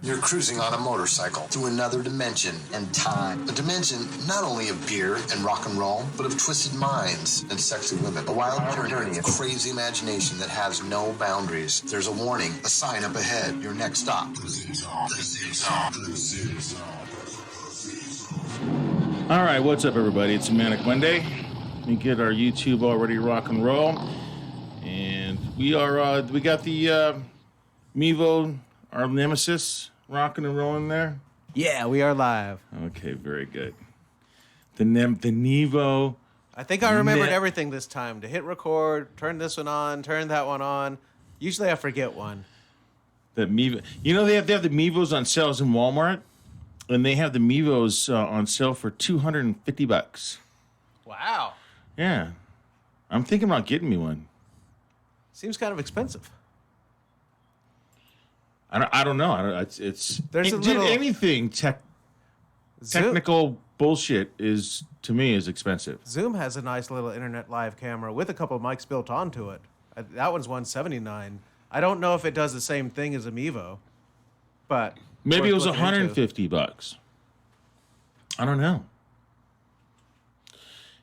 You're cruising on a motorcycle through another dimension and time. A dimension not only of beer and rock and roll, but of twisted minds and sexy women. A wild journey of crazy imagination that has no boundaries. There's a warning, a sign up ahead. Your next stop. All right, what's up, everybody? It's a Manic Monday. We get our YouTube already rock and roll, and we got the Mevo, our nemesis, rocking and rolling there. Yeah, we are live. Okay, very good. The Nevo. I think I remembered everything this time. To hit record, turn this one on, turn that one on. Usually I forget one. The Mevo. You know they have the Mevos on sales in Walmart, and they have the Mevos on sale for $250. Wow. Yeah, I'm thinking about getting me one. Seems kind of expensive. I don't know. Anything technical bullshit is to me is expensive. Zoom has a nice little internet live camera with a couple of mics built onto it. That one's $179. I don't know if it does the same thing as a Mevo, but maybe it was $150. I don't know.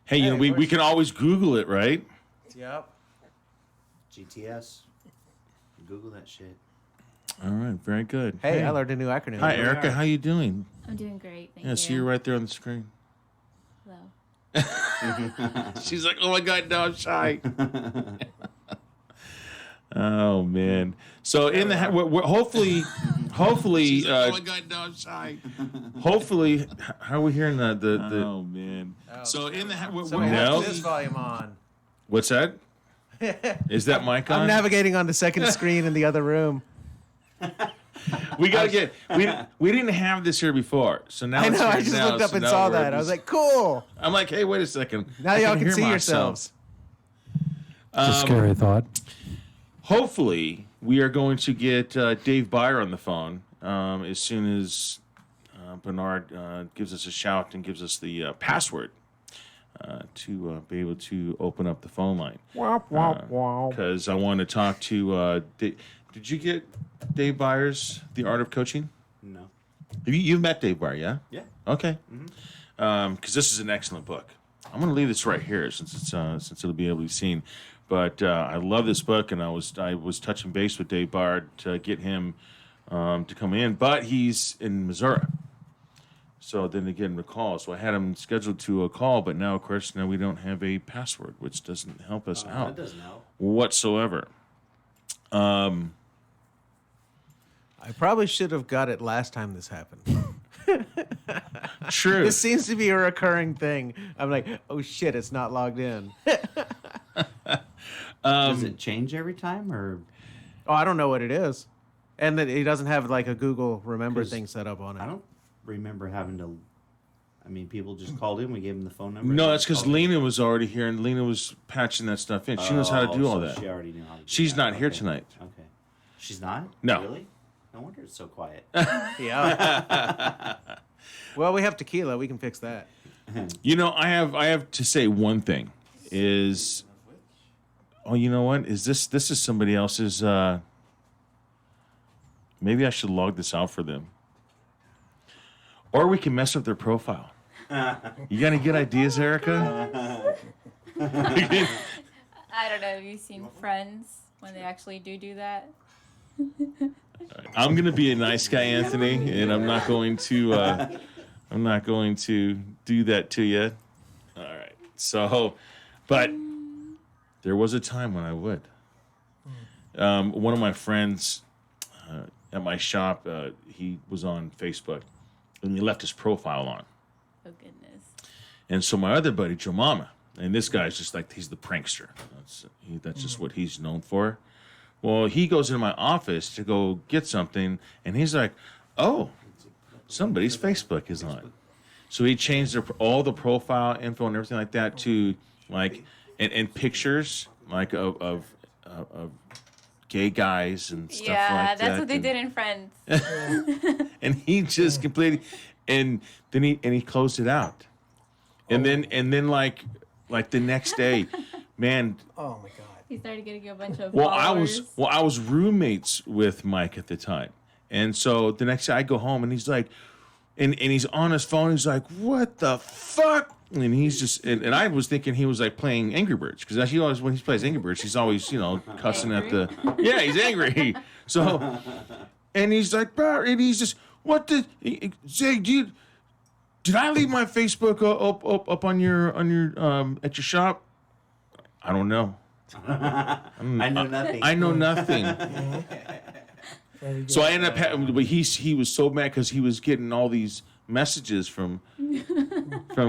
Hey, we can always Google it, right? Yep. GTS. Google that shit. All right, very good. Hey, I learned a new acronym. Hi, Erica. How you doing? I'm doing great, thank you. Yeah, see you right there on the screen. Hello. She's like, oh my God, now I'm shy. Oh man. So we're hopefully. Like, oh my God, now I'm shy. Hopefully, how are we hearing the? Oh man. So we have this volume on. What's that? Is that mic on? I'm navigating on the second screen in the other room. We gotta get. We didn't have this here before, so now I know. I just looked up and saw that. I was like, "Cool." I'm like, "Hey, wait a second." Now y'all can see yourselves. It's a scary thought. Hopefully, we are going to get Dave Byer on the phone as soon as Bernard gives us a shout and gives us the password to be able to open up the phone line. Because I want to talk to. Did you get Dave Byer's The Art of Coaching? No. You've met Dave Byer, yeah? Yeah. Okay. Because this is an excellent book. I'm going to leave this right here since it'll be able to be seen. But I love this book, and I was touching base with Dave Byer to get him to come in, but he's in Missouri. So then again, the call. So I had him scheduled to a call, but now, of course, we don't have a password, which doesn't help us out. That doesn't help whatsoever. I probably should have got it last time this happened. True. This seems to be a recurring thing. I'm like, oh shit, it's not logged in. Does it change every time, or? Oh, I don't know what it is, and that he doesn't have like a Google Remember thing set up on it. I don't remember having to. I mean, people just called in. We gave them the phone number. No, that's because Lena was already here, and Lena was patching that stuff in. She knows how to do all that. She already knew how to do She's that. not here tonight. Okay. She's not? No. Really? No wonder it's so quiet. Yeah. Well, we have tequila. We can fix that. I have to say one thing is. Oh, you know what? This is somebody else's. Maybe I should log this out for them. Or we can mess up their profile. You got any good ideas, Erica? I don't know. Have you seen Friends when they actually do that? I'm gonna be a nice guy, Anthony, and I'm not going to do that to you. All right. So, but there was a time when I would. One of my friends at my shop, he was on Facebook, and he left his profile on. Oh, goodness. And so my other buddy, Joe Mama, and this guy's just like, he's the prankster. That's just what he's known for. Well, he goes into my office to go get something, and he's like, oh, somebody's Facebook is on. So he changed all the profile info and everything like that to, like, and pictures, like, of gay guys and stuff like that. Yeah, that's what they did in Friends. And he just completely, and then he closed it out. And then like the next day, man. Oh my God. He started getting a bunch of I was roommates with Mike at the time, And so the next day I go home and he's like, and he's on his phone. He's like, what the fuck? And he's just, and I was thinking he was like playing Angry Birds, because he always, when he plays Angry Birds, he's always, cussing at the, yeah, he's angry. So, and he's like, bro, and he's just, what did, say, dude, did I leave my Facebook up on your at your shop? I don't know. I know nothing. I know nothing. So I ended up having, but he was so mad because he was getting all these messages from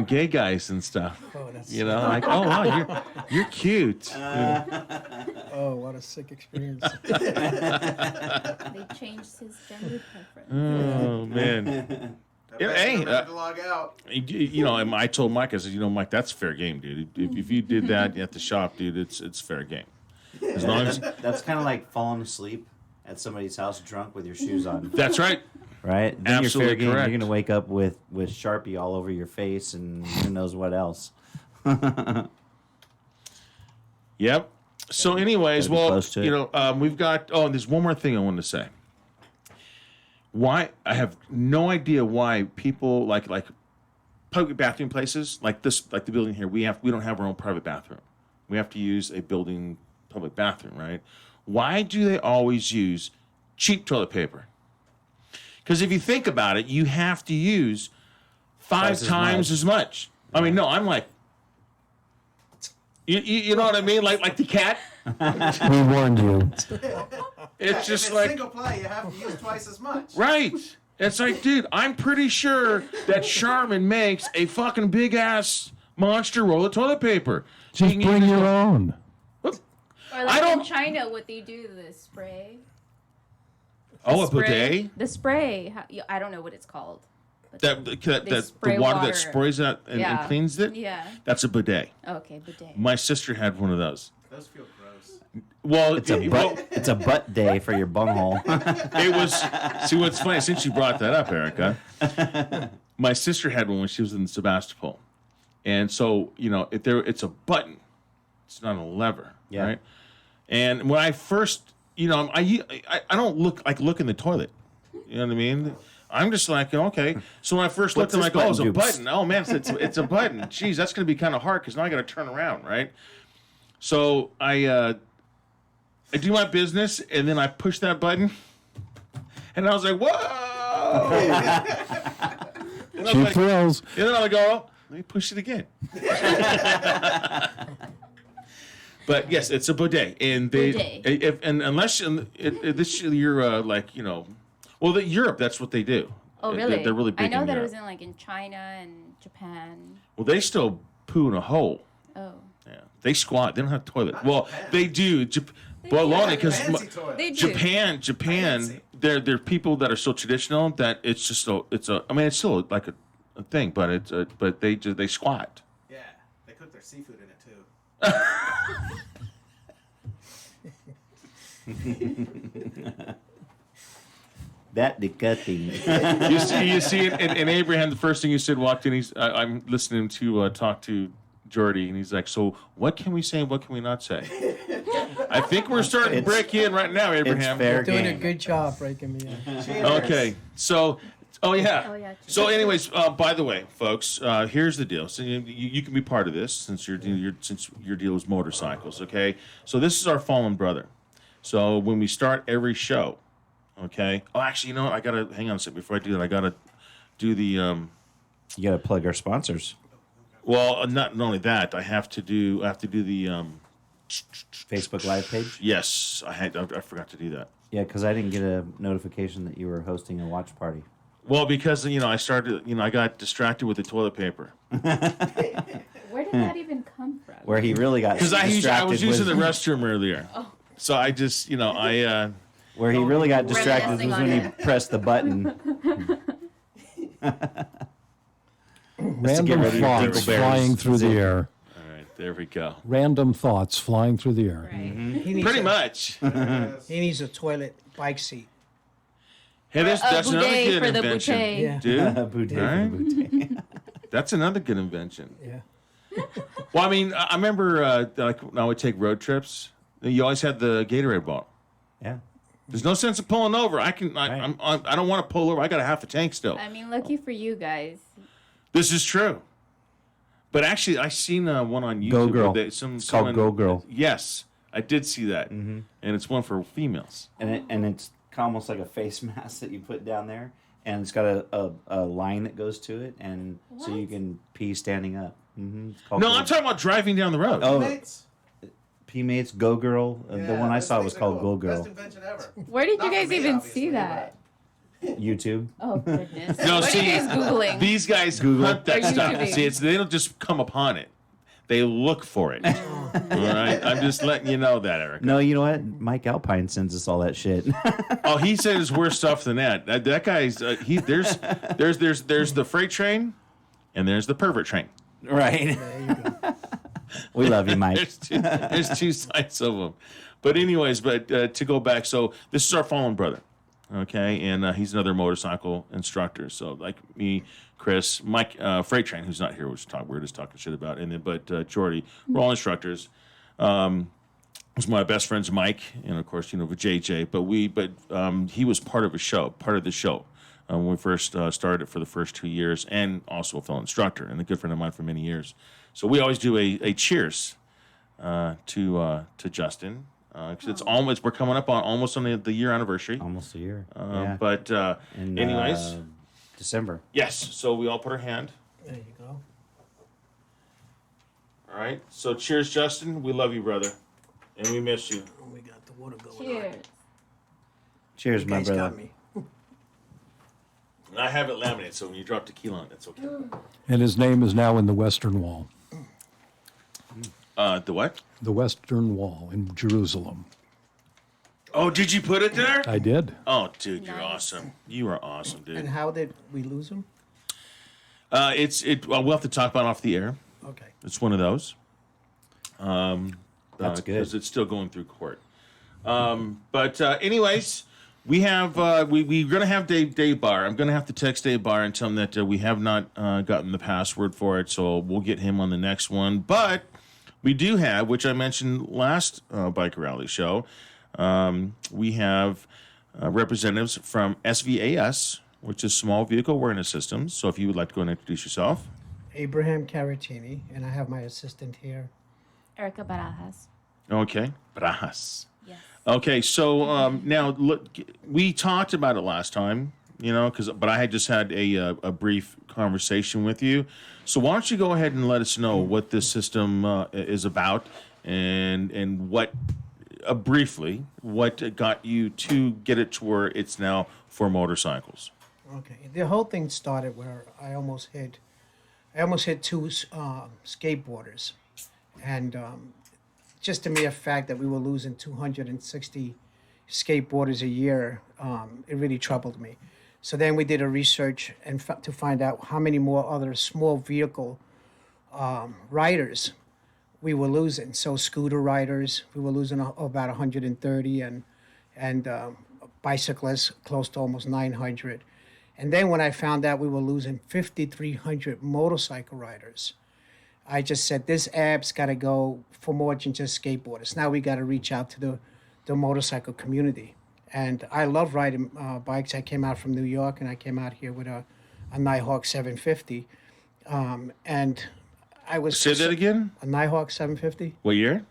gay guys and stuff. Oh, that's Like, oh wow, you're cute. oh, what a sick experience. They changed his gender preference. Oh man. Yeah, hey, to log out. And I told Mike, I said, Mike, that's fair game, dude. If you did that at the shop, dude, it's fair game. As long as That's kind of like falling asleep at somebody's house drunk with your shoes on. that's right. Right? Then Absolutely you're fair game. correct. You're going to wake up with Sharpie all over your face and who knows what else. Yep. So, anyways, Gotta be close to it. we've got. Oh, and there's one more thing I wanted to say. Why I have no idea why people like public bathroom places like this, like the building here. We don't have our own private bathroom. We have to use a building public bathroom, right? Why do they always use cheap toilet paper? Because if you think about it, you have to use five Twice as times much. as much. I mean, no, I'm like, you know what I mean? Like the cat. We warned you. It's just if it's like single play, you have to use twice as much. right. It's like, dude, I'm pretty sure that Charmin makes a fucking big ass monster roll of toilet paper. So Just you can bring use your it. own. Or I like don't- in China, what they do, the spray. Oh, a Spray. bidet. The spray. I don't know what it's called. But That the spray water that water. sprays out and Yeah. cleans it. Yeah. That's a bidet. Okay, bidet. My sister had one of those. Those feel gross. Well, It's a butt day for your bunghole. it was. See, what's funny, since you brought that up, Erica, my sister had one when she was in Sebastopol, and so it's a button. It's not a lever, Yeah. right? And when I first, I don't look in the toilet. You know what I mean? I'm just like, okay. So when I first looked, I'm What's like, this oh, it's a button do? button. Oh man, it's a button. Jeez, that's going to be kind of hard because now I got to turn around, right? So I do my business and then I push that button, and I was like, whoa! And I was Cheap like- thrills. and then I go, oh, let me push it again. But yes, it's a bidet, and Bidet. unless you're Europe, that's what they do. Oh, really? They're really big. I know in that it Europe. was in China and Japan. Well, they still poo in a hole. Oh. Yeah, they squat. They don't have toilet. Well, they do. Bologna, because Fancy toilet. They do. Japan, Fancy. they're people that are so traditional that it's just it's still like a thing, but but they squat. Yeah, they cook their seafood in it too. That disgusting. You see it, and Abraham. The first thing you said walked in. I'm listening to talk to Jordy, and he's like, "So what can we say and what can we not say?" I think we're starting to break in right now, It's Abraham. fair Doing a game. good job breaking me in. Okay, so. Oh yeah. Oh, yeah. So, anyways, by the way, folks, here's the deal. So you can be part of this since your deal is motorcycles. Okay. So this is our fallen brother. So when we start every show, okay. Oh, actually, you know what? I gotta hang on a second before I do that. I gotta do the. You got to plug our sponsors. Well, not only that, I have to do the. Facebook Live page. Yes, I forgot to do that. Yeah, because I didn't get a notification that you were hosting a watch party. Well, because I started, I got distracted with the toilet paper. Where did that even come from? Where he really got Because I distracted was using the was- restroom earlier. Oh. So I just, Where he really got distracted Reminiscing was on when he it. pressed the button. Random rid of your thoughts dingleberries. flying through the air. All right, there we go. Random thoughts flying through the air. Right. He needs Pretty a, much. He needs a toilet bike seat. Hey, that's another bidet good for the invention, bouquet. Yeah. dude. Boudet, All right. boudet. That's another good invention. Yeah. Well, I mean, I remember like when I would take road trips. You always had the Gatorade bottle. Yeah. There's no sense of pulling over. I don't want to pull over. I got a half a tank still. I mean, lucky for you guys. This is true. But actually, I seen one on YouTube. Go Girl. Where It's called Go Girl. Yes, I did see that, and it's one for females. And it's almost like a face mask that you put down there, and it's got a line that goes to it, and so you can pee standing up. It's called No, Go I'm talking about driving down the road. Oh, Mates? P-Mates, Go Girl. The one I saw was called Go Girl. Best invention ever. Where did you Not for guys me, even obviously, see that? YouTube. Oh goodness. No, what see, are you guys googling? These guys Google. hunt that Or stuff. YouTubing. See, they don't just come upon it; they look for it. All right, I'm just letting you know that, Eric. No, you know what? Mike Alpine sends us all that shit. Oh, he said it's worse stuff than that. That guy's there's the freight train, and there's the pervert train. Right. There you go. We love you, Mike. There's two sides of them. But anyways, to go back, so this is our fallen brother, okay, and he's another motorcycle instructor. So like me, Chris, Mike, Freight Train, who's not here, we're just talking shit about, and then Jordy, we're all instructors. Was my best friend's Mike, and of course with JJ. But he was part of the show. When we first started for the first 2 years, and also a fellow instructor and a good friend of mine for many years. So we always do a cheers to Justin because we're coming up on the year anniversary. Almost a year. But anyways, December. yes. So we all put our hand. There you go. All right. So cheers, Justin. We love you, brother, and we miss you. Oh, we got the water going Cheers. on. Cheers, You my guys brother. got me. And I have it laminated, so when you drop tequila on it, that's okay. And his name is now in the Western Wall. The what? The Western Wall in Jerusalem. Oh, did you put it there? I did. Oh, dude, you're Nice. awesome. You are awesome, dude. And how did we lose him? We'll have to talk about it off the air. Okay. It's one of those. That's good. Because it's still going through court. Anyways, we have we're gonna have Dave Barr. I'm gonna have to text Dave Barr and tell him that we have not gotten the password for it, so we'll get him on the next one. But we do have, which I mentioned last Biker Rally show, we have representatives from SVAS, which is Small Vehicle Awareness Systems. So if you would like to go and introduce yourself. Abraham Caratini, and I have my assistant here. Erica Barajas. Okay. Brajas. Yes. Okay, so now look, we talked about it last time, but I had just had a brief conversation with you. So why don't you go ahead and let us know what this system is about, and what briefly what got you to get it to where it's now for motorcycles. Okay. The whole thing started where I almost hit two skateboarders, and just the mere fact that we were losing 260 skateboarders a year, it really troubled me. So then we did a research to find out how many more other small vehicle riders we were losing. So scooter riders, we were losing about 130, and bicyclists close to almost 900. And then when I found out we were losing 5,300 motorcycle riders, I just said, this app's got to go for more than just skateboarders. Now we got to reach out to the motorcycle community. And I love riding bikes. I came out from New York, and I came out here with a Nighthawk 750. And I was... Say that again? A Nighthawk 750. What year?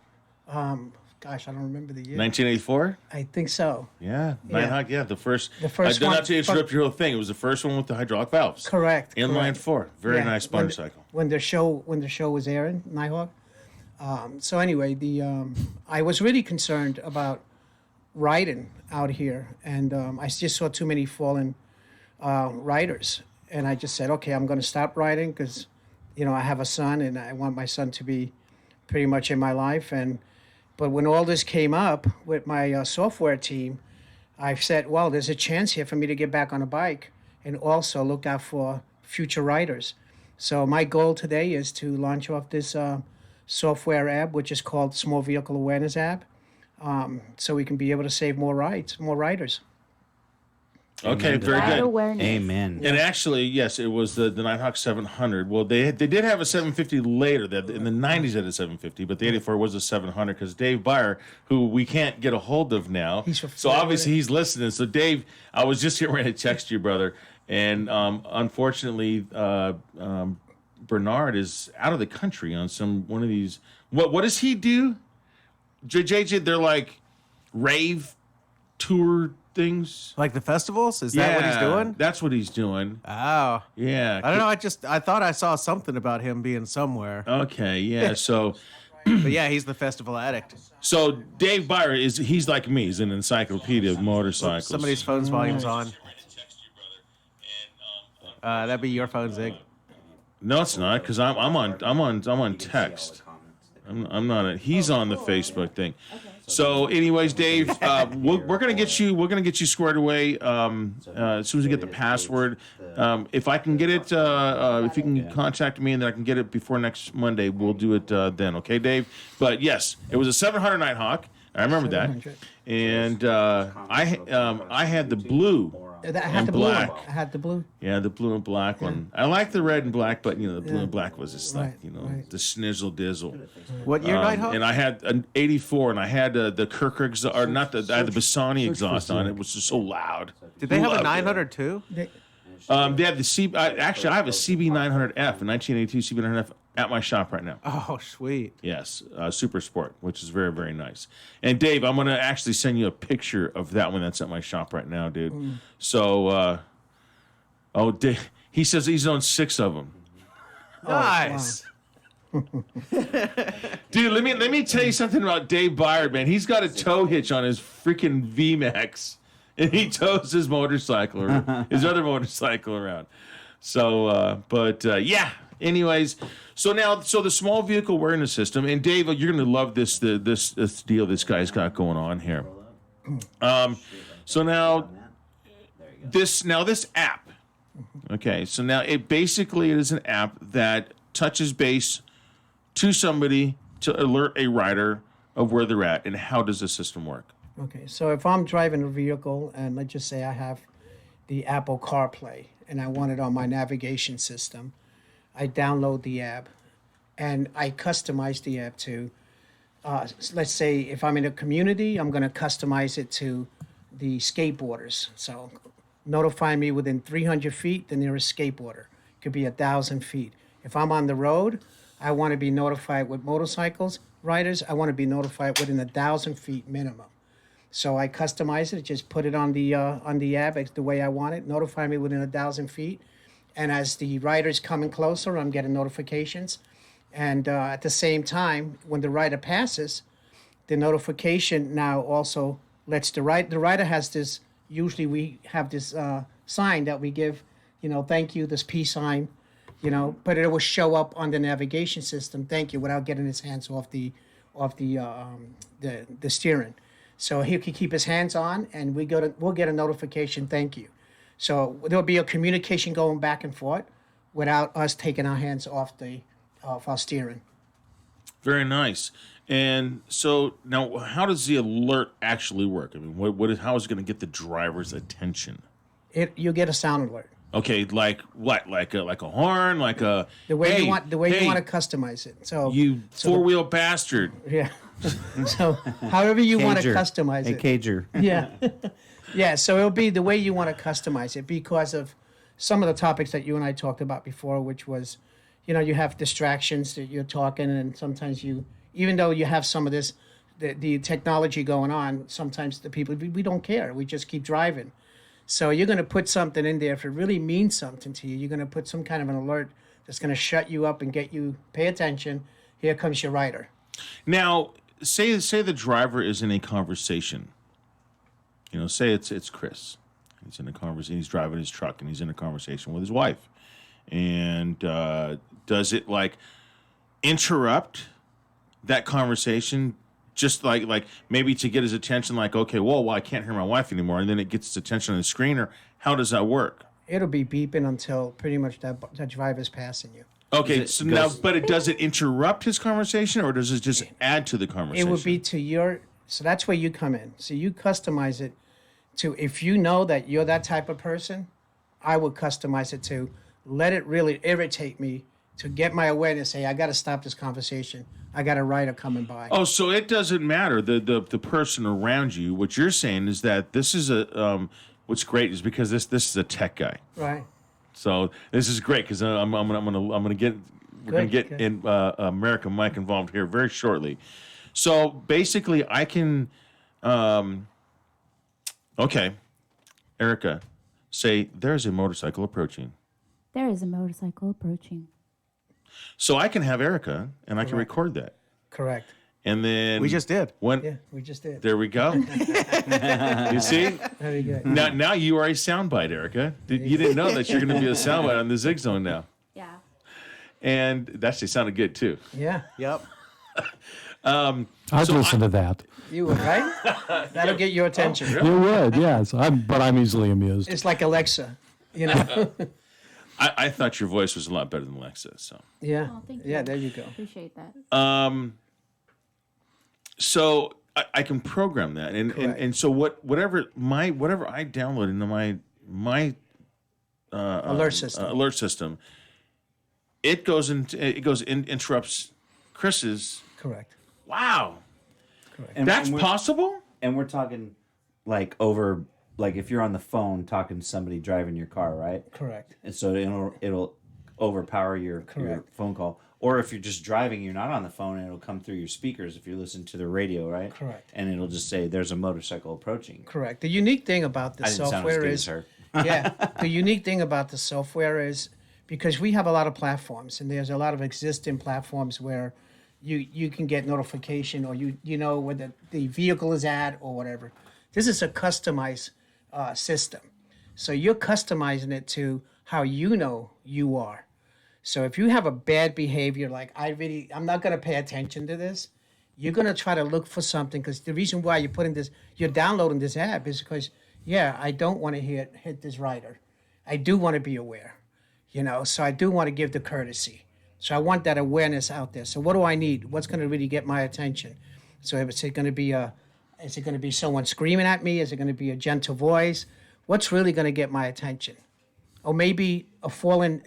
Gosh, I don't remember the year. 1984? I think so. Yeah, Nighthawk, yeah, the first. The first not one- to interrupt your whole thing, it was the first one with the hydraulic valves. Correct. Inline correct. 4. Very Yeah, nice motorcycle. When the show was airing, Nighthawk. So anyway, I was really concerned about riding out here, and I just saw too many fallen riders, and I just said, okay, I'm going to stop riding because, I have a son, and I want my son to be pretty much in my life. But when all this came up with my software team, I said, well, there's a chance here for me to get back on a bike and also look out for future riders. So my goal today is to launch off this software app, which is called Small Vehicle Awareness App, so we can be able to save more riders. Okay, Amen to very that. good. Awareness. Amen. And actually, yes, it was the Nighthawk 700. Well, they did have a 750 later. In the 90s, they had a 750, but the 84 was a 700 because Dave Byer, who we can't get a hold of now, He's so obviously he's listening. So Dave, I was just getting ready to text you, brother, and unfortunately, Bernard is out of the country on one of these. What does he do? JJ, they're like rave tour things. Like the festivals? Is that what he's doing? That's what he's doing. Oh. Yeah. I don't know. I thought I saw something about him being somewhere. Okay, yeah. So But yeah, he's the festival addict. Dave Byer he's like me. He's an encyclopedia of motorcycles. Somebody's phone's volume's on. That'd be your phone, Zig. No, it's not because I'm on text. I'm not. He's on the Facebook thing. So, anyways, Dave, we're gonna get you squared away as soon as we get the password. If I can get it, if you can contact me and then I can get it before next Monday, we'll do it then. Okay, Dave. But yes, it was a 700 Nighthawk. I remember that. 700. And I had the blue. I had And the blue one. black. I had the blue. Yeah, the blue and black one. I like the red and black, but the blue and black was just like Right. the schnizzle dizzle. What year, Nighthawk? And I had an '84, and I had the Kirker exhaust, or not I had the Bassani exhaust on it, which was so loud. Did they have a Loved it. 900 too? They had the actually, I have a CB900F, a 1982 CB900F at my shop right now. Oh, sweet. Yes, Super Sport, which is very, very nice. And Dave, I'm gonna actually send you a picture of that one that's at my shop right now, dude. So, Dave, he says he's on 6 of them. Nice. Dude, let me tell you something about Dave Byer, man. He's got a tow hitch on his freaking VMAX, and he tows his motorcycle, or his other motorcycle around. So, yeah. Anyways, so the small vehicle awareness system, and Dave, you're gonna love this deal this guy's got going on here. So now this app. Okay, so now it is an app that touches base to somebody to alert a rider of where they're at, and how does the system work? Okay, so if I'm driving a vehicle and let's just say I have the Apple CarPlay and I want it on my navigation system, I download the app and I customize the app to, let's say if I'm in a community, I'm going to customize it to the skateboarders. So notify me within 300 feet, the nearest skateboarder. It could be 1,000 feet. If I'm on the road, I want to be notified with motorcycles, riders, I want to be notified within 1,000 feet minimum. So I customize it, just put it on the app the way I want it, notify me within 1,000 feet. And as the rider's coming closer, I'm getting notifications. And at the same time, when the rider passes, the notification now also lets the rider has this, usually we have this sign that we give, thank you, this peace sign, but it will show up on the navigation system, thank you, without getting his hands off the steering. So he can keep his hands on, and we'll get a notification, thank you. So there'll be a communication going back and forth without us taking our hands off our steering. Very nice. And so now, how does the alert actually work? I mean, how is it going to get the driver's attention? You get a sound alert. Okay, like what? Like a horn? Like a The way hey, you want to hey, customize it. So you four-wheel bastard. yeah. So however you want to Cager. customize Hey, it. Cager. Yeah. Yeah, so it'll be the way you want to customize it because of some of the topics that you and I talked about before, which was, you have distractions that you're talking, and sometimes even though you have some of this, the technology going on, sometimes the people, we don't care. We just keep driving. So you're going to put something in there. If it really means something to you, you're going to put some kind of an alert that's going to shut you up and get you, pay attention. Here comes your rider. Now, say the driver is in a conversation. Say it's Chris. He's in a conversation. He's driving his truck, and he's in a conversation with his wife. And does it interrupt that conversation, just like maybe to get his attention? Like, okay, well, I can't hear my wife anymore, and then it gets his attention on the screen. Or how does that work? It'll be beeping until pretty much that driver's passing you. Okay, so now, but does it interrupt his conversation, or does it just add to the conversation? It would be to your. So that's where you come in. So you customize it to, if you know that you're that type of person, I would customize it to let it really irritate me to get my awareness. Say, I got to stop this conversation. I got a rider coming by. Oh, so it doesn't matter the person around you. What you're saying is that this is a what's great is because this is a tech guy. Right. So this is great because we're gonna get Good. in American Mike involved here very shortly. So basically, I can, okay, Erica, say there's a motorcycle approaching. There is a motorcycle approaching. So I can have Erica and I can record that, Correct. and then We just did. when Yeah, we just did. there we go. You see. Very good. Now you are a soundbite, Erica. You didn't know that you're going to be a soundbite on the Zig Zone now, Yeah. and that actually sounded good too. Yeah, Yep. I'd listen to that. you would, right? That'll get your attention. You would, yes. But I'm easily amused. It's like Alexa, you know? I thought your voice was a lot better than Alexa. So, Yeah. Oh, thank you. Yeah, there you go. Appreciate that. so I can program that, Correct. and so whatever I download into my Alert system. it goes interrupts Chris's. Correct. Wow, And, that's and we're, possible. and we're talking like over, like if you're on the phone talking to somebody driving your car, right? Correct. And so it'll overpower your Correct. phone call. Or if you're just driving, you're not on the phone, and it'll come through your speakers if you're listening to the radio, right? Correct. And it'll just say, "There's a motorcycle approaching." Correct. The unique thing about the I didn't sound as software good is, as her. yeah, the unique thing about the software is because we have a lot of platforms, and there's a lot of existing platforms where you can get notification, or you know where the vehicle is at or whatever. This is a customized system, so you're customizing it to how you know you are. So if you have a bad behavior, like I'm not going to pay attention to this. You're going to try to look for something, because the reason why you're downloading this app is because, yeah, I don't want to hit this rider. I do want to be aware, so I do want to give the courtesy. So I want that awareness out there. So what do I need? What's going to really get my attention? So is it going to be someone screaming at me? Is it going to be a gentle voice? What's really going to get my attention? Or maybe a fallen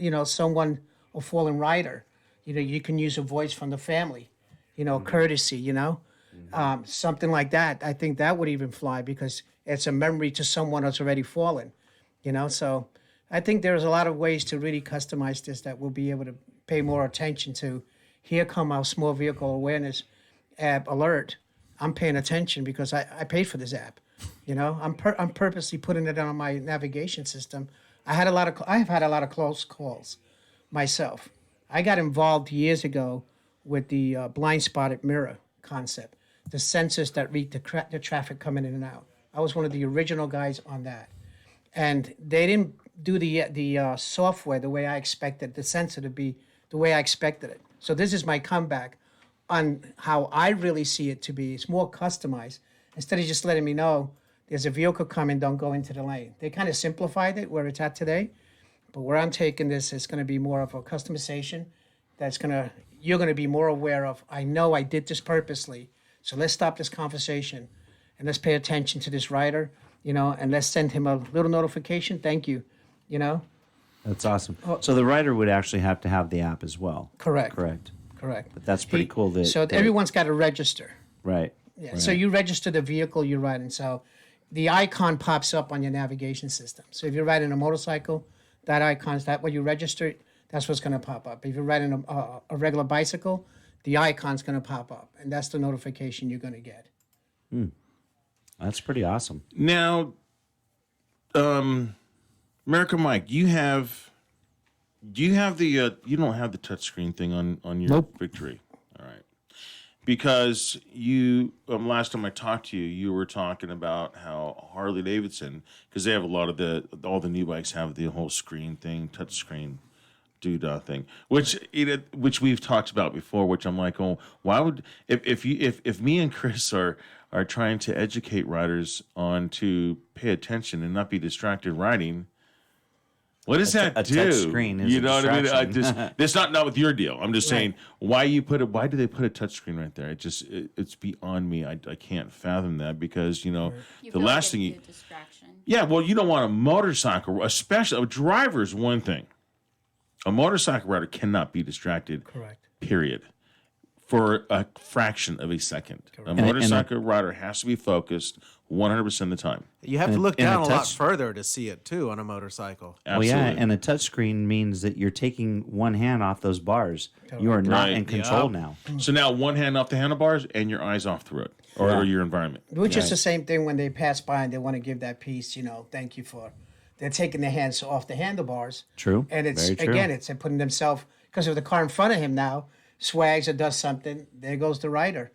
rider. You can use a voice from the family, courtesy, something like that. I think that would even fly because it's a memory to someone that's already fallen, So I think there's a lot of ways to really customize this that we'll be able to pay more attention to. Here come our small vehicle awareness app alert. I'm paying attention because I paid for this app. I'm purposely putting it on my navigation system. I have had a lot of close calls myself. I got involved years ago with the blind spotted mirror concept, the sensors that read the traffic coming in and out. I was one of the original guys on that, and they didn't do the software the way I expected the sensor to be, the way I expected it. So this is my comeback on how I really see it to be. It's more customized. Instead of just letting me know there's a vehicle coming, don't go into the lane. They kind of simplified it where it's at today. But where I'm taking this is going to be more of a customization you're going to be more aware of. I know I did this purposely, so let's stop this conversation and let's pay attention to this rider, and let's send him a little notification. Thank you, That's awesome. So the rider would actually have to have the app as well. Correct. Correct. But that's pretty cool that everyone's got to register. Right. Yeah. Right. So you register the vehicle you're riding. So the icon pops up on your navigation system. So if you're riding a motorcycle, that icon's that when you register, that's what's going to pop up. If you're riding a regular bicycle, the icon's going to pop up, and that's the notification you're going to get. That's pretty awesome. Now, America Mike, you don't have the touchscreen thing on your Nope. Victory. All right. Because last time I talked to you, you were talking about how Harley Davidson, because they have a lot of all the new bikes have the whole screen thing, touch screen doodah thing, which we've talked about before. Which I'm like, oh, why would if me and Chris are trying to educate riders on to pay attention and not be distracted riding, What does that a do? touch screen is you a know what I mean? distraction. It's not with your deal. I'm just saying, why do they put a touch screen right there? It's beyond me. I can't fathom that because You the feel last like thing it's you, a distraction. yeah, well, you don't want a motorcycle, especially a driver is one thing. A motorcycle rider cannot be distracted. Correct. Period. For a fraction of a second, a And motorcycle rider has to be focused 100% of the time. You have to look and a down a lot touch- further to see it too on a motorcycle. Well, Absolutely. yeah, and a touchscreen means that you're taking one hand off those bars. You are not Right. in control Yeah. now. So now one hand off the handlebars and your eyes off the road or your environment. Which is the same thing when they pass by and they want to give that piece, thank you for. They're taking their hands off the handlebars. True. And it's, Very true. again, it's putting themselves, because of the car in front of him now, swags or does something, there goes the rider.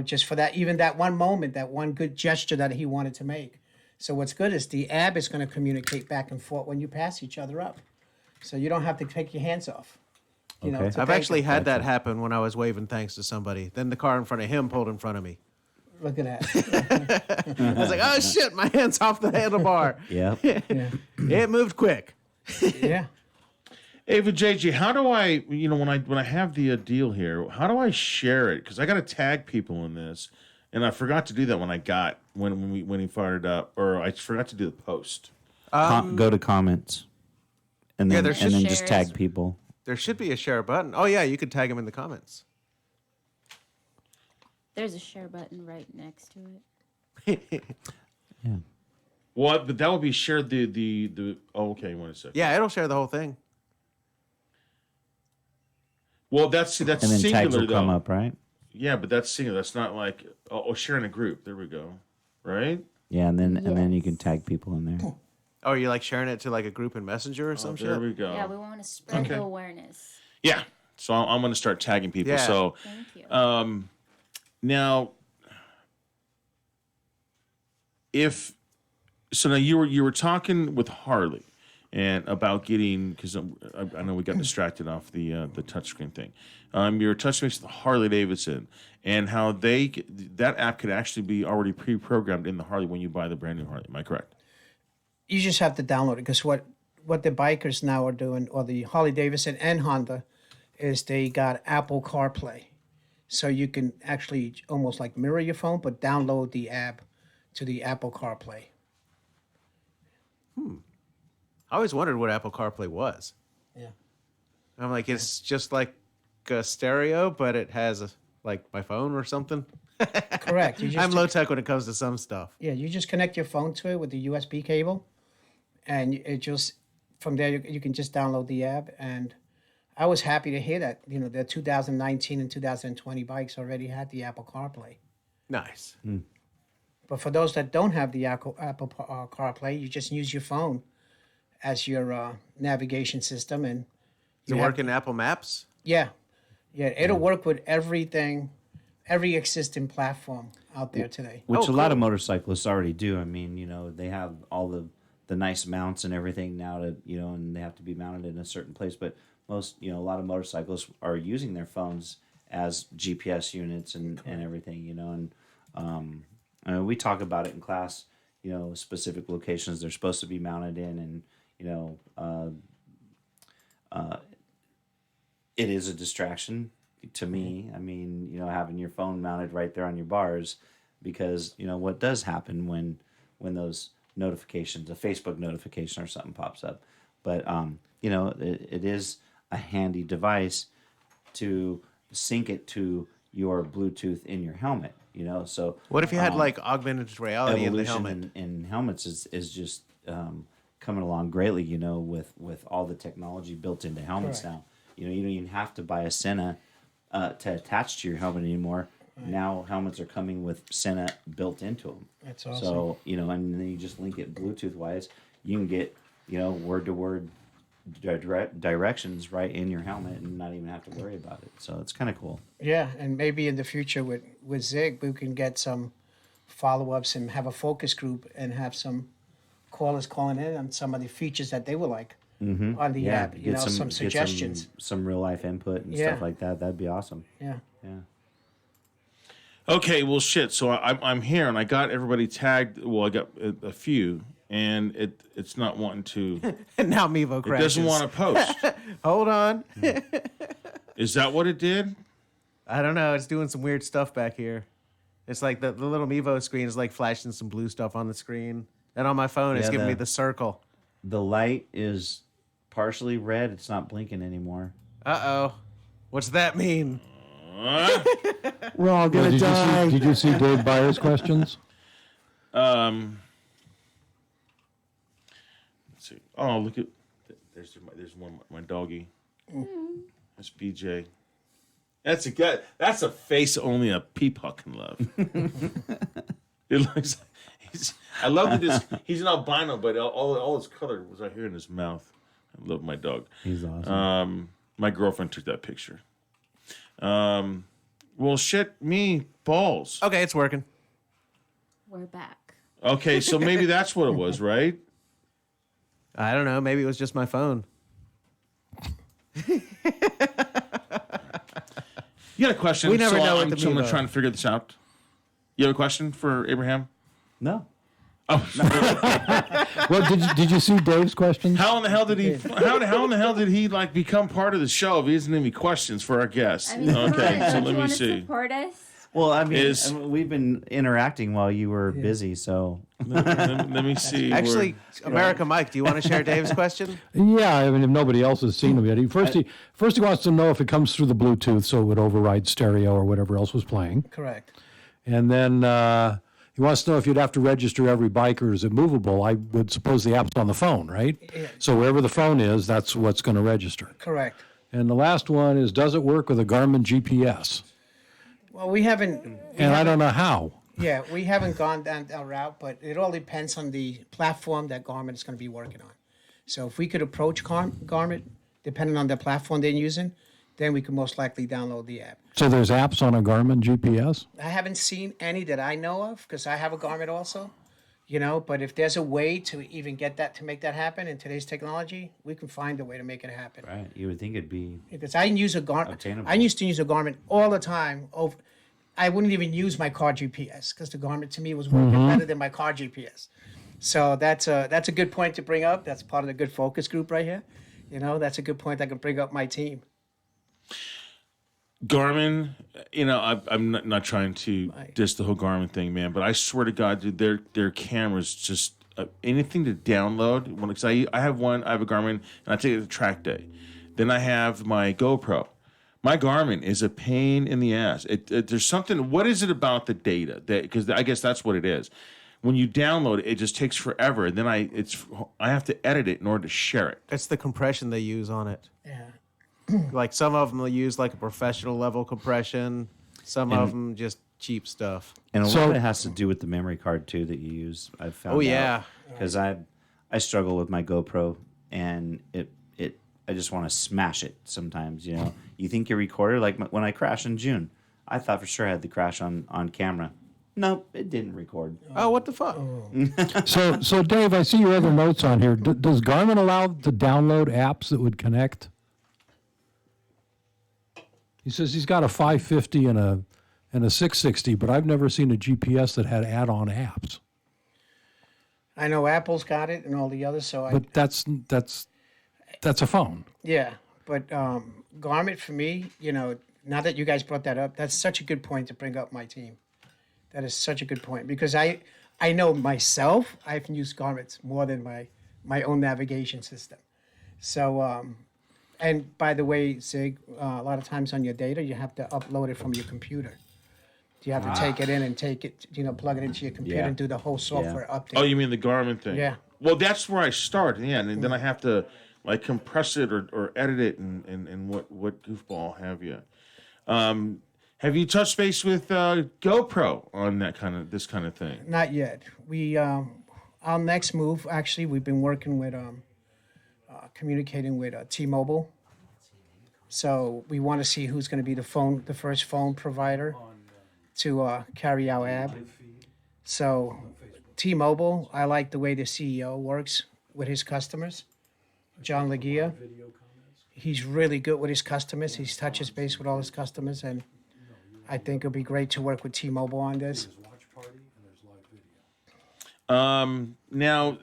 Just for that, even that one moment, that one good gesture that he wanted to make. So what's good is the ab is going to communicate back and forth when you pass each other up. So you don't have to take your hands off. Okay. To I've thank actually him. had that happen when I was waving thanks to somebody. Then the car in front of him pulled in front of me. Look at that. I was like, oh shit, my hand's off the handlebar. Yeah. Yeah. It moved quick. Yeah. Hey, but JJ, how do I, when I have the deal here, how do I share it? Because I got to tag people in this, and I forgot to do that when he fired it up, or I forgot to do the post. Go to comments, and Yeah, then there and should- then just Shares. tag people. There should be a share button. Oh yeah, you could tag him in the comments. There's a share button right next to it. Yeah. Well, but that would be shared the. Oh, okay, one second. Yeah, it'll share the whole thing. Well, that's And then singular tags will though. come up, right? Yeah, but that's singular. That's not like sharing a group. There we go. Right. Yeah, and then you can tag people in there. Oh, are you like sharing it to like a group in Messenger or some There shit? we go. Yeah, we want to spread Okay. the awareness. Yeah. So I'm going to start tagging people. Yeah. So Thank you. now, now you were talking with Harley and about getting, because I know we got distracted off the touchscreen thing. You were touching base with Harley Davidson and how that app could actually be already pre-programmed in the Harley when you buy the brand new Harley. Am I correct? You just have to download it, because what the bikers now are doing, or the Harley Davidson and Honda, is they got Apple CarPlay. So you can actually almost like mirror your phone, but download the app to the Apple CarPlay. I always wondered what Apple CarPlay was. Yeah. I'm like, it's just like a stereo, but it has like my phone or something. Correct. You just I'm low tech when it comes to some stuff. Yeah, you just connect your phone to it with the USB cable, and it just, from there you can just download the app. And I was happy to hear that the 2019 and 2020 bikes already had the Apple CarPlay. Nice. But for those that don't have the Apple CarPlay, you just use your phone as your navigation system, and Does it work in Apple Maps? yeah, it'll work with everything, every existing platform out there today. Which Oh, a lot of cool. motorcyclists already do. I mean, they have all the nice mounts and everything now and they have to be mounted in a certain place. But most, a lot of motorcyclists are using their phones as GPS units and everything, and we talk about it in class, specific locations they're supposed to be mounted in, and, it is a distraction to me. I mean, having your phone mounted right there on your bars, because what does happen when those notifications, a Facebook notification or something pops up, but it is a handy device to sync it to your Bluetooth in your helmet. So What if you had like augmented reality in the evolution helmet? in helmets is just coming along greatly, with all the technology built into helmets Correct. now. You don't even have to buy a Senna to attach to your helmet anymore. Right. Now helmets are coming with Senna built into them. That's awesome. So, and then you just link it Bluetooth wise. You can get, word to word directions right in your helmet and not even have to worry about it. So it's kind of cool. Yeah, and maybe in the future with Zig, we can get some follow-ups and have a focus group and have some callers calling in on some of the features that they would like on the app. Some suggestions. Some real life input and Yeah. stuff like that. That'd be awesome. Yeah. Yeah. Okay, well, shit. So I'm here, and I got everybody tagged. Well, I got a few, and it's not wanting to. And now Mevo It crashes. doesn't want to post. Hold on. Is that what it did? I don't know. It's doing some weird stuff back here. It's like the little Mevo screen is like flashing some blue stuff on the screen. And on my phone, it's Yeah, giving me the- the circle. The light is partially red. It's not blinking anymore. Uh-oh. What's that mean? We're all gonna die. Did you see Dave Byers' questions? Let's see. Oh, look at there's one my doggy. That's BJ. That's a guy. That's a face only a peapuck can love. It looks. I love that he's an albino, but all his color was right here in his mouth. I love my dog. He's awesome. My girlfriend took that picture. Well, shit, me balls. Okay, it's working. We're back. Okay, so maybe that's what it was, right? I don't know. Maybe it was just my phone. You got a question? We never know I'm with the gonna Mevo. try and figure this out. You have a question for Abraham? No. Oh, Well, did you see Dave's questions? how in the hell did he? How in the hell did he like become part of the show if he doesn't have any questions for our guests? I mean, Okay, so don't let you me want to see. support us? Well, I mean, Is- we've been interacting while you were busy, so Let me see. Actually, America Mike, do you want to share Dave's question? Yeah, I mean, if nobody else has seen them yet, he wants to know if it comes through the Bluetooth, so it would override stereo or whatever else was playing, Correct. and then he wants to know if you'd have to register every bike or is it movable. I would suppose the app's on the phone, right? Yeah. So wherever the phone is, that's what's going to register. Correct. And the last one is, does it work with a Garmin GPS? Well, we haven't. And I don't know how. Yeah, we haven't gone down that route, but it all depends on the platform that Garmin is going to be working on. So if we could approach Garmin, depending on the platform they're using, then we could most likely download the app. So there's apps on a Garmin GPS? I haven't seen any that I know of because I have a Garmin also, but if there's a way to even get that, to make that happen in today's technology, we can find a way to make it happen. right, you would think it'd be Because I use a Garmin. Obtainable. I used to use a Garmin all the time. I wouldn't even use my car GPS because the Garmin to me was working better than my car GPS. So that's a good point to bring up. That's part of the good focus group right here. That's a good point I can bring up my team. Garmin, I'm not trying to diss the whole Garmin thing, man, but I swear to God, dude, their cameras just anything to download. Because I have a Garmin, and I take it to track day. Then I have my GoPro. My Garmin is a pain in the ass. There's something. What is it about the data? Because I guess that's what it is. When you download it, it just takes forever, and then I have to edit it in order to share it. It's the compression they use on it. Yeah. Like some of them will use like a professional level compression. Some of them just cheap stuff. and a So- lot of it has to do with the memory card too that you use. I've found. Oh, yeah. because I struggle with my GoPro and I just want to smash it sometimes. You think you recorded like when I crashed in June, I thought for sure I had the crash on camera. Nope, it didn't record. Oh, what the fuck? So Dave, I see your other notes on here. Does Garmin allow to download apps that would connect? He says he's got a 550 and a 660, but I've never seen a GPS that had add-on apps. I know Apple's got it and all the others, so But that's a phone. yeah. But Garmin for me, now that you guys brought that up, that's such a good point to bring up my team. That is such a good point because I know myself, I've used Garmin's more than my own navigation system. So, and by the way, Zig, a lot of times on your data, you have to upload it from your computer. You have to take it in and plug it into your computer Yeah. and do the whole software update. Oh, you mean the Garmin thing? Yeah. Well, that's where I start, yeah, and then I have to like compress it or edit it and what goofball have you. Have you touched base with GoPro on this kind of thing? Not yet. We our next move, actually, we've been working with communicating with T-Mobile. So we want to see who's going to be the first phone provider to carry our app. So T-Mobile, I like the way the CEO works with his customers. John Lagia, he's really good with his customers. He touches base with all his customers, and I think it'll be great to work with T-Mobile on this. Now,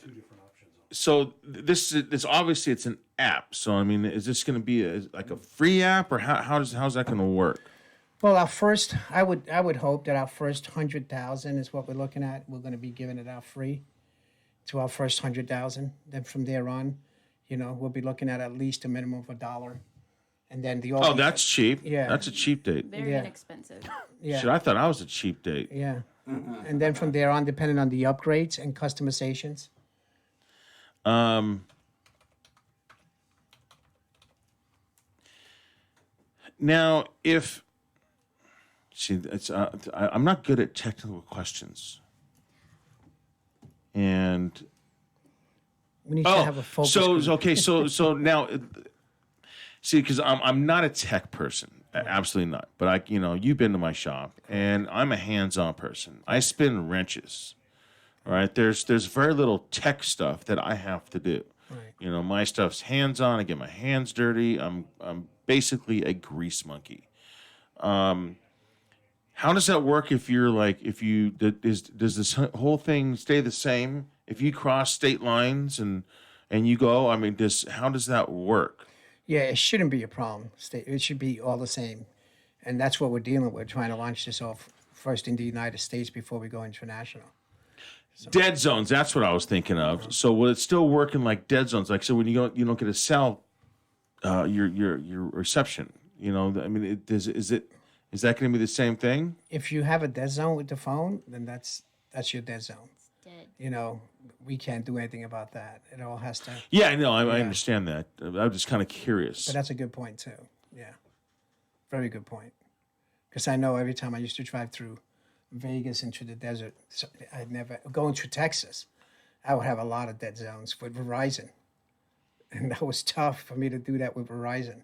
so this obviously it's an app. So I mean, is this going to be like a free app, or how's that going to work? Well, I would hope that our first 100,000 is what we're looking at. We're going to be giving it out free to our first 100,000. Then from there on, we'll be looking at least a minimum of $1. And then Oh, that's cheap. Yeah. That's a cheap date. Very Yeah. inexpensive. Yeah. Shit, I thought I was a cheap date. Yeah. And then from there on, depending on the upgrades and customizations. Now, I'm not good at technical questions, and We need to have a focus group. okay, so now, see, because I'm not a tech person, absolutely not. But you've been to my shop, and I'm a hands-on person. I spin wrenches. All right, there's very little tech stuff that I have to do. Right. My stuff's hands-on. I get my hands dirty. I'm basically a grease monkey. How does that work does this whole thing stay the same if you cross state lines and you go? I mean, how does that work? Yeah, it shouldn't be a problem. It should be all the same. And that's what we're dealing with, trying to launch this off first in the United States before we go international. Dead zones. That's what I was thinking of. So will it still work in like dead zones? Like, so when you don't get a cell, your reception. I mean, is that going to be the same thing? If you have a dead zone with the phone, then that's your dead zone. Dead. We can't do anything about that. It all has to. Yeah, I know. I understand that. I'm just kind of curious. But that's a good point too. Yeah, very good point. Because I know every time I used to drive through Vegas into the desert, going through Texas, I would have a lot of dead zones with Verizon, and that was tough for me to do that with Verizon.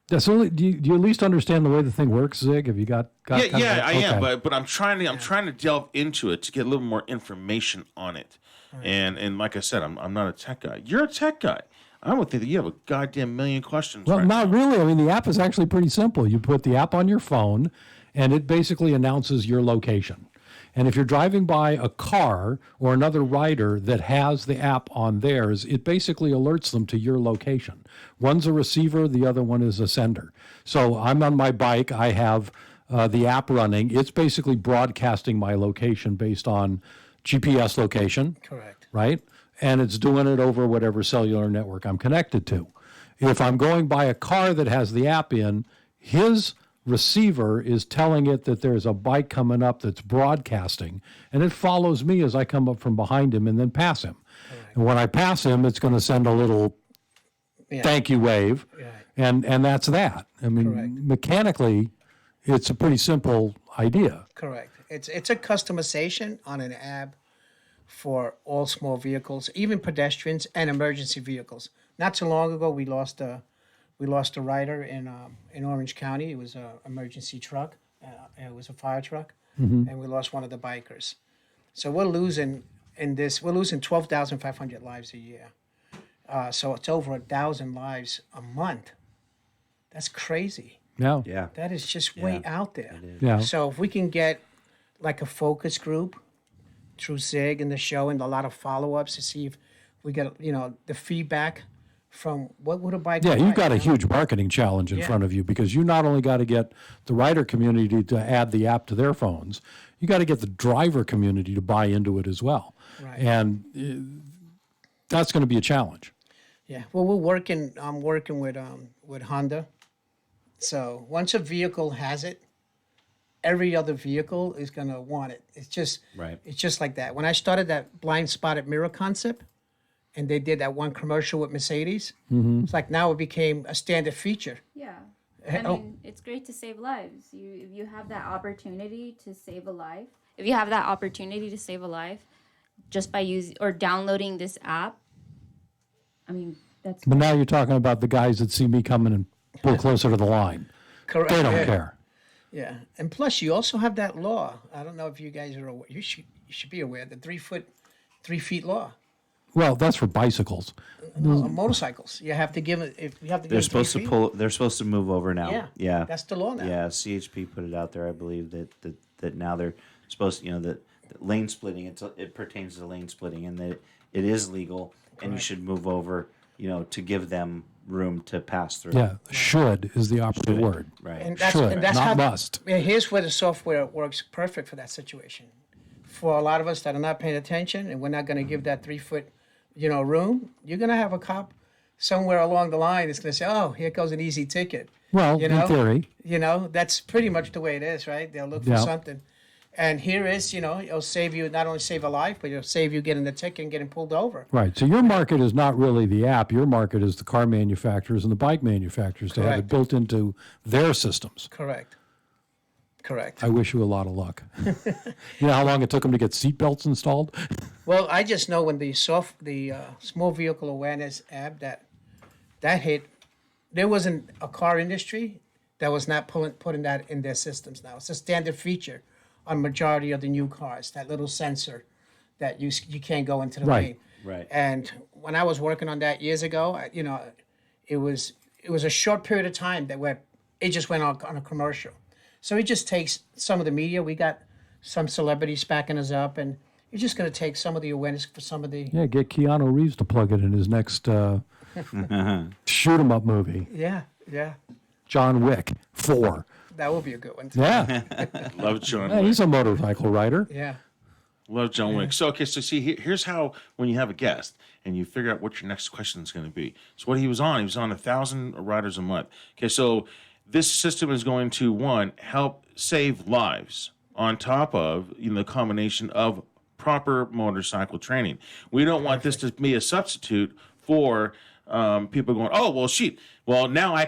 Yeah, so do you at least understand the way the thing works, Zig? Have you got Yeah, kind of I am, okay. but I'm trying to delve into it to get a little more information on it. And like I said, I'm not a tech guy. You're a tech guy. I would think that you have a goddamn million questions. Well, right not now. really. I mean, the app is actually pretty simple. You put the app on your phone, and it basically announces your location. And if you're driving by a car or another rider that has the app on theirs, it basically alerts them to your location. One's a receiver, the other one is a sender. So I'm on my bike. I have the app running. It's basically broadcasting my location based on GPS location. Correct. Right? And it's doing it over whatever cellular network I'm connected to. If I'm going by a car that has the app in, his receiver is telling it that there's a bike coming up that's broadcasting, and it follows me as I come up from behind him and then pass him. Correct. And when I pass him, it's going to send a little thank you wave, and that's that. I mean, Correct. Mechanically, it's a pretty simple idea. Correct. It's a customization on an app for all small vehicles, even pedestrians and emergency vehicles. Not too long ago, we lost a rider in Orange County. It was an emergency truck. It was a fire truck, and we lost one of the bikers. So we're losing 12,500 lives a year. So it's over 1,000 lives a month. That's crazy. Yeah. Yeah. That is just way out there. Yeah. So if we can get like a focus group through Zig and the show and a lot of follow-ups to see if we get the feedback from what would a bike Yeah, look you've like, got a huge marketing challenge in front of you, because you not only got to get the rider community to add the app to their phones, you got to get the driver community to buy into it as well. Right. And that's going to be a challenge. Yeah. Well, I'm working with Honda. So once a vehicle has it, every other vehicle is going to want it. It's just Right. It's just like that. When I started that blind spotted mirror concept, and they did that one commercial with Mercedes, it's like now it became a standard feature. Yeah. I Oh. mean, it's great to save lives. If you have that opportunity to save a life, just by using or downloading this app, I mean, that's But now you're talking about the guys that see me coming and pull closer to the line. Correct. They don't care. Yeah, and plus you also have that law. I don't know if you guys are aware. You should be aware the 3 feet law. Well, that's for bicycles. Motorcycles. You have to give it. If you have to, They're give it 3 supposed to feet. pull. They're supposed to move over now. Yeah, yeah. that's the law now. Yeah, CHP put it out there. I believe that now they're supposed. That lane splitting. It pertains to lane splitting, and that it is legal, and you should move over. To give them room to pass through. Yeah, should is the operative word. Right. And that's, Should, and that's not how, must. And here's where the software works perfect for that situation. For a lot of us that are not paying attention, and we're not going to give that 3 foot, room, you're going to have a cop somewhere along the line that's going to say, "Oh, here goes an easy ticket." Well, You in know? theory, That's pretty much the way it is, right? They'll look for Yeah. something. And here is, it'll save you, not only save a life, but it'll save you getting the ticket and getting pulled over. right. So your market is not really the app. Your market is the car manufacturers and the bike manufacturers to have it Correct. built into their systems. Correct. I wish you a lot of luck. You know how long it took them to get seatbelts installed? Well, I just know when the small vehicle awareness app that hit, there wasn't a car industry that was not putting that in their systems now. It's a standard feature on majority of the new cars. That little sensor that you can't go into the Right. lane. Right. And when I was working on that years ago, it was a short period of time where it just went on a commercial. So it just takes some of the media. We got some celebrities backing us up, and it's just going to take some of the awareness for some of the. Yeah, get Keanu Reeves to plug it in his next shoot 'em up movie, Yeah. John Wick 4. That will be a good one. Too. Yeah, Love John yeah Wick. he's a motorcycle rider. Yeah. Love John Wick. So, okay, so see, here's how when you have a guest and you figure out what your next question is going to be. So, what he was on 1,000 riders a month. Okay, so this system is going to, one, help save lives on top of the combination of proper motorcycle training. We don't want this to be a substitute for people going, oh, well, shit. Well, now I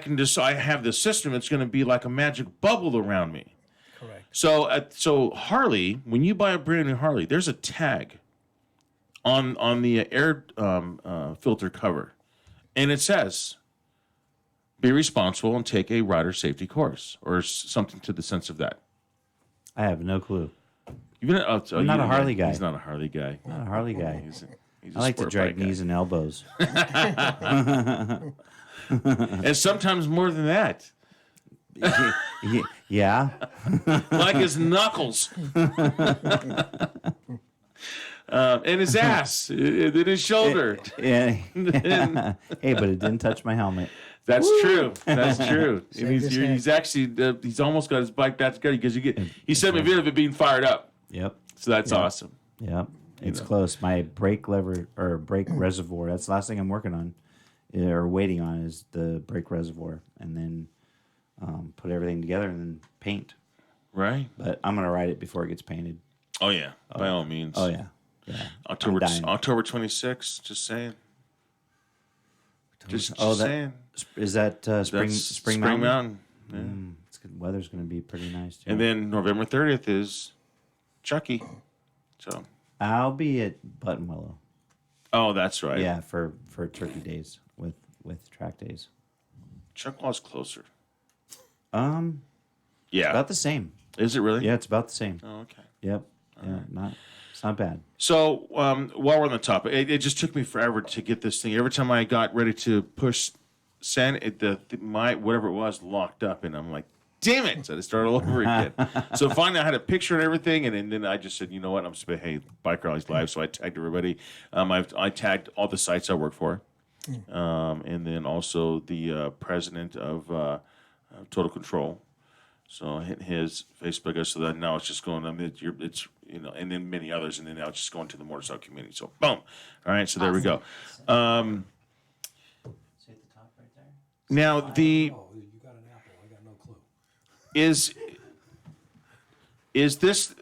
have this system. It's going to be like a magic bubble around me. Correct. So Harley, when you buy a brand new Harley, there's a tag on the air filter cover, and it says, "Be responsible and take a rider safety course," or something to the sense of that. I have no clue. You've been, I'm not a Harley guy. He's not a Harley guy. Not a Harley guy. He's a I like to sport drag bike knees guy. and elbows. And sometimes more than that, Yeah. like his knuckles. And his ass, and his shoulder. Yeah. Hey, but it didn't touch my helmet. That's true. That's true. And Shake his hand. he's actually he's almost got his bike back together because he sent me a video of it being fired up. Yep. So that's awesome. Yep. It's close. My brake lever or brake reservoir. That's the last thing I'm working on or waiting on is the brake reservoir, and then put everything together and then paint. Right? But I'm gonna ride it before it gets painted. Oh yeah, by all means. Oh yeah. Yeah. October I'm dying. October 26th. Just saying. Just Oh, that saying. is that spring That's spring Mountain. Mountain. Yeah. It's good. Weather's gonna be pretty nice too. And then November 30th is Chucky. So. I'll be at Buttonwillow. Oh, that's right. Yeah, for Turkey Days with track days. Chuckwall's closer. About Yeah. the same. Is it really? Yeah, it's about the same. Oh, okay. Yep. It's not bad. So while we're on the topic, it just took me forever to get this thing. Every time I got ready to push send, my whatever it was locked up, and I'm like, damn it! So I had to start all over again. So finally, I had a picture and everything, and then I just said, you know what? I'm just hey, Bike Rallies Live. So I tagged everybody. I tagged all the sites I work for, and then also the president of Total Control. So I hit his Facebook, so that now it's just going. It's and then many others, and then now it's just going to the motorcycle community. So boom, all right. So there we go. See at the top right there. Now You got an apple. I got no clue. is this?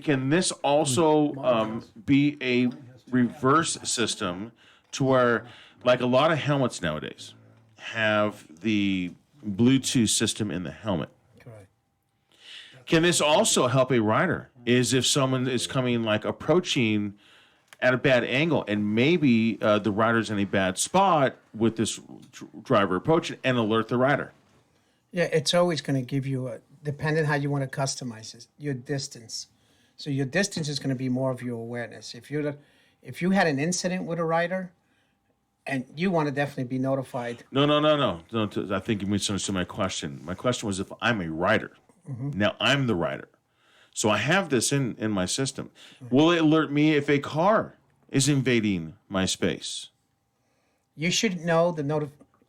Can this also be a reverse system to where, like a lot of helmets nowadays, have the Bluetooth system in the helmet? Correct. Can this also help a rider? Is if someone is coming approaching at a bad angle, and maybe the rider's in a bad spot with this driver approaching, and alert the rider. Yeah, it's always going to give you depending how you want to customize it, your distance. So your distance is going to be more of your awareness. If you're if you had an incident with a rider, and you want to definitely be notified. No. I think you misunderstood my question. My question was if I'm a rider. Now I'm the rider. So I have this in my system. Will it alert me if a car is invading my space? You should know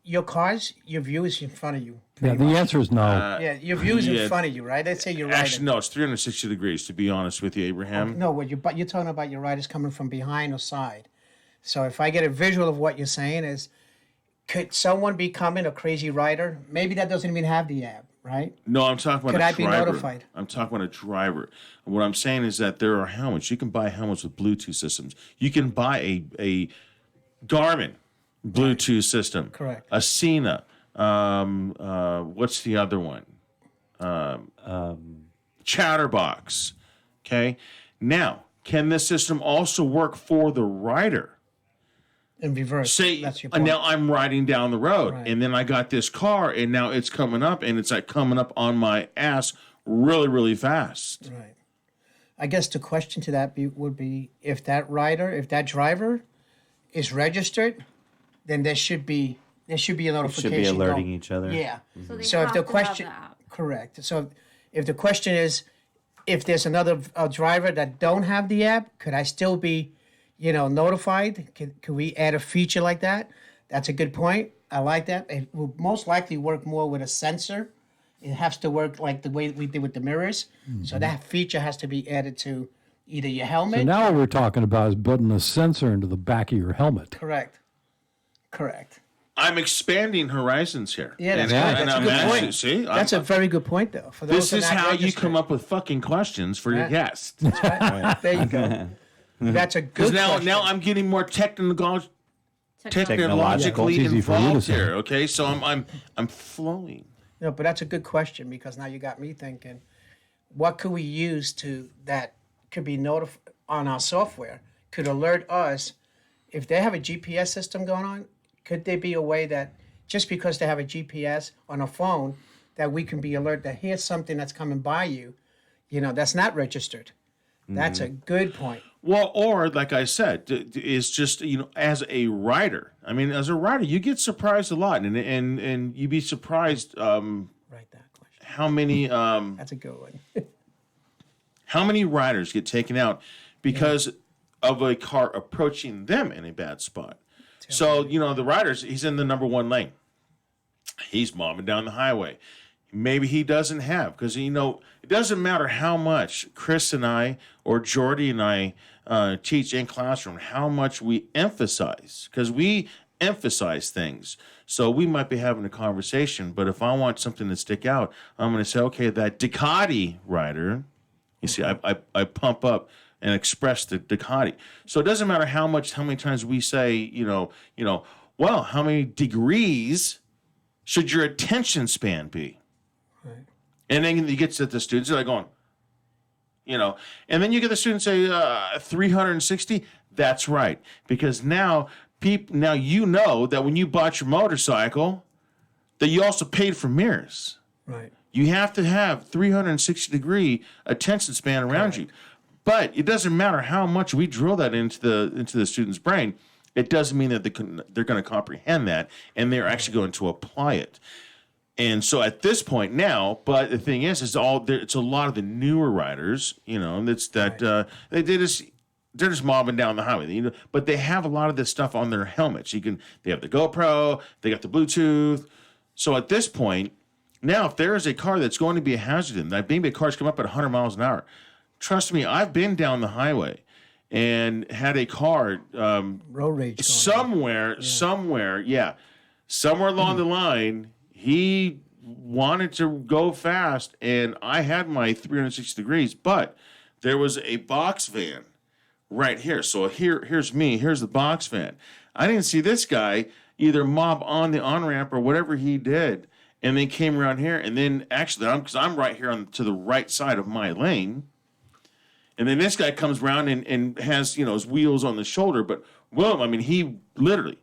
your cars, your view is in front of you. Yeah, the answer is no. Yeah, your view is yeah. in front of you, right? Let's say you're riding. Actually, no, it's 360 degrees, to be honest with you, Abraham. No, what you're talking about your riders coming from behind or side. So if I get a visual of what you're saying is, could someone be coming a crazy rider? Maybe that doesn't even have the app, right? No, I'm talking about Could a I driver. be notified? I'm talking about a driver. And what I'm saying is that there are helmets. You can buy helmets with Bluetooth systems. You can buy a Garmin Bluetooth system. Correct. A Cena. What's the other one? Chatterbox. Okay. Now, can this system also work for the rider? In reverse. Say That's your point. now I'm riding down the road, Right. and then I got this car, and now it's coming up, and it's like coming up on my ass really, really fast. Right. I guess the question to that would be if that driver is registered, then there should be a notification. Should be alerting going. each other. Yeah. So they So have if the to question, have the app. correct. So if the question is, if there's another driver that don't have the app, could I still be, notified? Could we add a feature like that? That's a good point. I like that. It will most likely work more with a sensor. It has to work like the way we did with the mirrors. So that feature has to be added to either your helmet. So now what we're talking about is putting a sensor into the back of your helmet. Correct. I'm expanding horizons here. Yeah, that's and, good. and That's a I'm good actually, point. see, That's a very good point, though. For those this who are is not how you registered. come up with fucking questions for your Right. guest. There you go. That's a Because good now question. I'm getting more technologically Technological. It's easy for you to involved say. here. Okay, so I'm flowing. No, but that's a good question because now you got me thinking, what could we use that could be notified on our software, could alert us if they have a GPS system going on? Could there be a way that just because they have a GPS on a phone, that we can be alert that here's something that's coming by you, that's not registered? That's a good point. Well, or like I said, is just as a writer. I mean, as a writer, you get surprised a lot, and you'd be surprised Write that question. how many That's a good one. how many riders get taken out because of a car approaching them in a bad spot. So the riders, he's in the number one lane. He's mobbing down the highway. Maybe he doesn't have, because it doesn't matter how much Chris and I or Jordy and I teach in classroom, how much we emphasize, because we emphasize things. So we might be having a conversation, but if I want something to stick out, I'm going to say, okay, that Ducati rider, you see, I pump up and express the Ducati. So it doesn't matter how many times we say, well, how many degrees should your attention span be? Right. And then you get to the students, they're like going, and then you get the students say 360. That's right, because now you know that when you bought your motorcycle, that you also paid for mirrors. Right. You have to have 360 degree attention span around you, but it doesn't matter how much we drill that into the student's brain. It doesn't mean that they're going to comprehend that and they're actually going to apply it. And so at this point now, but the thing is it's a lot of the newer riders, that's that they're just mobbing down the highway, but they have a lot of this stuff on their helmets. They have the GoPro, they got the Bluetooth. So at this point, now if there is a car that's going to be a hazard to them, that maybe cars come up at 100 miles an hour, trust me, I've been down the highway and had a car Road rage. somewhere along the line. He wanted to go fast, and I had my 360 degrees, but there was a box van right here. So here's me. Here's the box van. I didn't see this guy either mob on the on-ramp or whatever he did, and then came around here, and then actually, because I'm right here to the right side of my lane, and then this guy comes around and has his wheels on the shoulder, but he literally,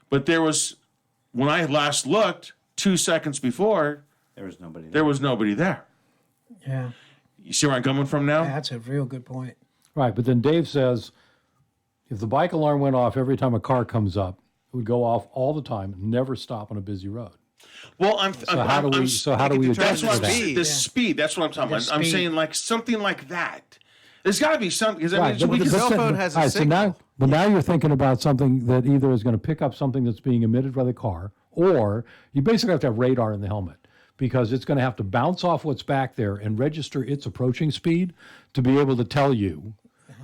but there was, when I last looked 2 seconds before, There was nobody there. there was nobody there. Yeah. You see where I'm coming from now? That's a real good point. Right, but then Dave says, If the bike alarm went off every time a car comes up, it would go off all the time, never stop on a busy road. Well, So how do we That's adjust what for I'm that? saying. The speed. That's what I'm talking about. I'm speed. saying like something like that. There's got to be something because I mean, Right, so we can cell phone has a all right, signal. But now you're thinking about something that either is going to pick up something that's being emitted by the car, or you basically have to have radar in the helmet because it's going to have to bounce off what's back there and register its approaching speed to be able to tell you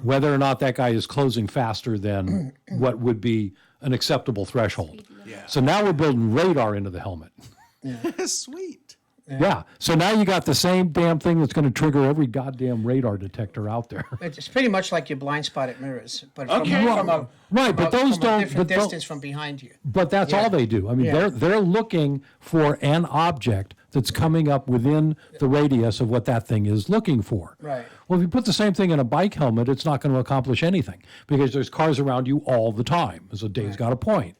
whether or not that guy is closing faster than what would be an acceptable threshold. Yeah. So now we're building radar into the helmet. Sweet. Yeah. So now you got the same damn thing that's going to trigger every goddamn radar detector out there. It's pretty much like your blind spotted mirrors, but from, Okay. from a, Right, but those from a don't- different but don't- distance from behind you. But that's all they do. I mean, Yeah. they're looking for an object that's coming up within the radius of what that thing is looking for. Right. Well, if you put the same thing in a bike helmet, it's not going to accomplish anything because there's cars around you all the time. So Dave's got a point.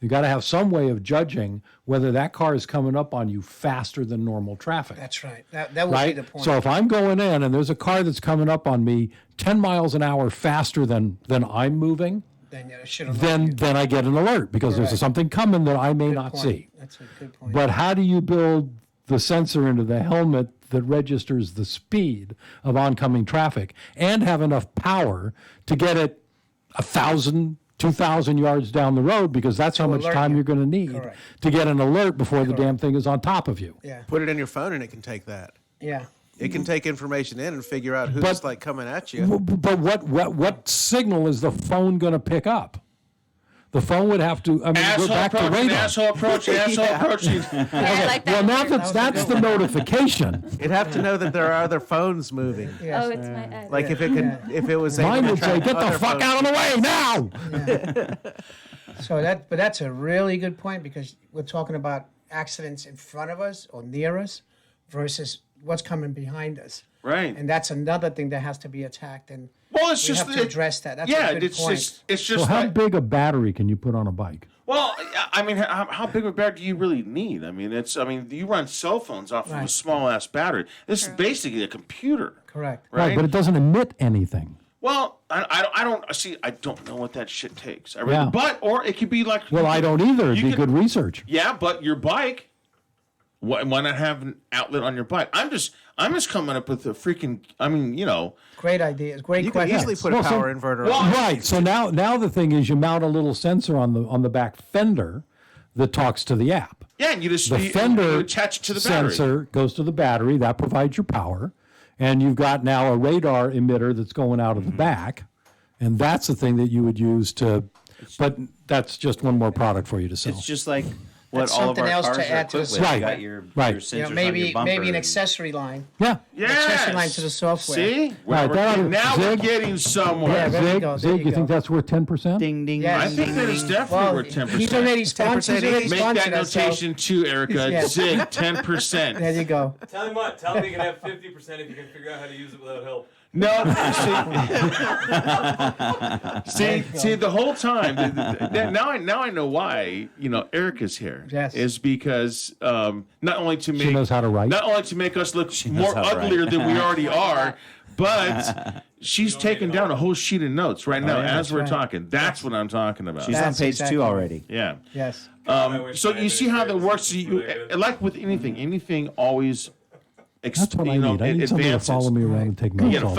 You got to have some way of judging whether that car is coming up on you faster than normal traffic. That's right. That would Right. be the point. So if I'm going in and there's a car that's coming up on me 10 miles an hour faster than I'm moving, then it should have. then I get an alert because there's Correct. something coming that I may not see. That's a good point. But how do you build the sensor into the helmet that registers the speed of oncoming traffic and have enough power to get it 1,000, 2,000 yards down the road because that's how much alert time you. you're going to need Correct. to get an alert before the damn thing is on top of you. yeah. Put it in your phone and it can take that. Yeah. It can take information in and figure out who's But- like coming at you. But what signal is the phone going to pick up? The phone would have to. I mean, we're back to radar. asshole approaching. Yeah, I like that. Well, now word. that's the notification. It'd have to know that there are other phones moving. Yes. Oh, it's my ad. Like if it could, if it was able Mine to would say, track "Get the other fuck phones." out of the way now!" So but that's a really good point because we're talking about accidents in front of us or near us versus what's coming behind us. Right. And that's another thing that has to be attacked, and Well, it's we just have to address that. That's yeah, a good it's point. it's So just how like, big a battery can you put on a bike? well, I mean, how big of a battery do you really need? I mean, you run cell phones off of a Right. small ass battery. This is basically a computer, Correct. right? But it doesn't emit anything. Well, I don't see. I don't know what that shit takes. I really, Yeah. But or it could be like. Well, I don't either. It'd You be could- good research. Yeah, but your bike. Why not have an outlet on your bike? I'm just coming up with a freaking. I mean, Great ideas. Great You can question. easily put a Well, so- power inverter Well, on. Right. So now the thing is, you mount a little sensor on the back fender that talks to the app. yeah, and you just The you fender attach it to the battery. sensor goes to the battery. That provides your power, and you've got now a radar emitter that's going out of Mm-hmm. the back, and that's the thing that you would use to. But that's just one more product for you to sell. It's just like what That's all of our something else cars to are add to the equipped with. Right. You got your Right. sensors You know, on maybe your bumper. maybe an and- accessory line. Yeah. Yes. line to the software. See, Right, now we're Zig. getting somewhere. Yeah, there you Zig, go, there Zig, you you go. think that's worth 10%? Ding ding. Yes. I ding, think ding, that is ding. definitely Well, worth 10%. he's already sponsored. He's already Make that sponsored us, so notation too, Erica. Yeah. Zig, 10%. there you go. Tell him what? Tell him he can have 50% if you can figure out how to use it without help. No, see, the whole time. Now I know why Erica's here. Yes. Is because not only to make knows how to write. not only to make us look knows more how to write. uglier than we already are, but she's taking down a whole sheet of notes right now as we're right. talking. That's what I'm talking about. She's on That's page exactly 2 right. already. Yeah. Yes. So you see how that works. Like with anything always. That's what I need. I need somebody to advances. follow me around and take You notes get a all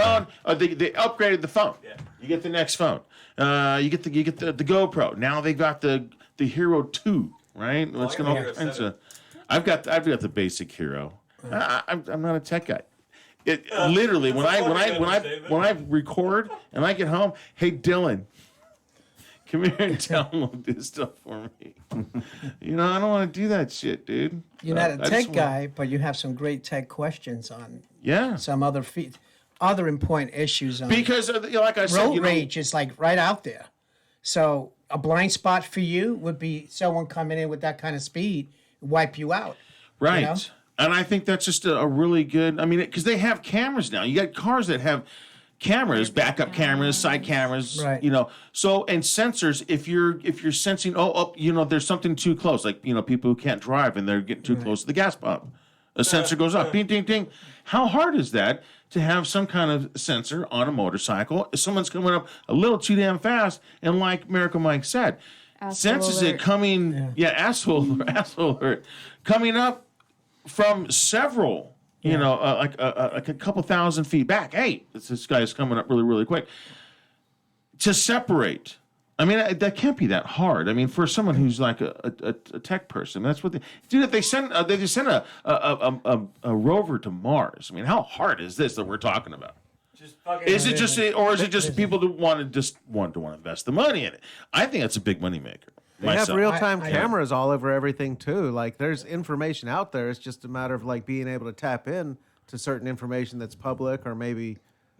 phone. day. They upgraded the phone. Yeah. You get the next phone. You get the GoPro. Now they got the Hero 2, right? It's I got gonna Hero all kinds 7. of. I've got the basic Hero. I'm not a tech guy. It literally when I record and I get home, hey Dylan, come here and download this stuff for me. I don't want to do that shit, dude. You're not I a just tech want- guy, but you have some great tech questions on Yeah. some other other important issues on Because like I said, road rage is like right out there. So a blind spot for you would be someone coming in with that kind of speed, wipe you out. right. you know? And I think that's just a really good. I mean, because they have cameras now. You got cars that have cameras, backup cameras, side cameras. Right. So and sensors. If you're sensing, there's something too close. Like people who can't drive and they're getting too close to the gas pump. A sensor goes off. Ding, ding, ding. How hard is that to have some kind of sensor on a motorcycle? If someone's coming up a little too damn fast, and like Miracle Mike said, senses it coming, asshole alert, coming up from several, like a couple thousand feet back. Hey, this guy's coming up really, really quick. To separate. I mean, that can't be that hard. I mean, for someone who's like a tech person, that's what dude. If they send a rover to Mars, I mean, how hard is this that we're talking about? Is it just people that want to invest the money in it? I think that's a big money maker. They have real-time cameras all over everything too. Like, there's information out there. It's just a matter of like being able to tap in to certain information that's public or maybe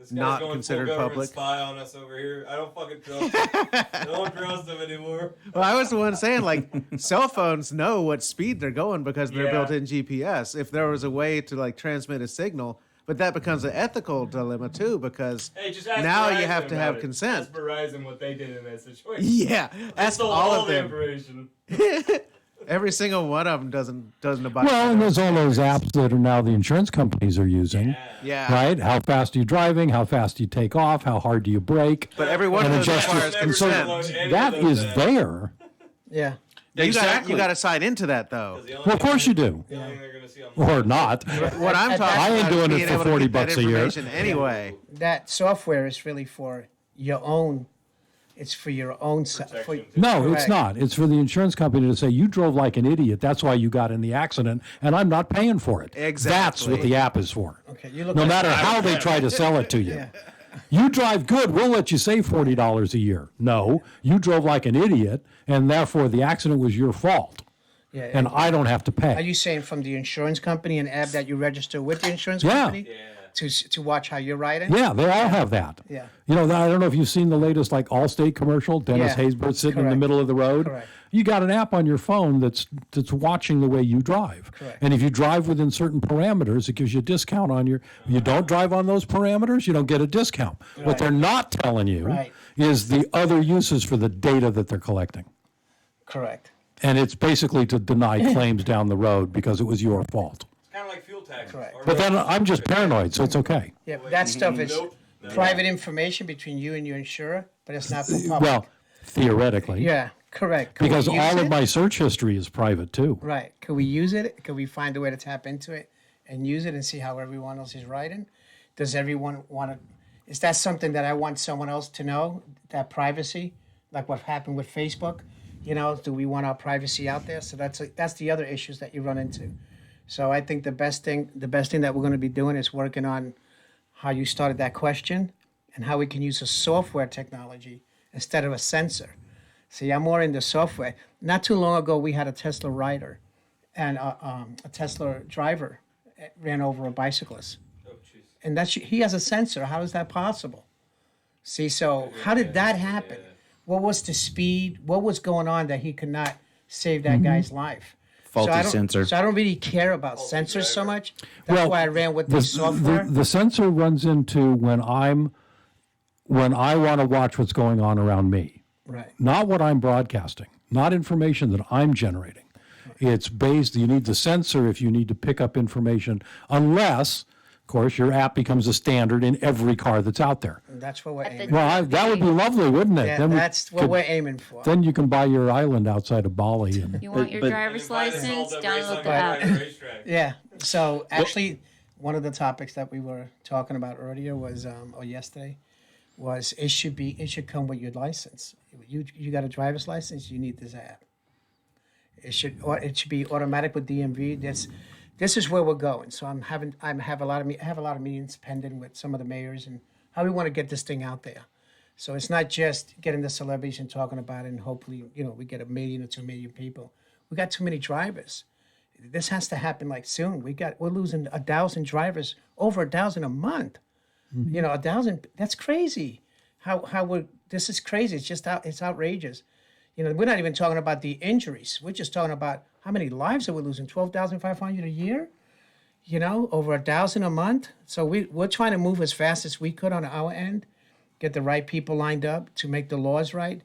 not considered public. Spy on us over here. I don't fucking trust him. I don't trust him anymore. Well, I was the one saying, like, cell phones know what speed they're going because they're built in GPS. If there was a way to like transmit a signal, but that becomes an ethical dilemma too, because now you have to have consent. Ask Verizon what they did in that situation. Yeah, ask all of them. Information. Every single one of them doesn't abide. Well, and there's all those apps that are now the insurance companies are using. Yeah. Right? How fast are you driving? How fast do you take off? How hard do you brake? But every one of those requires consent. That is there. Yeah. You got to sign into that though. Well, of course you do. Or not. What I'm talking I ain't about doing is it for being able to get $40 that a year. information anyway. That software is really for your own. It's for your own. No, Correct. it's not. It's for the insurance company to say, you drove like an idiot. That's why you got in the accident, and I'm not paying for it. Exactly. That's what the app is for. Okay, you look No like matter how they try to sell it to you. Yeah. You drive good, we'll let you save $40 a year. No, you drove like an idiot, and therefore the accident was your fault. Yeah, And I don't have to pay. Are you saying from the insurance company, an app that you register with the insurance Yeah. company to watch how you're riding? Yeah, they all have that. Yeah. You know, I don't know if you've seen the latest like Allstate commercial, Dennis Yeah. Haysbert sitting in the Correct. middle of the road. Correct. You got an app on your phone that's watching the way you drive. Correct. And if you drive within certain parameters, it gives you a discount on you don't drive on those parameters, you don't get a discount. What they're not telling you Right. is the other uses for the data that they're collecting. Correct. And it's basically to deny claims down the road because it was your fault. It's kind of like fuel taxes. Correct. But then I'm just paranoid, so it's okay. Yeah, but that stuff is Nope. private information between you and your insurer, but it's not for public. Well, theoretically. Yeah, correct. Could we Because use all of it? my search history is private too. Right. Could we use it? Could we find a way to tap into it and use it and see how everyone else is riding? Does everyone want to? Is that something that I want someone else to know? That privacy, like what happened with Facebook? You know, do we want our privacy out there? So that's the other issues that you run into. So I think the best thing that we're going to be doing is working on how you started that question and how we can use a software technology instead of a sensor. See, I'm more into software. Not too long ago, we had a Tesla rider and a Tesla driver ran over a bicyclist. Oh, jeez. And he has a sensor. How is that possible? See, so how did that happen? What was the speed? What was going on that he could not save that guy's life? Faulty sensor. So I don't really care about sensors so much. That's why I ran with the software. The sensor runs into when I want to watch what's going on around me. Right. Not what I'm broadcasting, not information that I'm generating. It's based, you need the sensor if you need to pick up information, unless, of course, your app becomes a standard in every car that's out there. And that's what we're At the aiming. Well, that would be lovely, wouldn't it? Yeah, Then we that's what could- we're aiming for. Then you can buy your island outside of Bali. And, You want your but- driver's license? Download the app. Yeah. So actually, one of the topics that we were talking about earlier was, or yesterday, was it should come with your license. You got a driver's license, you need this app. It should be automatic with DMV. This is where we're going. So I have a lot of meetings pending with some of the mayors and how we want to get this thing out there. So it's not just getting the celebrities and talking about it, and hopefully we get 1 million or 2 million people. We got too many drivers. This has to happen like soon. We're losing 1,000 drivers, over 1,000 a month. 1,000. That's crazy. This is crazy. It's outrageous. We're not even talking about the injuries. We're just talking about how many lives are we losing? 12,500 a year. Over 1,000 a month. So we're trying to move as fast as we could on our end, get the right people lined up to make the laws right.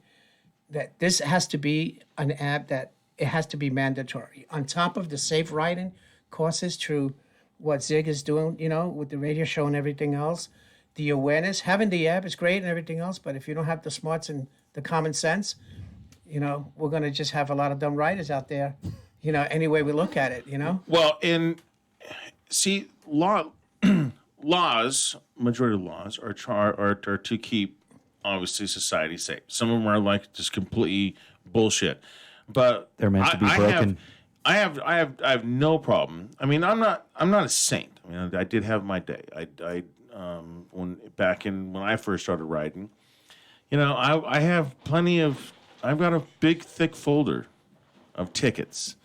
That this has to be an app that it has to be mandatory. On top of the safe riding, courses through what Zig is doing, with the radio show and everything else. The awareness, having the app is great and everything else, but if you don't have the smarts and the common sense, we're going to just have a lot of dumb riders out there, any way we look at it, Well, see, laws, majority of laws are to keep, obviously, society safe. Some of them are like just completely bullshit, but They're meant to be broken. I have no problem. I mean, I'm not a saint. I mean, I did have my day. When I first started riding, I have I've got a big thick folder of tickets,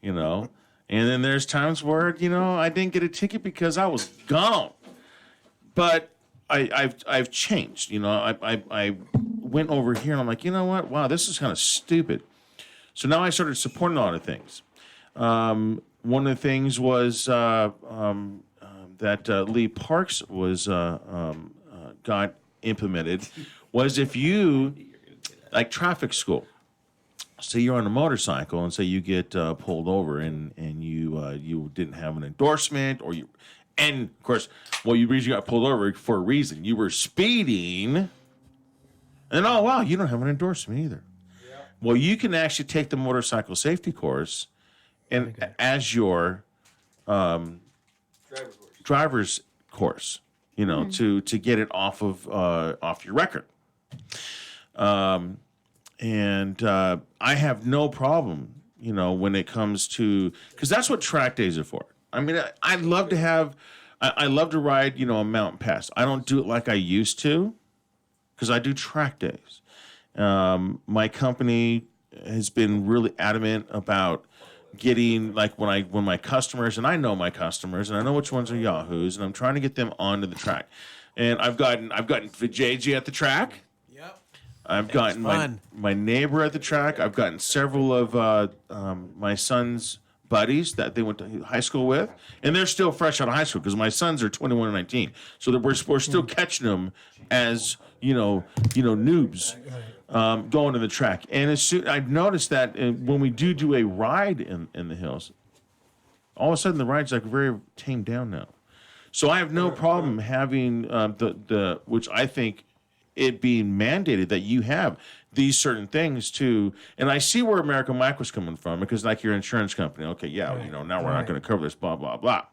and then there's times where I didn't get a ticket because I was gone, but I've changed. I went over here and I'm like, you know what? Wow, this is kind of stupid. So now I started supporting a lot of things. One of the things was that Lee Parks was got implemented was if you like traffic school. Say you're on a motorcycle and say you get pulled over and you didn't have an endorsement and of course, you reason you got pulled over for a reason. You were speeding, and oh wow, you don't have an endorsement either. Yeah. Well, you can actually take the motorcycle safety course, and as your driver's course, to get it off your record. And I have no problem, when it comes to, because that's what track days are for. I mean, I love to ride, a mountain pass. I don't do it like I used to, because I do track days. My company has been really adamant about getting, like, when my customers, and I know my customers, and I know which ones are Yahoos, and I'm trying to get them onto the track. And I've gotten Vijayji at the track. I've gotten my neighbor at the track. I've gotten several of my son's buddies that they went to high school with, and they're still fresh out of high school because my sons are 21 and 19. So that we're still catching them as noobs going to the track. And I've noticed that when we do a ride in the hills, all of a sudden the ride's like very tamed down now. So I have no problem having the which I think it being mandated that you have these certain things too. And I see where American Micro's coming from, because like your insurance company, okay, yeah, now we're not going to cover this, blah, blah, blah.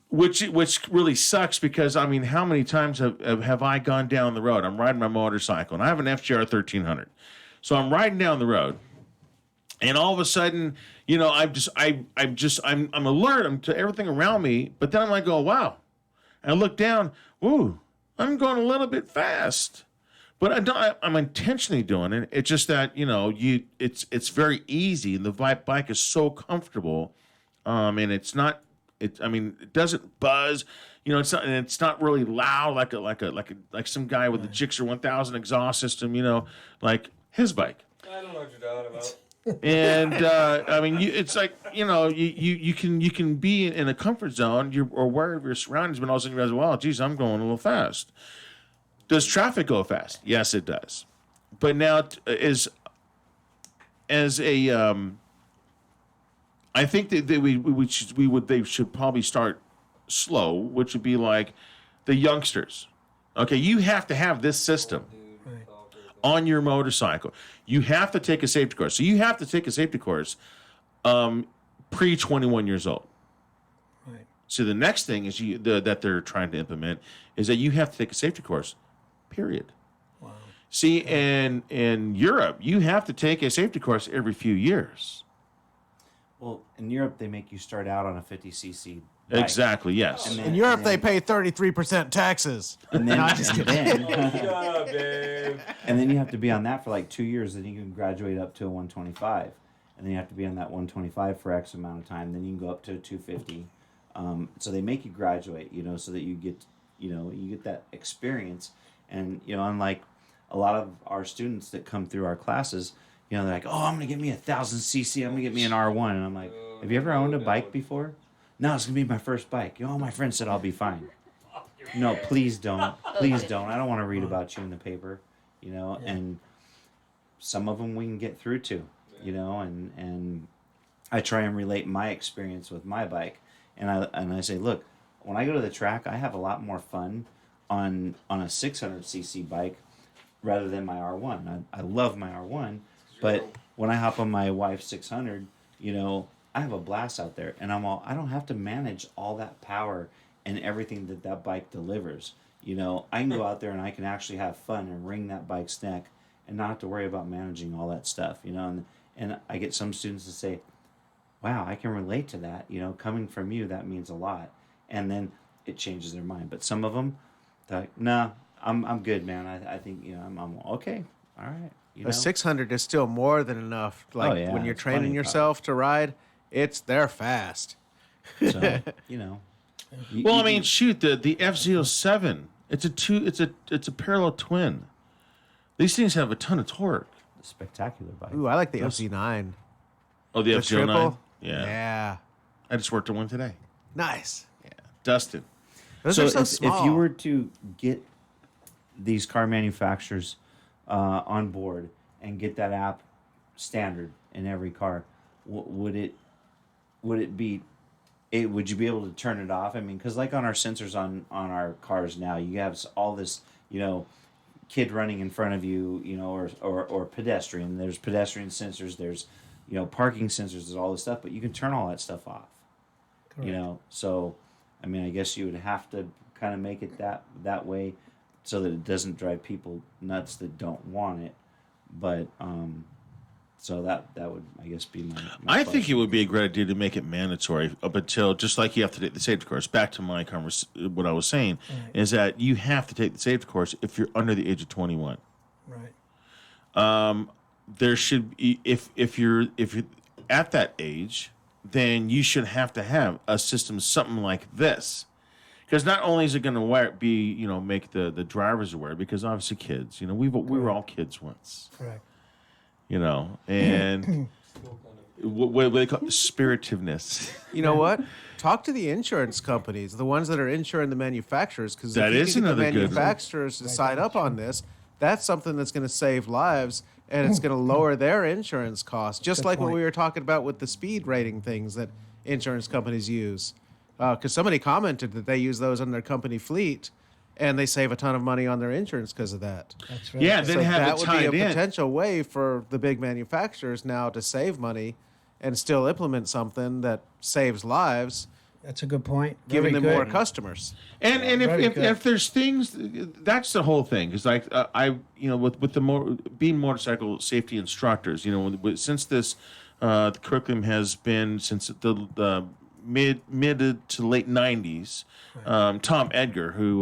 Which really sucks, because, I mean, how many times have I gone down the road? I'm riding my motorcycle, and I have an FGR 1300. So I'm riding down the road, and all of a sudden, I'm alert to everything around me, but then I'm like, oh, wow. And I look down, ooh, I'm going a little bit fast, but I'm intentionally doing it. It's just that it's very easy, and the bike is so comfortable, and it's not. It doesn't buzz. It's not really loud like some guy with the Gixxer 1000 exhaust system. Like his bike. I don't know what you're talking about. And it's like you can be in a comfort zone. You're aware of your surroundings, but all of a sudden you realize, well, geez, I'm going a little fast. Does traffic go fast? Yes, it does. But now, I think that they should probably start slow, which would be like the youngsters. Okay, you have to have this system on your motorcycle. You have to take a safety course. So you have to take a safety course pre-21 years old. Right. So the next thing is that they're trying to implement is that you have to take a safety course, period. Wow. See, in Europe, you have to take a safety course every few years. Well, in Europe, they make you start out on a 50cc bike. Exactly, yes. In Europe, they pay 33% taxes. And then, Babe. and then you have to be on that for like 2 years. Then you can graduate up to a 125. And then you have to be on that 125 for X amount of time. Then you can go up to a 250. So they make you graduate, so that you get, you get that experience. And, unlike a lot of our students that come through our classes, they're like, oh, I'm going to get me 1,000cc. I'm going to get me an R1. And I'm like, have you ever owned a bike before? No, it's going to be my first bike. My friend said I'll be fine. No, please don't. Please don't. I don't want to read about you in the paper, and some of them we can get through to, and I try and relate my experience with my bike, and I say, look, when I go to the track, I have a lot more fun on a 600cc bike rather than my R1. I love my R1, but when I hop on my wife's 600, I have a blast out there, and I don't have to manage all that power and everything that bike delivers. I can go out there and I can actually have fun and wring that bike's neck and not have to worry about managing all that stuff. And I get some students to say, wow, I can relate to that. Coming from you, that means a lot. And then it changes their mind. But some of them, they're like, no, I'm good, man. I think, I'm okay. All right. A 600 is still more than enough. Like when you're training yourself to ride, they're fast. So, Well, I mean, shoot, the F07, it's a parallel twin. These things have a ton of torque. Spectacular bike. Ooh, I like the FZ9. Oh, the F09? triple? Yeah. Yeah. I just worked on one today. Nice. Yeah. Dustin. Those So, are so if small. you were to get these car manufacturers on board and get that app standard in every car, would you be able to turn it off? I mean, because like on our sensors on our cars now, you have all this, kid running in front of you, or pedestrian. There's pedestrian sensors. There's, parking sensors. There's all this stuff, but you can turn all that stuff off. Correct. So, I mean, I guess you would have to kind of make it that way, so that it doesn't drive people nuts that don't want it. But so that would, I guess, be my I think question. it would be a great idea to make it mandatory up until, just like you have to take the safety course. Back to my what I was saying is that you have to take the safety course if you're under the age of 21. Right. There should be, if you're at that age, then you should have to have a system something like this. Because not only is it going to make the drivers aware, because obviously kids, we were all kids once. Correct. And what do they call it? Spiritiveness. You know what? Talk to the insurance companies, the ones that are insuring the manufacturers, because That if you is can get the another good one. manufacturers to sign up on this, that's something that's going to save lives, and it's going to lower their insurance costs, just Good like what point. we were talking about with the speed rating things that insurance companies use. Because somebody commented that they use those in their company fleet, and they save a ton of money on their insurance because of that. That's right. Yeah, then So have that it would tied be a in. potential way for the big manufacturers now to save money and still implement something that saves lives, That's a good point. giving Very them more good. customers. And very if good. there's things, that's the whole thing. Because like with the being motorcycle safety instructors, since this the curriculum has been since the mid to late 90s. Tom Edgar, who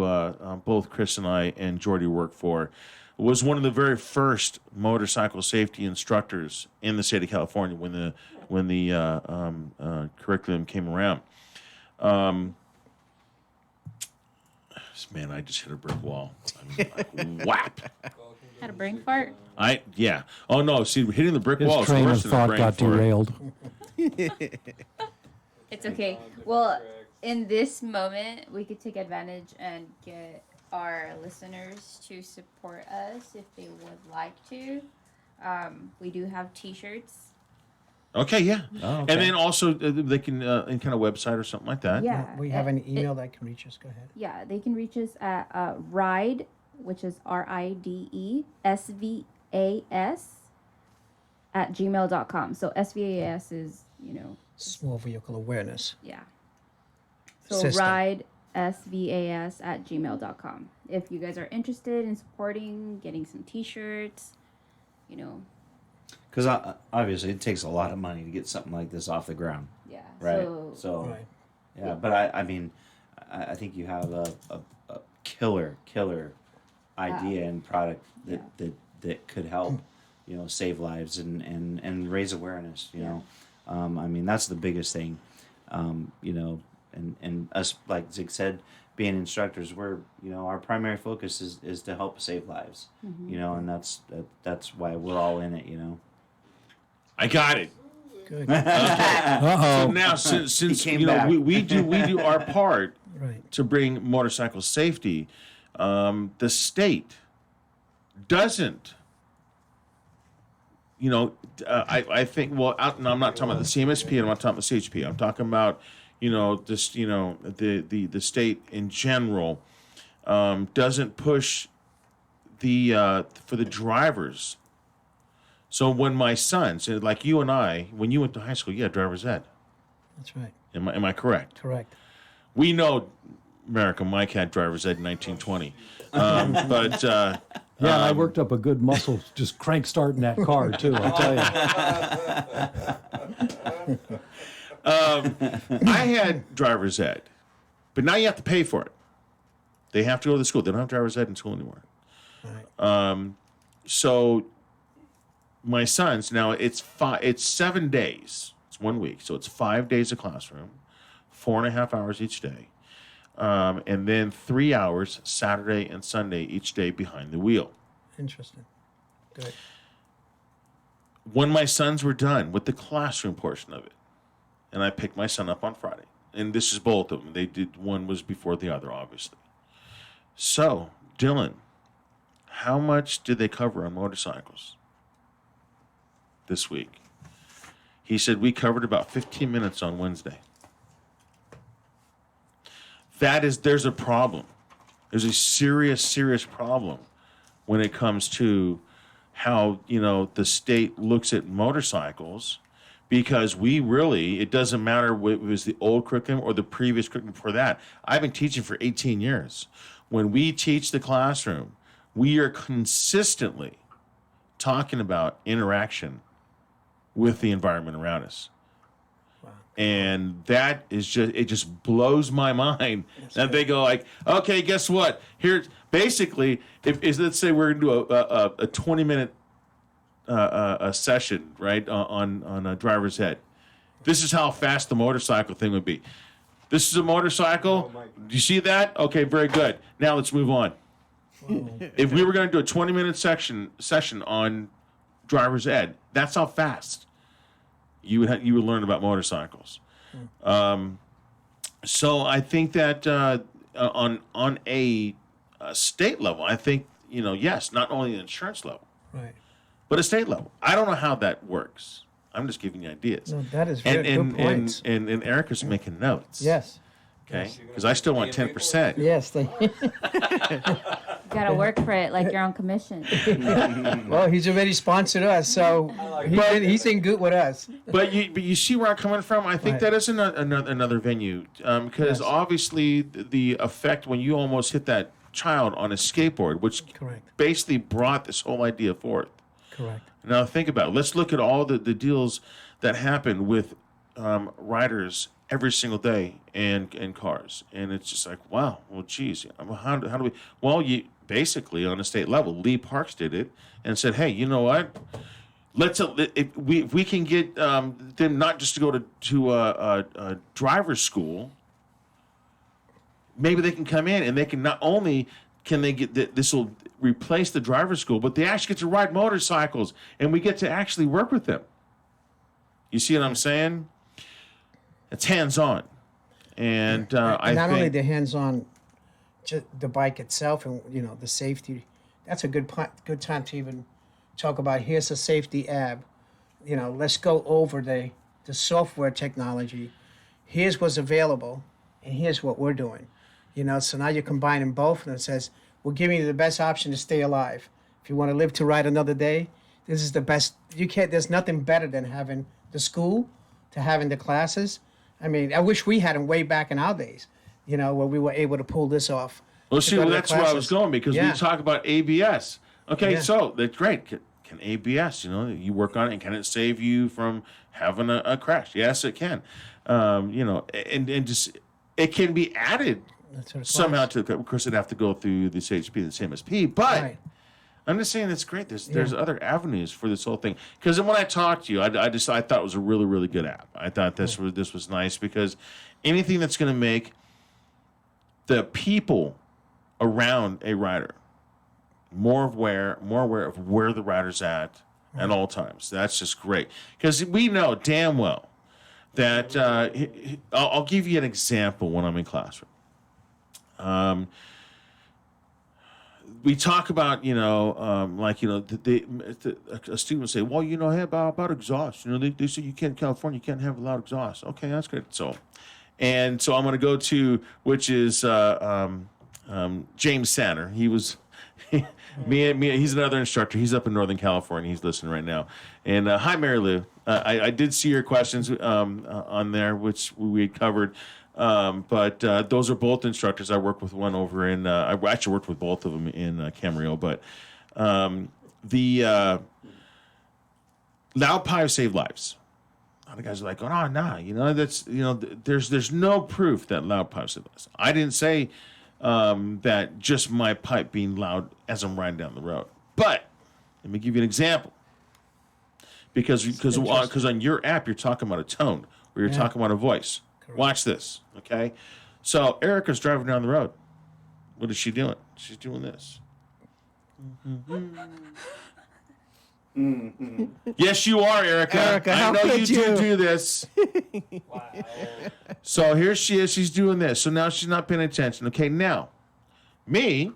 both Chris and I and Jordy work for, was one of the very first motorcycle safety instructors in the state of California when the curriculum came around. Man, I just hit a brick wall. I mean, whap. Had a brain fart. Yeah. Oh no. See, hitting the brick His wall is train of worse than a thought brain got fart. derailed. It's okay. Well, in this moment, we could take advantage and get our listeners to support us if they would like to. We do have T-shirts. Okay, yeah. Oh, okay. And then also they can any kind of website or something like that. Yeah. We have an email that can reach us. Go ahead. Yeah, they can reach us at RIDE, which is RIDE SVAS at gmail.com. So SVAS is, Small Vehicle Awareness yeah. So System. RIDE SVAS at gmail.com. If you guys are interested in supporting, getting some T-shirts, Because obviously it takes a lot of money to get something like this off the ground, yeah. right? So So, Right. yeah. But I mean, I think you have a killer idea and product that could help, save lives and raise awareness. I mean, that's the biggest thing. And us, like Zig said, being instructors, we're our primary focus is to help save lives. And that's why we're all in it. I got it. Good. So Uh-oh. now since came back. we do our part Right. to bring motorcycle safety, the state doesn't I think, well, no, I'm not talking about the CMSP and I'm not talking about the CHP. I'm talking about, just, the state in general doesn't push for the drivers. So when my sons, like you and I, when you went to high school, you had driver's ed. That's right. Am I correct? Correct. We know America Mike had driver's ed in 1920. But Yeah, and I worked up a good muscle just crank starting that car too. I'll tell you. I had driver's ed, but now you have to pay for it. They have to go to the school. They don't have driver's ed in school anymore. Right. So my sons, now it's 7 days. It's 1 week, so it's 5 days of classroom, 4.5 hours each day, and then 3 hours Saturday and Sunday each day behind the wheel. Interesting. Good. When my sons were done with the classroom portion of it, and I picked my son up on Friday, and this is both of them. They did, one was before the other, obviously. So, Dylan, how much did they cover on motorcycles this week? He said we covered about 15 minutes on Wednesday. There's a problem. There's a serious, serious problem when it comes to how, the state looks at motorcycles, because it doesn't matter if it was the old curriculum or the previous curriculum for that. I've been teaching for 18 years. When we teach the classroom, we are consistently talking about interaction with the environment around us. Wow. And that is just blows my mind. And they go like, okay, guess what? Here, basically, let's say we're going to do a 20-minute a session, right, on a driver's ed. This is how fast the motorcycle thing would be. This is a motorcycle. Do you see that? Okay, very good. Now let's move on. If we were going to do a 20-minute session on driver's ed, that's how fast you would learn about motorcycles. So I think that on a state level, I think yes, not only an insurance level, Right. but a state level. I don't know how that works. I'm just giving you ideas. No, that is very good points. And Erica's making notes. Yes. Okay. Because I still want 10%. Yes. You gotta work for it like you're on commission. Well, he's already sponsored us, so he's in good with us. But you see where I'm coming from. I think Right. that is another venue, because Yes. obviously the effect when you almost hit that child on a skateboard, which Correct. basically brought this whole idea forth. Correct. Now think about it. Let's look at all the deals that happen with riders every single day and cars, and it's just like, wow. Well, geez, how do we? Well, you basically on a state level, Lee Parks did it and said, hey, you know what? If we can get them not just to go to a driver's school, maybe they can come in and they can not only can they get this will replace the driver's school, but they actually get to ride motorcycles and we get to actually work with them. You see what I'm saying? It's hands-on. And I not think only the hands-on, just the bike itself and the safety. That's a good time to even talk about. Here's a safety app. Let's go over the software technology. Here's what's available, and here's what we're doing. So now you're combining both, and it says we're giving you the best option to stay alive. If you want to live to ride another day, this is the best. You can't. There's nothing better than having the school, to having the classes. I mean, I wish we had them way back in our days, where we were able to pull this off. Well, see, that's where I was going, because Yeah. we talk about ABS. Okay, Yeah. so that's great. Can ABS, you work on it, and can it save you from having a crash? Yes, it can. And just it can be added That's what it somehow costs. to. Of course, it'd have to go through the CHP, the CMSP, but. Right. I'm just saying that's great. There's other avenues for this whole thing. Because when I talked to you, I thought it was a really, really good app. I thought this was nice, because anything that's going to make the people around a rider more aware of where the rider's at all times. That's just great. Because we know damn well that I'll give you an example when I'm in classroom. we talk about, like, a student would say, well, hey, about exhaust, they say California, you can't have a loud exhaust. Okay, that's good. So I'm going to go to, which is James Sanner. He was, he's another instructor. He's up in Northern California. He's listening right now. And hi, Mary Lou. I did see your questions on there, which we covered. But those are both instructors. I work with one over in, I actually worked with both of them in Camarillo. But the loud pipes save lives. A lot of guys are like, oh, no, that's, there's no proof that loud pipes save lives. I didn't say that just my pipe being loud as I'm riding down the road. But let me give you an example. Because on your app, you're talking about a tone or you're talking about a voice. Correct. Watch this, okay? So Erica's driving down the road. What is she doing? She's doing this. Yes, you are, Erica. I know you do this. Wow. So here she is. She's doing this. So now she's not paying attention. Okay, now, me,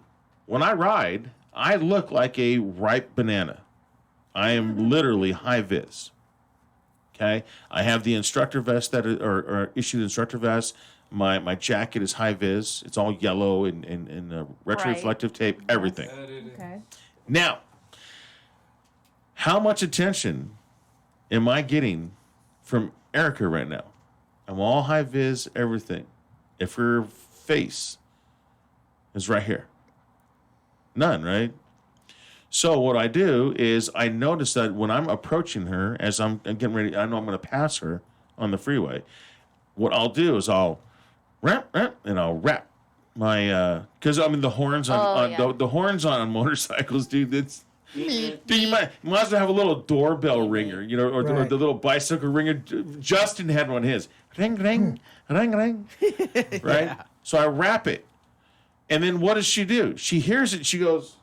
when I ride, I look like a ripe banana. I am literally high vis. Okay, I have the instructor vest or issued instructor vest. My jacket is high vis. It's all yellow and retroreflective tape. Everything. Okay. Now, how much attention am I getting from Erica right now? I'm all high vis, everything. If her face is right here, none, right? So what I do is I notice that when I'm approaching her, as I'm getting ready, I know I'm going to pass her on the freeway. What I'll do is I'll rap, and I'll wrap my because the horns on the horns on motorcycles, dude. It's dude, you might as well have a little doorbell ringer, or the little bicycle ringer. Justin had one of his. Ring, ring, ring, ring. Right. Yeah. So I wrap it, and then what does she do? She hears it. She goes.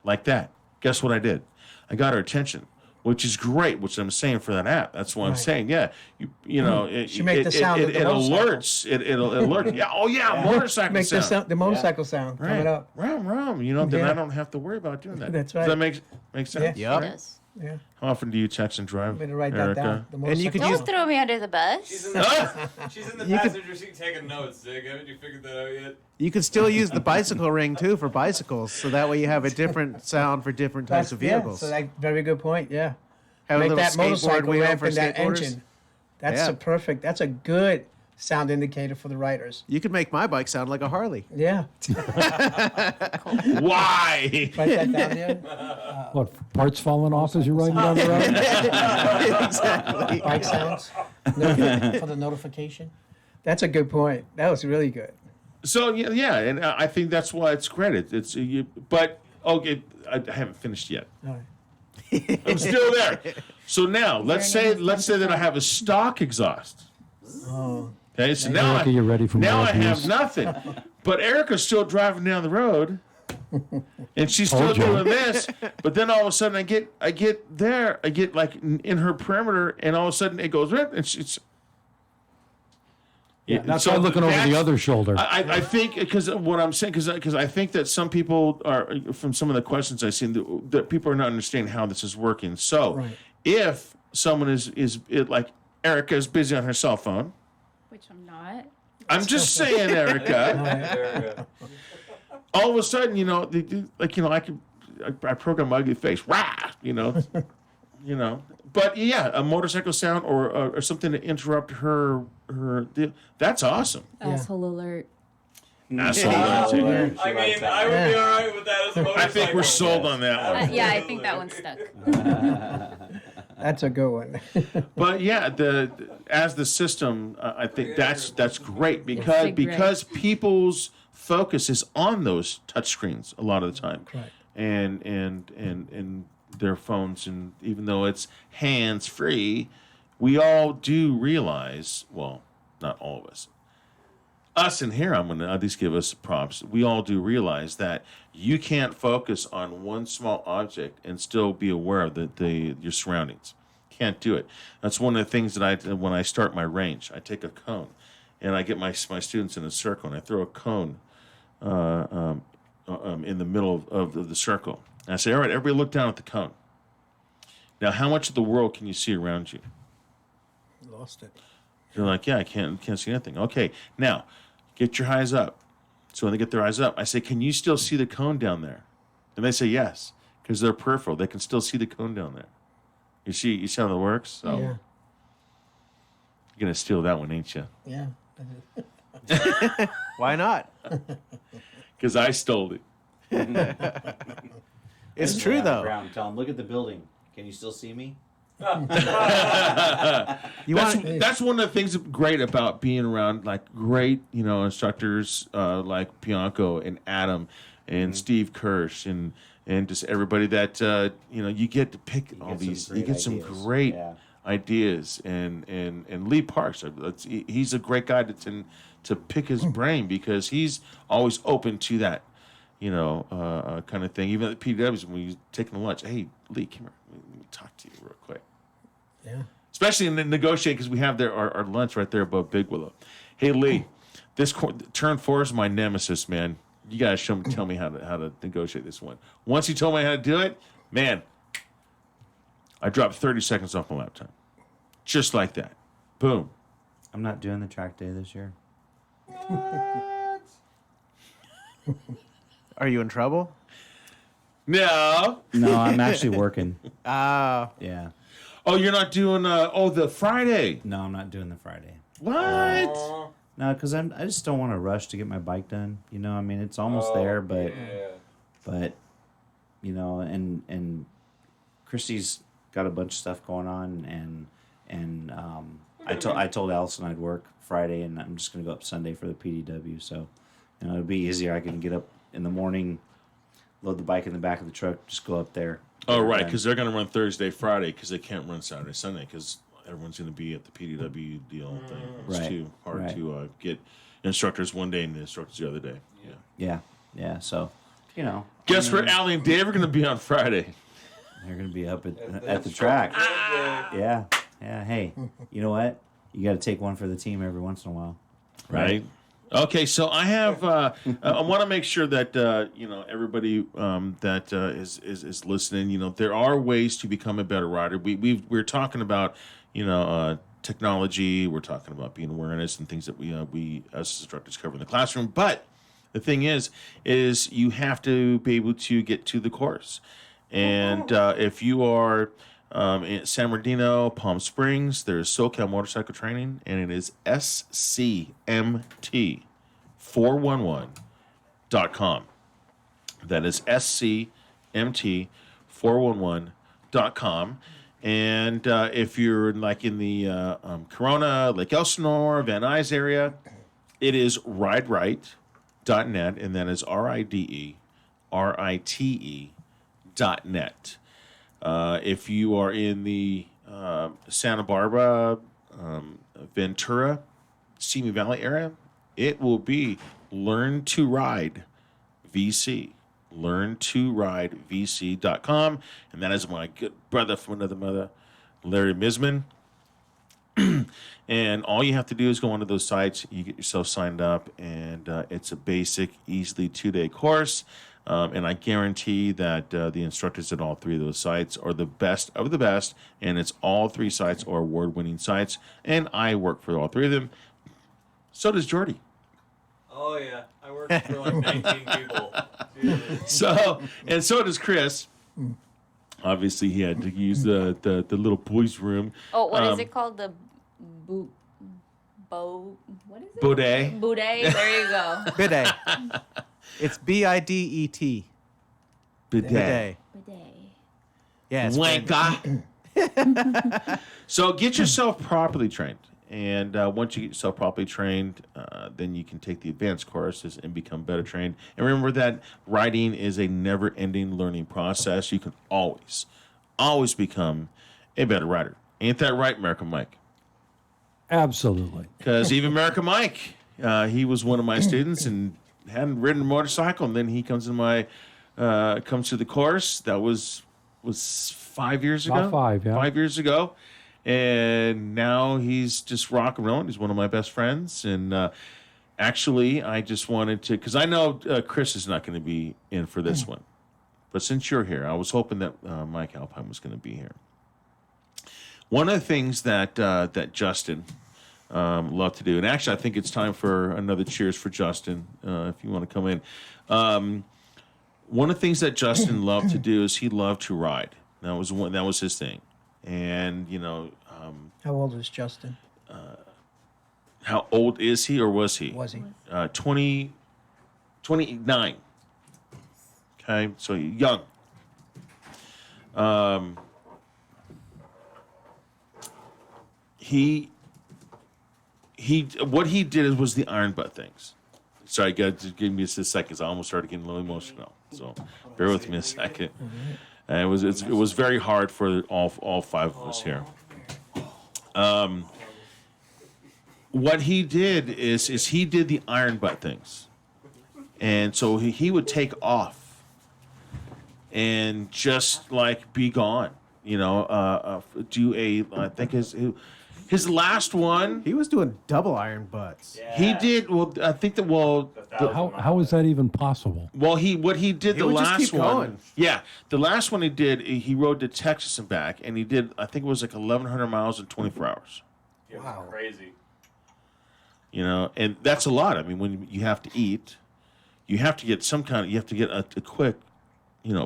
Like that. Guess what I did? I got her attention, which is great, which I'm saying for that app. That's what I'm saying. Yeah. She make the sound of the alerts. It'll alert. Yeah. Oh, yeah. Motorcycle make sound. The motorcycle sound coming up. Rum. Then I don't have to worry about doing that. That's right. Does that make sense? Yeah. It does. Yeah. How often do you text and drive, I'm going to write that Erica? down. And you could Don't use throw me under the bus. She's in the passenger seat taking notes, Dick. Haven't you figured that out yet? You can still use the bicycle ring too for bicycles, so that way you have a different sound for different types of vehicles. Yeah, so very good point. Yeah, have make a little that motorcycle wheel ramp for in that skateboarders. engine. That's That's a good sound indicator for the riders. You could make my bike sound like a Harley. Yeah. Why? Write that down there. What, parts falling off as you're riding down the road? Exactly. Bike sounds for the notification. That's a good point. That was really good. So yeah, and I think that's why it's great. But okay, I haven't finished yet. All right. I'm still there. So now let's say that I have a stock exhaust. Oh. Okay, so now Erica, you ready for now more I have abuse? nothing. But Erica's still driving down the road, and she's still Told you. doing this. But then all of a sudden I get there, I get like in her perimeter, and all of a sudden it goes red, and she's. Yeah, that's why looking over the other shoulder. I think because what I'm saying because I think that some people are from some of the questions I've seen that people are not understanding how this is working. So Right. if someone is like Erica is busy on her cell phone, Which I'm not. I'm just saying, Erica. All of a sudden, they do, I program my ugly face, rah, But yeah, a motorcycle sound or something to interrupt her. That's awesome. Asshole alert. Asshole. Yeah. I mean, I would be all right with that as a motorcycle. I think we're sold on that one. Yeah, I think that one's stuck. That's a good one. But yeah, as the system, I think that's great It's because people's focus is on those touchscreens a lot of the time, Right. and their phones, and even though it's hands free, we all do realize. Well, not all of us. Us in here, I'm going to at least give us props. We all do realize that you can't focus on one small object and still be aware of your surroundings. Can't do it. That's one of the things that when I start my range, I take a cone and I get my students in a circle and I throw a cone in the middle of the circle. And I say, all right, everybody look down at the cone. Now, how much of the world can you see around you? Lost it. They're like, yeah, I can't see anything. Okay, now get your eyes up. So when they get their eyes up, I say, can you still see the cone down there? And they say yes, because they're peripheral. They can still see the cone down there. You see how that works? So Yeah. you're gonna steal that one, ain't you? Yeah. Why not? Because I stole it. It's Just true lay on the though. ground, tell them, look at the building. Can you still see me? You want That's one of the things great about being around like great, instructors like Bianco and Adam and Steve Kirsch and just everybody that you get to pick all these. You get some great ideas and Lee Parks. He's a great guy to pick his brain because he's always open to that, kind of thing. Even at the PWs when you're taking lunch, hey Lee, come here, let me talk to you real quick. Yeah. Especially in the negotiating because we have our lunch right there above Big Willow. Hey Lee, this turn 4 is my nemesis, man. You guys tell me how to negotiate this one. Once you told me how to do it, man, I dropped 30 seconds off my laptop, just like that. Boom. I'm not doing the track day this year. Are you in trouble? No. No, I'm actually working. Ah, Yeah. Oh, you're not doing the Friday. No, I'm not doing the Friday. What? No, because I just don't want to rush to get my bike done. I mean, it's almost there, but and Christy's got a bunch of stuff going on, and I told Allison I'd work Friday, and I'm just gonna go up Sunday for the PDW. So, it'll be easier. I can get up in the morning, load the bike in the back of the truck, just go up there. Oh, right, because they're going to run Thursday, Friday, because they can't run Saturday, Sunday, because everyone's going to be at the PDW deal thing. It's Right, too hard right. to get instructors one day and the instructors the other day. Yeah. Yeah. So, Guess where Allie and Dave are going to be on Friday? they're gonna be up at the track. Yeah. Hey, you know what? You got to take one for the team every once in a while. Right. Okay, so I have. I want to make sure that everybody that is listening. There are ways to become a better rider. We're talking about technology. We're talking about being awareness and things that we as instructors cover in the classroom. But the thing is you have to be able to get to the course, and if you are. In San Bernardino, Palm Springs, there's SoCal Motorcycle Training, and it is SCMT411.com. That is SCMT411.com. And if you're like in the Corona, Lake Elsinore, Van Nuys area, it is rideright.net, and that is RIDERITE.net. If you are in the Santa Barbara, Ventura, Simi Valley area, it will be Learn to Ride VC. LearnToRideVC.com. And that is my good brother from another mother, Larry Misman. And all you have to do is go onto those sites, you get yourself signed up, and it's a basic, easily 2-day course. And I guarantee that the instructors at all 3 of those sites are the best of the best, and it's all 3 sites are award-winning sites, and I work for all 3 of them. So does Jordy. Oh yeah, I work for like 19 people. Jesus. So does Chris. Obviously, he had to use the little boys' room. Oh, what is it called? The what is it? Boudet. Boudet. There you go. bidet. It's BIDET. Bidet. Bidet. Bidet. Yeah, it's Wanka. So get yourself properly trained. And once you get yourself properly trained, then you can take the advanced courses and become better trained. And remember that riding is a never-ending learning process. You can always become a better rider. Ain't that right, American Mike? Absolutely. Because even American Mike, he was one of my students and hadn't ridden a motorcycle, and then he comes to the course. That was 5 years ago. About 5, yeah. 5 years ago. And now he's just rock and rolling. He's one of my best friends. And Actually, I just wanted to, because I know Chris is not going to be in for this one. But since you're here, I was hoping that Mike Alpine was going to be here. One of the things that that Justin loved to do, and actually I think it's time for another cheers for Justin, if you want to come in. One of the things that Justin loved to do is he loved to ride. That was his thing. And, How old is Justin? how old is he or was he? Was he? 29. Okay, so young. He what he did was the iron butt things. Sorry, guys, give me just a second. I almost started getting a little emotional. So bear with me a second. And it was very hard for all five of us here. What he did is he did the iron butt things, and so he would take off and just like be gone. Do I think his last one. He was doing double iron butts. Yeah. He did well. I think that How is that even possible? What he did He the would just last keep one. going. Yeah, the last one he did. He rode to Texas and back, and he did. I think it was like 1,100 miles in 24 hours. It was Wow. crazy. And that's a lot. I mean, when you have to eat, you have to get you have to get a quick,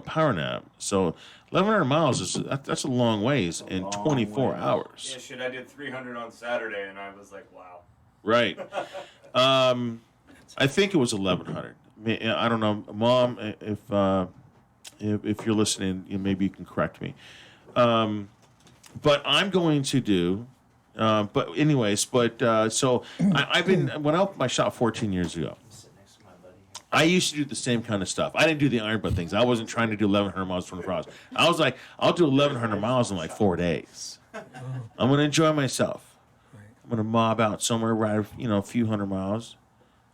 power nap. So 1,100 miles that's a long ways in 24 hours. Yeah, shit, I did 300 on Saturday, and I was like, wow. Right. I think it was 1,100. I don't know, Mom. If you're listening, maybe you can correct me. But I'm going to do. So I've been when I opened my shop 14 years ago. I used to do the same kind of stuff. I didn't do the iron butt things. I wasn't trying to do 1,100 miles 24 hours. I was like, I'll do 1,100 miles in like 4 days. I'm going to enjoy myself. I'm going to mob out somewhere, ride a few hundred miles.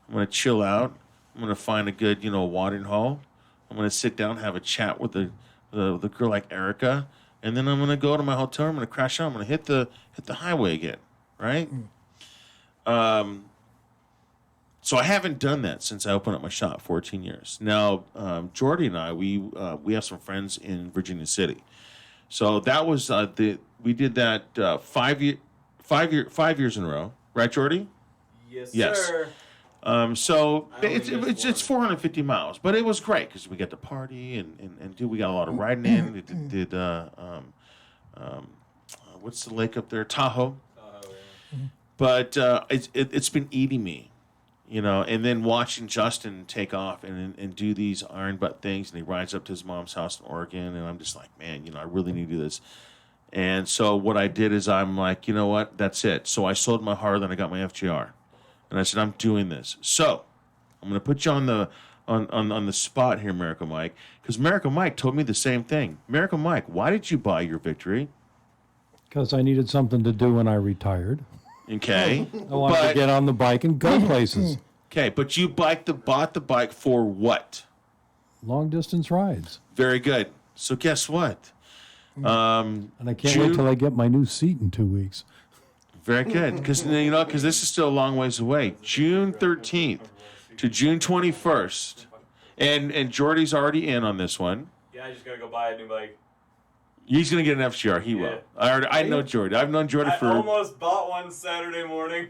I'm going to chill out. I'm going to find a good watering hole. I'm going to sit down, have a chat with the girl like Erica. And then I'm going to go to my hotel. I'm going to crash out. I'm going to hit the highway again, right? So I haven't done that since I opened up my shop 14 years. Now, Jordy and I, we have some friends in Virginia City. So that was we did that 5 years in a row, right, Jordy? Yes, Yes. sir. So I only it's missed one. 450 miles, but it was great because we got to party and we got a lot of riding in. We did what's the lake up there? Tahoe. But it's been eating me, and then watching Justin take off and do these iron butt things, and he rides up to his mom's house in Oregon, and I'm just like, man, I really need to do this. And so what I did is I'm like, you know what, that's it. So I sold my heart, then I got my FGR. And I said, I'm doing this. So I'm going to put you on the spot here, Miracle Mike, because Miracle Mike told me the same thing. Miracle Mike, why did you buy your Victory? Because I needed something to do when I retired. Okay. I wanted to get on the bike and go places. Okay, but you bought the bike for what? Long distance rides. Very good. So guess what? And I can't wait till I get my new seat in 2 weeks. Very good, because this is still a long ways away. June 13th to June 21st, and Jordy's already in on this one. Yeah, I just gotta go buy a new bike. He's gonna get an FGR. He will. I know Jordy. I've known Jordy for. I almost bought one Saturday morning.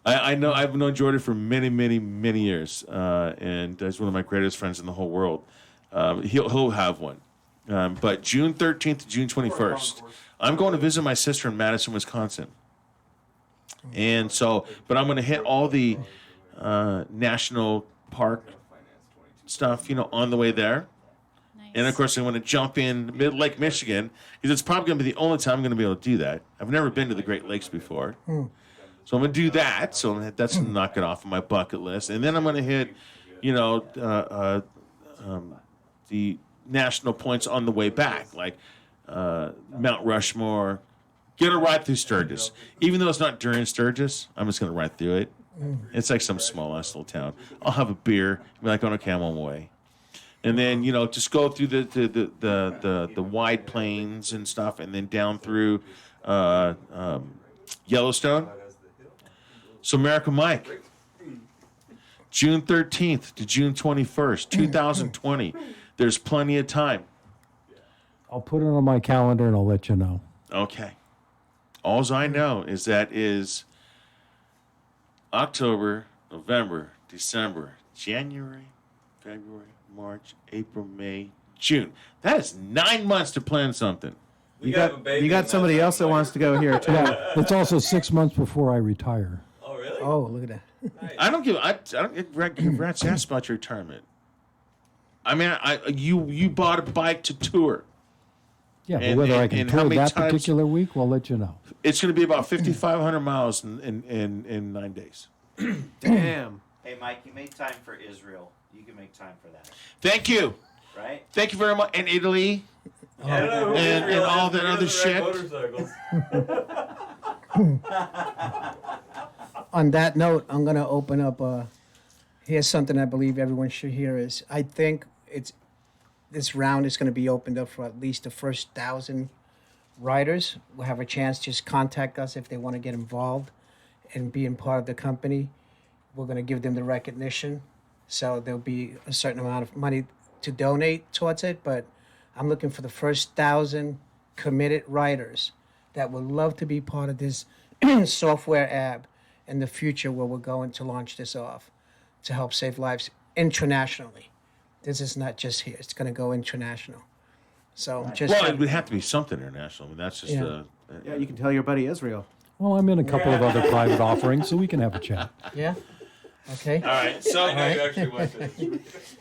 I know. I've known Jordy for many, many, many years, and he's one of my greatest friends in the whole world. He'll have one, but June 13th to June 21st. I'm going to visit my sister in Madison, Wisconsin. And so, but I'm going to hit all the national park stuff, on the way there. Nice. And of course, I'm going to jump in Lake Michigan because it's probably going to be the only time I'm going to be able to do that. I've never been to the Great Lakes before. So I'm going to do that. So that's going to knock it off of my bucket list. And then I'm going to hit, the national points on the way back, like Mount Rushmore. Get a ride through Sturgis. Even though it's not during Sturgis, I'm just going to ride through it. It's like some small-ass little town. I'll have a beer, be like, okay, I'm on my way. And then, just go through the wide plains and stuff, and then down through Yellowstone. So, America Mike, June 13th to June 21st, 2020. There's plenty of time. I'll put it on my calendar and I'll let you know. Okay. All I know is that is October, November, December, January, February, March, April, May, June. That is 9 months to plan something. You got somebody else that wants to go here too. Yeah, it's also 6 months before I retire. Oh, really? Oh, look at that. I don't give rats ass about your retirement. I mean, you bought a bike to tour. Yeah, but And- whether I and- can and how tour many that times- particular week, we'll let you know. It's going to be about 5,500 miles in 9 days. Damn. Hey, Mike, you made time for Israel. You can make time for that, Thank you. right? Thank you very much. And Italy. I don't know who And Israel all is, that but he other doesn't ride shit. motorcycles. On that note, I'm going to open up. Here's something I believe everyone should hear is I think this round is going to be opened up for at least the first 1,000 riders. Will have a chance. Just contact us if they want to get involved and being part of the company. We're going to give them the recognition. So there'll be a certain amount of money to donate towards it. But I'm looking for the first 1,000 committed riders that would love to be part of this software app in the future where we're going to launch this off to help save lives internationally. This is not just here. It's going to go international. So just Well, it would have to be something international. I mean, that's just Yeah. Yeah, you can tell your buddy Israel. Well, I'm in a couple of other private offerings, so we can have a chat. yeah. Okay. All right. So I know you actually went to this.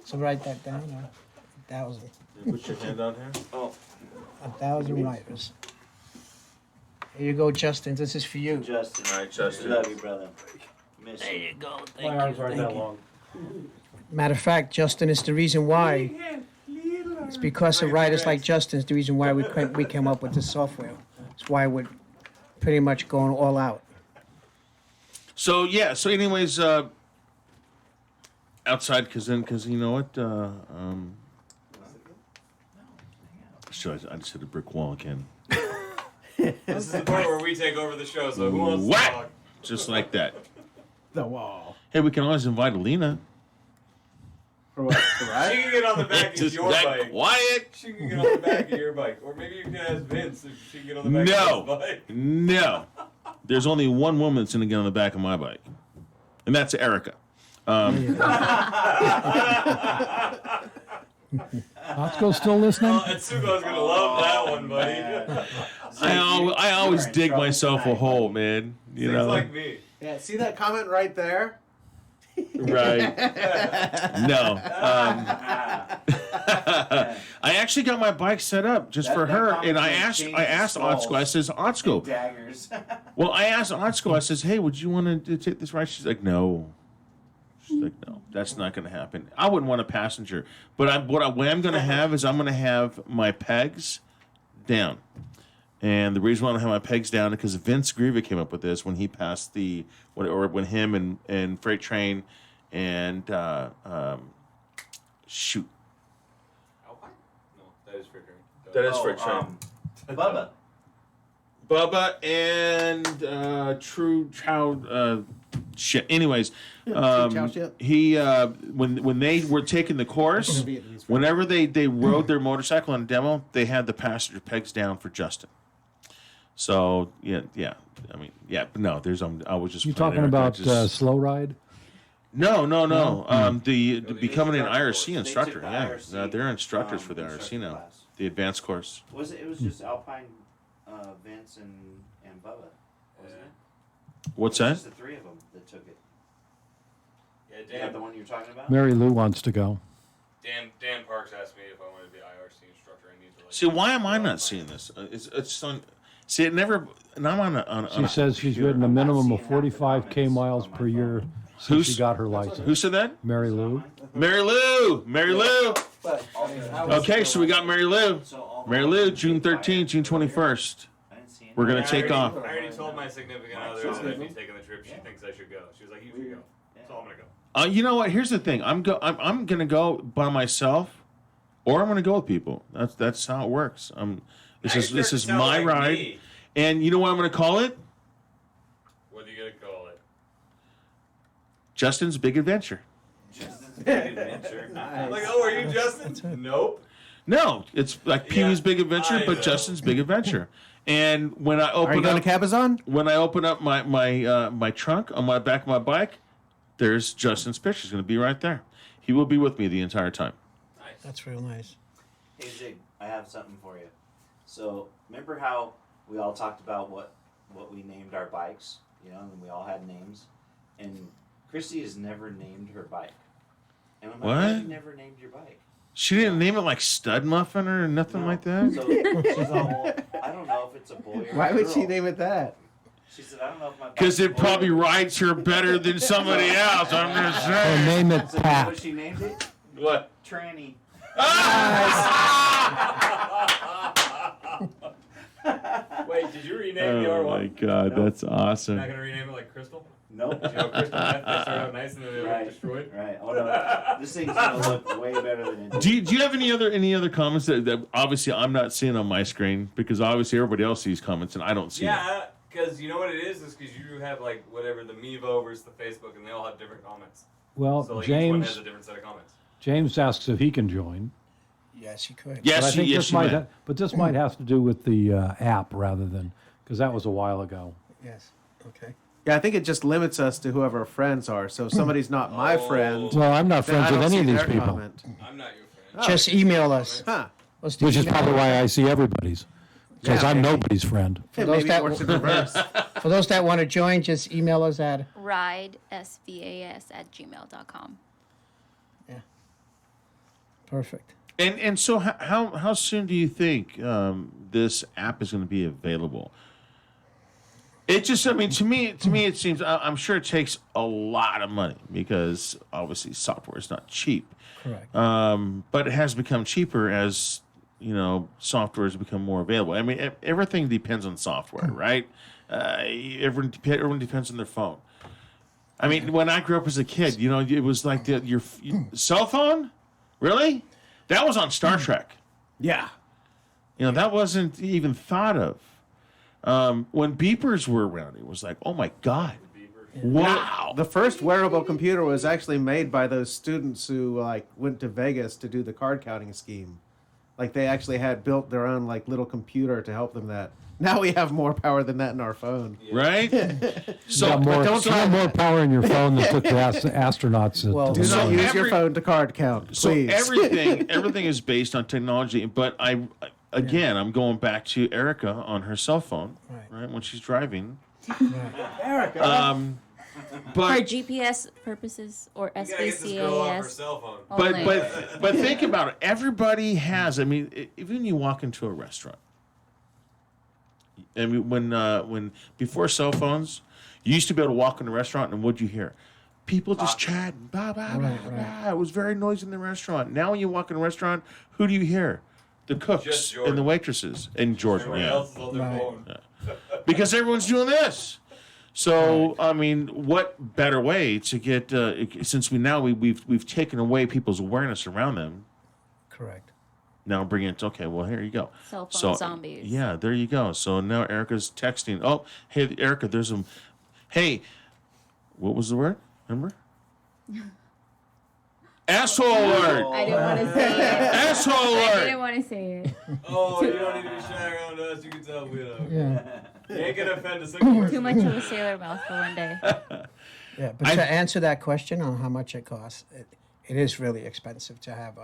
So write that down. 1,000. put your hand on here. 1,000 riders. Here you go, Justin. This is for you. Justin. All right, Justin. Love you, brother. Miss you. My arms aren't that long. Matter of fact, Justin is the reason why. It's because of riders like Justin is the reason why we came up with this software. It's why we're pretty much going all out. So yeah. So anyways, outside because you know what? Sure, I just hit a brick wall again. This is the part where we take over the show, so who wants to Whack! talk? Just like that. The wall. Hey, we can always invite Alina. For what? The She ride? can get on the back of Just your that bike. quiet. She can get on the back of your bike. Or maybe you can ask Vince if she can get on the back of No, his bike. no. There's only one woman that's gonna get on the back of my bike, and that's Erica. Otsko's still listening? Oh, Atsuko's gonna love that one, buddy. I always dig myself a hole, man. You Seems know, like me. Yeah, see that comment right there? right? No. I actually got my bike set up just for her, and I asked Otsko. I says, Otsko. Daggers. Well, I asked Otsko. I says, hey, would you want to take this ride? She's like, no. She's like, no, that's not going to happen. I wouldn't want a passenger, but what I'm going to have is I'm going to have my pegs down. And the reason why I don't have my pegs down is because Vince Grieva came up with this when he passed when him and Freight Train and shoot. Alpine? No, that is for drink. That is Freight Train. Bubba. Bubba and True Chow shit. Anyways, Chow shit? he when they were taking the course, whenever they rode their motorcycle on demo, they had the passenger pegs down for Justin. So yeah. I mean, yeah, but no. I was just You playing talking Eric. I about just- slow ride? No. The becoming an IRC They instructor. took the Yeah, IRC, they're instructors for the instructor IRC now, class. the advanced course. It was just Alpine, Vince, and Bubba, wasn't it? What's It that? was just the three of them that took it. Yeah, Is that the one you're talking about? Mary Lou wants to go. Dan Parks asked me if I wanted to be IRC instructor. I need to See, why am I not seeing this? It's on. See, it never. And I'm on She says she's ridden a minimum of 45K miles per year since Who's- she got her license. Who said that? Mary Lou. Mary Lou. Okay, so we got Mary Lou. Mary Lou, June 13th, June 21st. I didn't see We're any. gonna take off. I already told my significant other that I'd be taking the trip. She thinks I should go. She was like, "You should go." So I'm gonna go. You know what? Here's the thing. I'm gonna go by myself, or I'm gonna go with people. That's how it works. This is my ride, and you know what I'm gonna call it? What are you gonna call it? Justin's Big Adventure. Like, oh, are you Justin? Nope. No, it's like Pee Wee's Big Adventure, but Justin's Big Adventure. And when I Are you open going up, to Cabazon? when I open up my trunk on my back of my bike, there's Justin's picture. He's going to be right there. He will be with me the entire time. That's real nice. Hey Zig, I have something for you. So remember how we all talked about what we named our bikes, you know, and we all had names, and Christy has never named her bike. And I'm like, why What? you never named your bike? She didn't name it like Stud Muffin or nothing like that. So she's all, well, I don't know if it's a boy or Why a would girl. she name it that? She said, I don't know if my bike's Because a it boy probably or a girl." rides her better than somebody else. I'm just Or saying. name it So you know what Pat. she named it? What? Tranny. Wait, did you rename the Oh R1? my God, that's You're awesome. not gonna rename it like Crystal? Nope. You know, Crystal Meth, they start out nice and then they Right. get destroyed. Right. Oh no. This thing's gonna look way better than it is. Do you have any other comments that obviously I'm not seeing on my screen, because obviously everybody else sees comments and I don't see them. Yeah, because you know what it is because you have like whatever the Mevo versus the Facebook, and they all have different comments. Well, So like each one has James a different set of comments. James asks if he can join. Yes, you could. Yes, But I think yes, this you might may. but this might have to do with the app rather than, because that was a while ago. Yes. Okay. Yeah, I think it just limits us to whoever our friends are. So if somebody's not my friend, Well, I'm not then I friends don't with any see of these their people, comment. I'm not your friend. Just email us. Huh. Let's do which is email. probably why I see everybody's. Because Yeah, I'm maybe. nobody's friend. For Maybe those it that works in reverse. For those that want to join, just email us at ridesvas@gmail.com. perfect. And so how soon do you think this app is going to be available? It just, I mean, to me it seems, I'm sure it takes a lot of money because obviously software is not cheap. Correct. But it has become cheaper as, you know, software has become more available. I mean, everything depends on software, right? Everyone depends on their phone. I mean, when I grew up as a kid, you know, it was like your cell phone? Really? That was on Star Trek. Yeah. You know, that wasn't even thought of. When beepers were around, it was like, oh my God. Wow. The first wearable computer was actually made by those students who like went to Vegas to do the card counting scheme. Like they actually had built their own like little computer to help them that. Now we have more power than that in our phone. Right? So, You got more, don't you got more power in your phone than took the astronauts. Well, to Do the not moon. use every- your phone to card count, so please. everything is based on technology. But I'm going back to Erica on her cell phone, right, when she's driving. For But GPS purposes or You gotta get this girl off her SVCAS cell phone. only. but think about it. Everybody has. I mean, even when you walk into a restaurant. I mean, when before cell phones, you used to be able to walk in a restaurant and what'd you hear? People just chatting, blah, blah, blah, blah. It was very noisy in the restaurant. Now when you walk in a restaurant, who do you hear? The cooks Just and the Jordan. waitresses and Jordan. Everyone Yeah. else is on their Right. phone. Because everyone's doing this. So I mean, what better way to get since we've taken away people's awareness around them. Correct. Now bring it. Okay, well here you go. Cell phone So zombies. yeah, there you go. So now Erica's texting. Oh, hey Erica, there's some. Hey, what was the word? Remember? Asshole alert! I didn't want to say it. Asshole I alert! didn't want to say it. Oh, you don't need to be shy around us. You can tell we know. Yeah. You ain't gonna offend a single person. Too much of a sailor mouth for one day. Yeah. But to answer that question on how much it costs, it is really expensive to have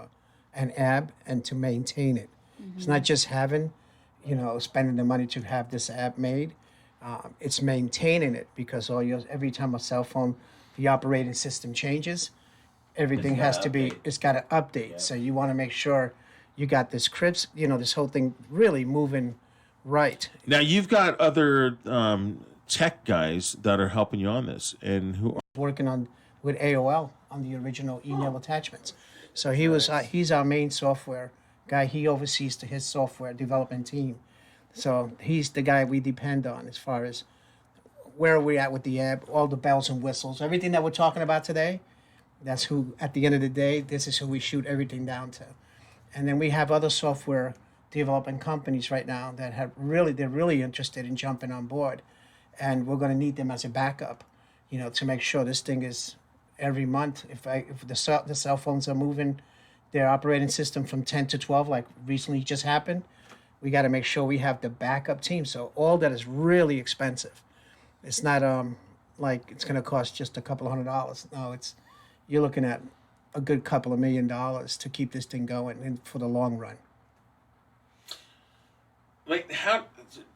an app and to maintain it. It's not just having, spending the money to have this app made. It's maintaining it because every time a cell phone, the operating system changes, everything has to be. It's got to update. Yeah. So you want to make sure you got this crisp. This whole thing really moving right. Now you've got other tech guys that are helping you on this, and who are Working with AOL on the original email attachments. So he's our main software guy. He oversees his software development team. So he's the guy we depend on as far as where are we at with the app, all the bells and whistles, everything that we're talking about today. That's who, at the end of the day, this is who we shoot everything down to. And then we have other software development companies right now that they're really interested in jumping on board. And we're going to need them as a backup, to make sure this thing is every month. If the cell phones are moving their operating system from 10 to 12, like recently just happened, we got to make sure we have the backup team. So all that is really expensive. It's not like it's going to cost just a couple $100. No, you're looking at a good couple of $1 million to keep this thing going and for the long run. Like, how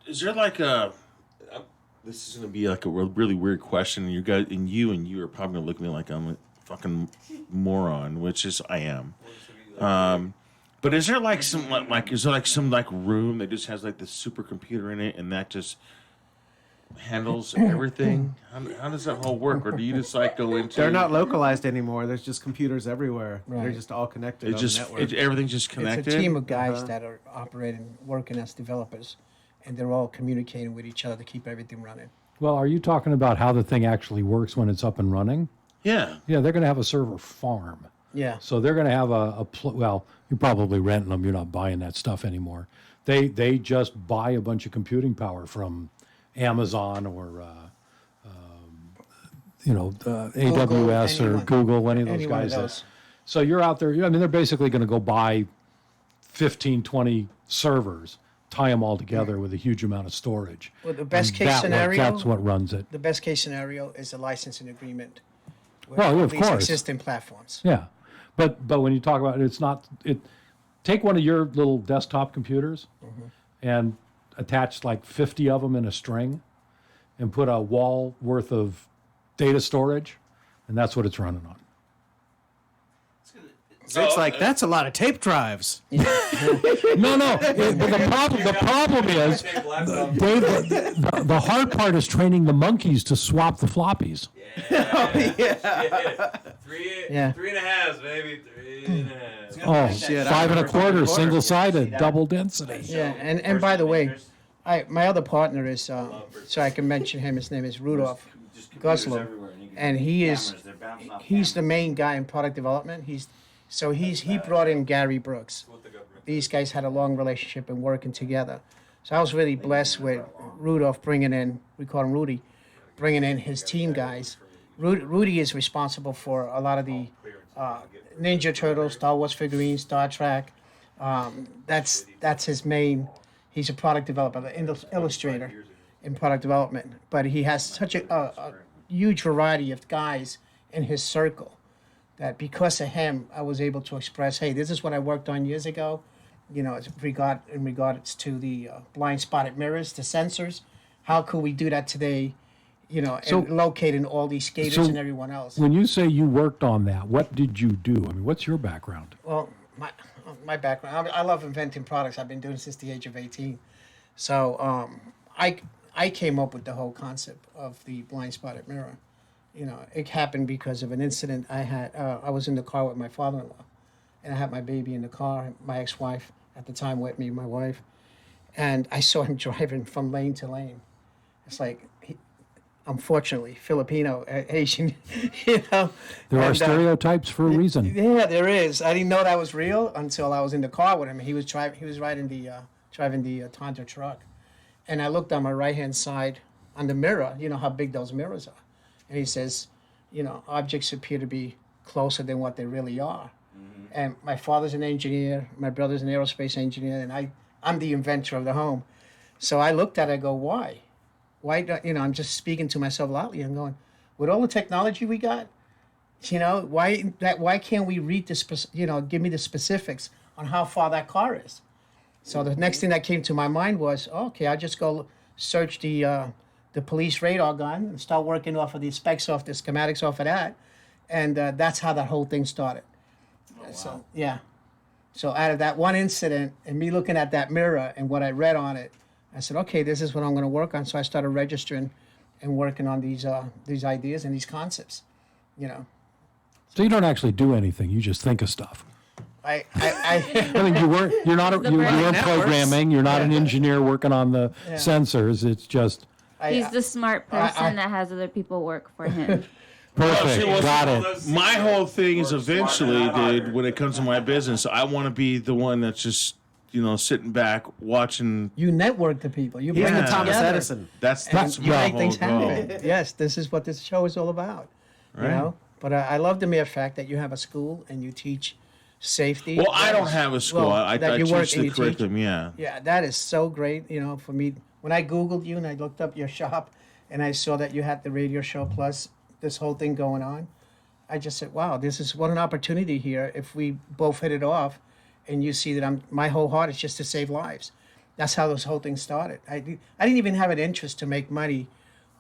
is there like a? This is going to be like a really weird question. And you are probably going to look at me like I'm a fucking moron, which is I am. But is there like some room that just has like the supercomputer in it, and that just handles everything? How does that all work? Or do you just like go into? They're not localized anymore. There's just computers everywhere. Right. They're just all connected on the network. Everything's just connected. It's a team of guys that are operating, working as developers, and they're all communicating with each other to keep everything running. Well, are you talking about how the thing actually works when it's up and running? Yeah. Yeah, they're going to have a server farm. Yeah. So they're going to have well, you're probably renting them. You're not buying that stuff anymore. They just buy a bunch of computing power from Amazon or AWS or Google, any of those guys. So you're out there. I mean, they're basically going to go buy 15, 20 servers, tie them all together with a huge amount of storage. Well, the best case scenario. That's what runs it. The best case scenario is a licensing agreement. Well, yeah, of these course. Existing platforms. Yeah, but when you talk about it, it's not it. Take one of your little desktop computers and attach like 50 of them in a string, and put a wall worth of data storage, and that's what it's running on. It's like that's a lot of tape drives. No. The problem is, Dave, the hard part is training the monkeys to swap the floppies. Yeah. 3.5, maybe 3.5. Oh, Shit, 5 I 1/4, single-sided, double density. Yeah, and by the way, my other partner is, so I can mention him. His name is Rudolph Goslow, and he's the main guy in product development. He brought in Gary Brooks. These guys had a long relationship and working together. So I was really blessed with Rudolph bringing in, we call him Rudy, bringing in his team guys. Rudy is responsible for a lot of the Ninja Turtles, Star Wars figurines, Star Trek. That's his main. He's a product developer, an illustrator in product development. But he has such a huge variety of guys in his circle that because of him, I was able to express, hey, this is what I worked on years ago. You know, in regards to the blind spotted mirrors, the sensors. How could we do that today? You know, and locating all these skaters and everyone else. When you say you worked on that, what did you do? I mean, what's your background? Well, my background, I love inventing products. I've been doing it since the age of 18. So I came up with the whole concept of the blind spotted mirror. You know, it happened because of an incident I had. I was in the car with my father-in-law, and I had my baby in the car, my ex-wife at the time with me, my wife, and I saw him driving from lane to lane. It's like, unfortunately, Filipino, Asian, you know. There are stereotypes for a reason. Yeah, there is. I didn't know that was real until I was in the car with him. He was driving the Tundra truck, and I looked on my right-hand side on the mirror. You know how big those mirrors are, and he says, you know, objects appear to be closer than what they really are. And my father's an engineer, my brother's an aerospace engineer, and I'm the inventor of the home. So I looked at it, I go, why? Why, you know, I'm just speaking to myself loudly. I'm going, with all the technology we got, you know, why can't we read give me the specifics on how far that car is? So the next thing that came to my mind was, okay, I'll just go search the police radar gun and start working off of the specs off the schematics off of that. And that's how that whole thing started. Oh, wow. So, yeah. So out of that one incident and me looking at that mirror and what I read on it, I said, okay, this is what I'm going to work on. So I started registering and working on these ideas and these concepts, you know. So you don't actually do anything. You just think of stuff. I mean, you weren't programming. You're not an engineer working on the sensors. It's just. He's the smart person that has other people work for him. Perfect. Got it. My whole thing is eventually, dude, when it comes to my business, I want to be the one that's just, you know, sitting back watching. You network to people. You bring He's them the Thomas together. Edison. That's You my make whole things goal. happen. Yes, this is what this show is all about. Right. You know, But I love the mere fact that you have a school and you teach safety. Well, I don't have a school. Well, I that you work teach and the you teach. curriculum. Yeah. Yeah, that is so great. You know, for me, when I Googled you and I looked up your shop and I saw that you had the radio show plus this whole thing going on, I just said, wow, this is what an opportunity here if we both hit it off and you see that my whole heart is just to save lives. That's how this whole thing started. I didn't even have an interest to make money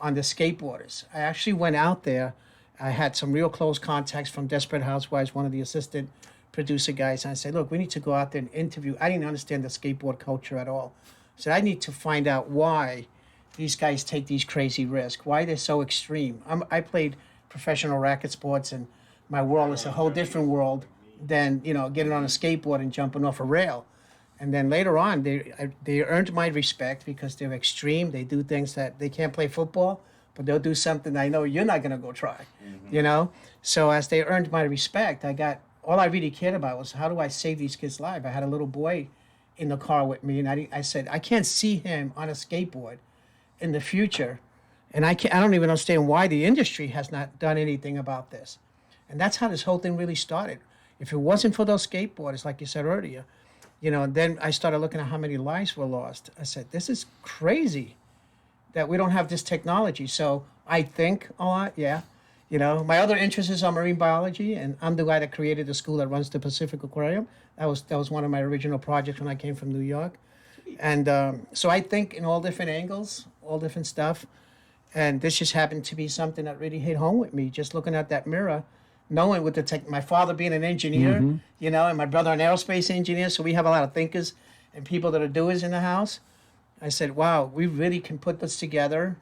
on the skateboarders. I actually went out there. I had some real close contacts from Desperate Housewives, one of the assistant producer guys. And I said, look, we need to go out there and interview. I didn't understand the skateboard culture at all. I said, I need to find out why these guys take these crazy risks, why they're so extreme. I played professional racket sports, and my world is a whole different world than, you know, getting on a skateboard and jumping off a rail. And then later on, they earned my respect because they're extreme. They do things that they can't play football, but they'll do something I know you're not going to go try, you know? So as they earned my respect, all I really cared about was how do I save these kids' lives? I had a little boy in the car with me, and I said, I can't see him on a skateboard in the future, and I don't even understand why the industry has not done anything about this. And that's how this whole thing really started. If it wasn't for those skateboarders, like you said earlier, you know, then I started looking at how many lives were lost. I said, this is crazy that we don't have this technology. So I think a lot, yeah. You know, my other interest is on marine biology, and I'm the guy that created the school that runs the Pacific Aquarium. That was one of my original projects when I came from New York. And so I think in all different angles, all different stuff. And this just happened to be something that really hit home with me, just looking at that mirror, knowing with my father being an engineer, you know, and my brother an aerospace engineer, so we have a lot of thinkers and people that are doers in the house. I said, wow, we really can put this together.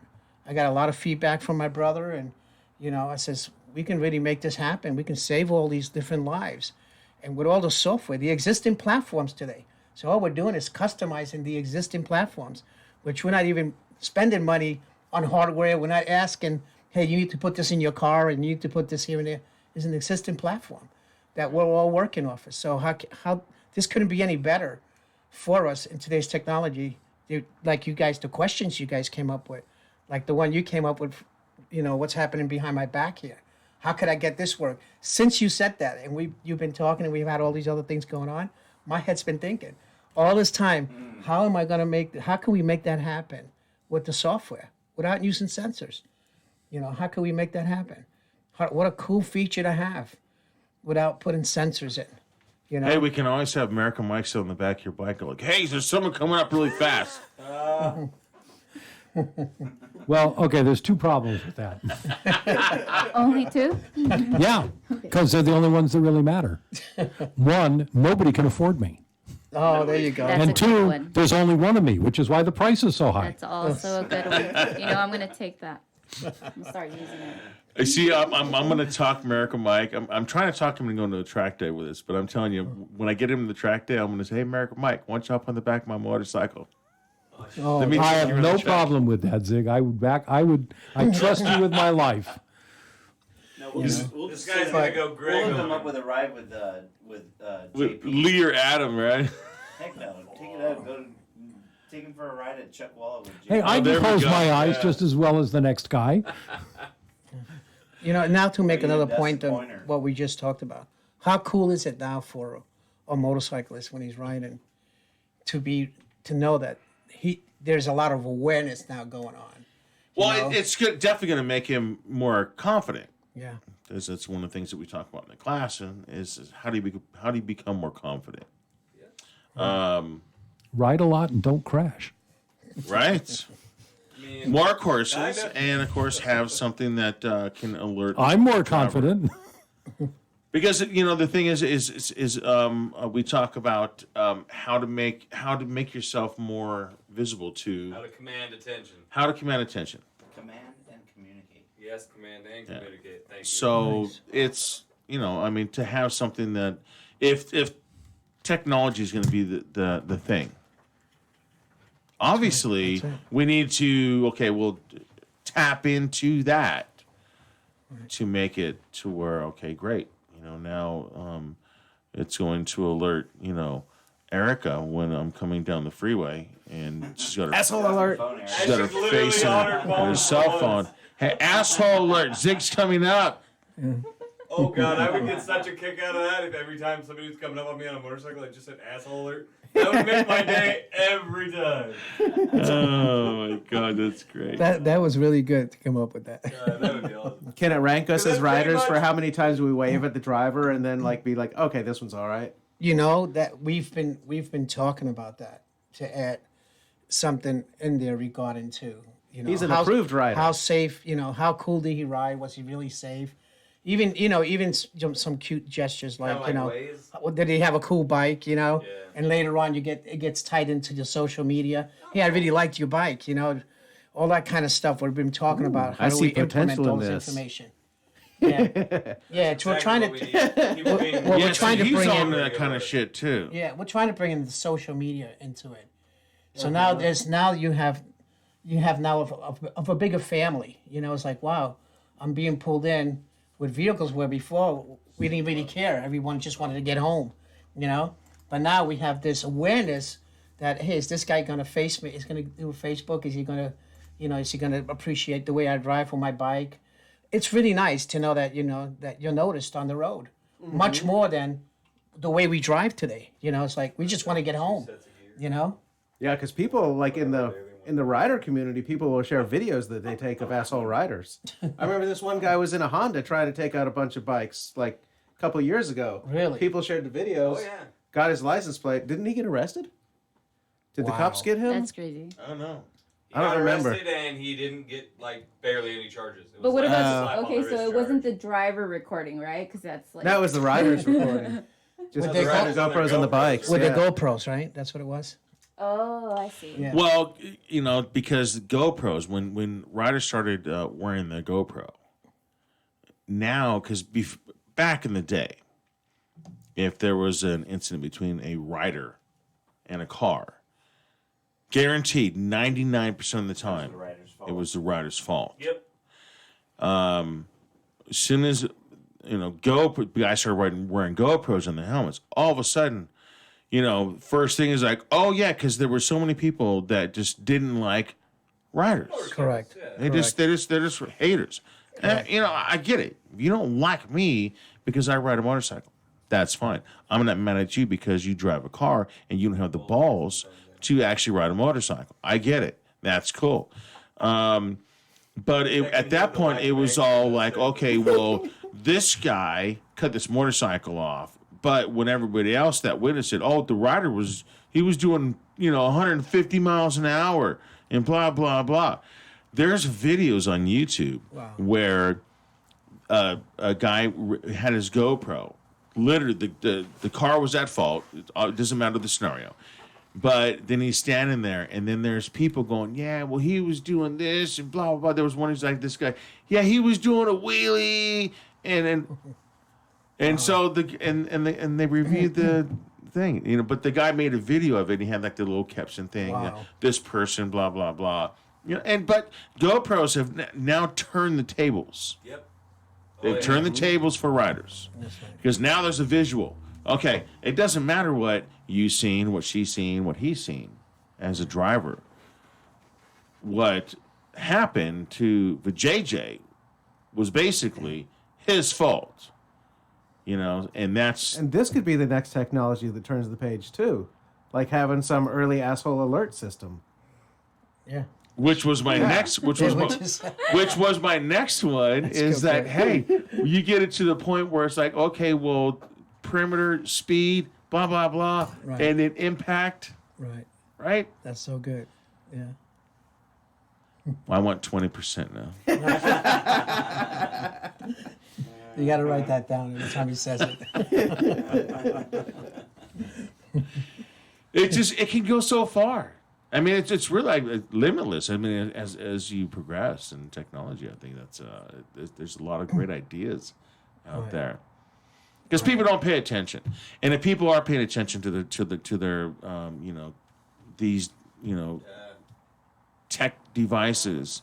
I got a lot of feedback from my brother, and, you know, I says, we can really make this happen. We can save all these different lives. And with all the software, the existing platforms today. So all we're doing is customizing the existing platforms, which we're not even spending money on hardware. We're not asking, hey, you need to put this in your car and you need to put this here and there. Is an existing platform that we're all working off of. So how this couldn't be any better for us in today's technology. Like you guys, the questions you guys came up with, like the one you came up with, you know, what's happening behind my back here? How could I get this work? Since you said that, and you've been talking, and we've had all these other things going on, my head's been thinking all this time. How can we make that happen with the software without using sensors? You know, how can we make that happen? What a cool feature to have without putting sensors in, you know? Hey, we can always have American Mike sit on the back of your bike and like, hey, there's someone coming up really fast. Well, okay, there's two problems with that. Only two? Yeah, because they're the only ones that really matter. One, nobody can afford me. Oh, there you go. That's And a good two, one. there's only one of me, which is why the price is so high. That's also a good one. You know, I'm going to take that. I'm going to start using it. I see. I'm going to talk American Mike. I'm trying to talk him into going to a track day with us, but I'm telling you, when I get him to the track day, I'm going to say, hey, American Mike, why don't you hop on the back of my motorcycle? Oh, Let me I take have you on no the track. problem with that, Zig. I trust you with my life. No, This guy's gonna go Greg We'll hook him on up with a ride with With JP. Lee or Adam, right? Heck no, take it out. Take him for a ride at Chuck Walla with JP. Hey, I there can we close go. my eyes Yeah. just as well as the next guy. You know, now to make Or you another invest point in on Pointer. what we just talked about, how cool is it now for a motorcyclist when he's riding to know that there's a lot of awareness now going on. Well, know? it's definitely going to make him more confident. Yeah. Because that's one of the things that we talk about in the class, and is how do you become more confident? Ride a lot and don't crash. Right. More courses, and of course have something that can alert. I'm more confident. Because the thing is we talk about how to make yourself more visible to How to command attention. Command and communicate. Yes, command and communicate. Thank you. So it's to have something that if technology is going to be the thing, obviously That's right. we need to we'll tap into that to make it to where great. Now it's going to alert, Erica when I'm coming down the freeway, and she's got her Asshole alert. she's got her face in her cell phone. Hey, asshole alert! Zig's coming up. Oh god, I would get such a kick out of that if every time somebody was coming up on me on a motorcycle, I just said asshole alert. That would make my day every time. Oh my god, that's great. That was really good to come up with that. That would be awesome. Can it rank us That's as pretty riders for much- how many times we wave at the driver and then like be like, okay, this one's all right? You know that we've been talking about that to add something in there regarding to He's an approved rider. How safe, how cool did he ride? Was he really safe? Even some cute gestures like ways. did he have a cool bike? And later on it gets tied into the social media. Hey, I really liked your bike. All that kind of stuff we've been talking about. How I do see we implement potential in those this. information? Yeah, yeah. We're trying to. we're trying to he's bring on in that kind of shit too. Yeah, we're trying to bring in the social media into it. So now you have now of a bigger family. It's like, wow, I'm being pulled in with vehicles where before we didn't really care. Everyone just wanted to get home, But now we have this awareness that, hey, is this guy going to face me? Is going to do a Facebook? Is he going to, is he going to appreciate the way I drive for my bike? It's really nice to know that, that you're noticed on the road much more than the way we drive today. It's like we just want to get home, Yeah, because people like in the rider community, people will share videos that they take of asshole riders. I remember this one guy was in a Honda trying to take out a bunch of bikes like a couple of years ago. Really? People shared the videos. Oh, yeah. Got his license plate. Didn't he get arrested? Did the Wow. cops get him? That's crazy. I don't know. I don't remember. Arrested and he didn't get barely any charges. It But was what like a about slap on okay? the So wrist it wasn't charge. the driver recording, right? Because that's like That was the riders recording. Just With the the riders GoPros GoPros on the bikes. with yeah. the GoPros, right? That's what it was. Oh, I see. Yeah. Well, because GoPros, when riders started wearing the GoPro, now, because back in the day, if there was an incident between a rider and a car, guaranteed 99% of the time, it was the rider's fault. Yep. As soon as guys started wearing GoPros on their helmets, all of a sudden, first thing is like, oh yeah, because there were so many people that just didn't like riders. Correct. They're just haters. And, I get it. You don't like me because I ride a motorcycle. That's fine. I'm not mad at you because you drive a car and you don't have the balls to actually ride a motorcycle. I get it. That's cool. But at that point, it was all like, okay, well, this guy cut this motorcycle off. But when everybody else that witnessed it, the rider was doing, 150 miles an hour and blah, blah, blah. There's videos on YouTube where a guy had his GoPro. Literally, the car was at fault. It doesn't matter the scenario. But then he's standing there, and then there's people going, yeah, well, he was doing this, and blah, blah, blah. There was one who's like, this guy, yeah, he was doing a wheelie, and so they reviewed the thing, but the guy made a video of it, and he had like the little caption thing, this person, blah, blah, blah. But GoPros have now turned the tables. Yep. They've turned the tables for riders. Because now there's a visual. Okay, it doesn't matter what you've seen, what she's seen, what he's seen as a driver. What happened to the JJ was basically his fault. And that's... And this could be the next technology that turns the page too. Like having some early asshole alert system. Yeah. Which was my next, which was my next one is good. that, hey, you get it to the point where it's like, okay, well, perimeter, speed, blah, blah, blah, Right. and then impact, Right. right? That's so good. Yeah. I want 20% now. You got to write that down every time he says it. It can go so far. I mean, it's really like limitless. I mean, as you progress in technology, I think that's there's a lot of great ideas out there. Because people don't pay attention, and if people are paying attention to their these tech devices,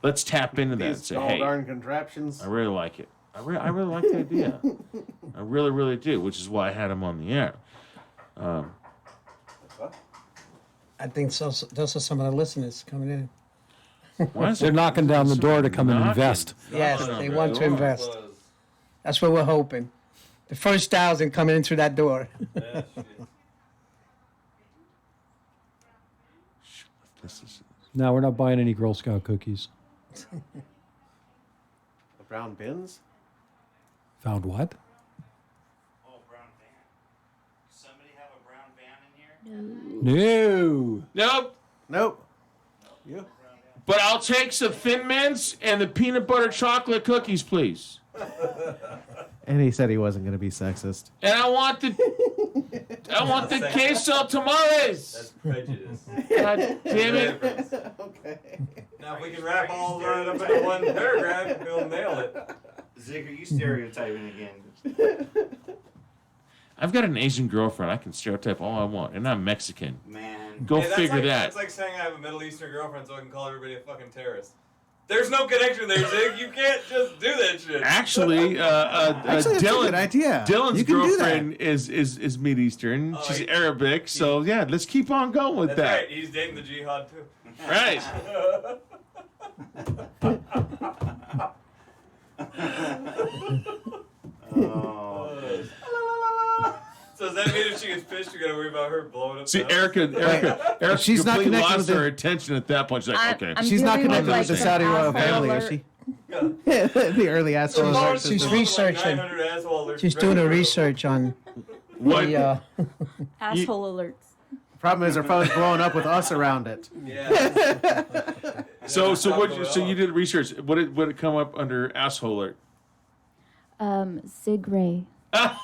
let's tap into that and say, hey, darn contraptions. I really like it. I really like the idea. I really, really do, which is why I had him on the air. I think so. Those are some of the listeners coming in. Why is They're it- knocking down the door to come and Knocking. invest. Yes, they want to invest. That's what we're hoping. The first 1,000 coming in through that door. No, we're not buying any Girl Scout cookies. The brown bins? Found what? Oh, brown van. Somebody have a brown van in here? No. Nope. Nope. You? But I'll take some Thin Mints and the peanut butter chocolate cookies, please. And he said he wasn't going to be sexist. And I want the queso tamales. That's prejudice. God damn it. Okay. Now, if we can wrap all that up into one paragraph, we'll nail it. Zig, are you stereotyping again? I've got an Asian girlfriend. I can stereotype all I want, and I'm Mexican. Man. Go Hey, figure that. That's like saying I have a Middle Eastern girlfriend so I can call everybody a fucking terrorist. There's no connection there, Zig. You can't just do that shit. Actually, Actually, that's a good idea. Dylan's You can do that. girlfriend is Mid Eastern. Oh, She's he- Arabic, so yeah, let's keep on going with That's that. right. He's dating the jihad too. Right. Oh. So does that mean if she gets pissed, you gotta worry about her blowing up? See, the house? Erica She's not completely connected lost with her the- attention at that point. She's like, okay. I'm She's not dealing connected with the like, Saudi an royal asshole family, alert. is she? The early asshole She's alert She's system. researching. 900 asshole alerts She's ready doing a to go. research on What? the. Asshole alerts. Problem is her phone's blowing up with us around it. Yeah. So Stop what? going So on. you did research. What did it come up under asshole alert? Sig Ray. Nice.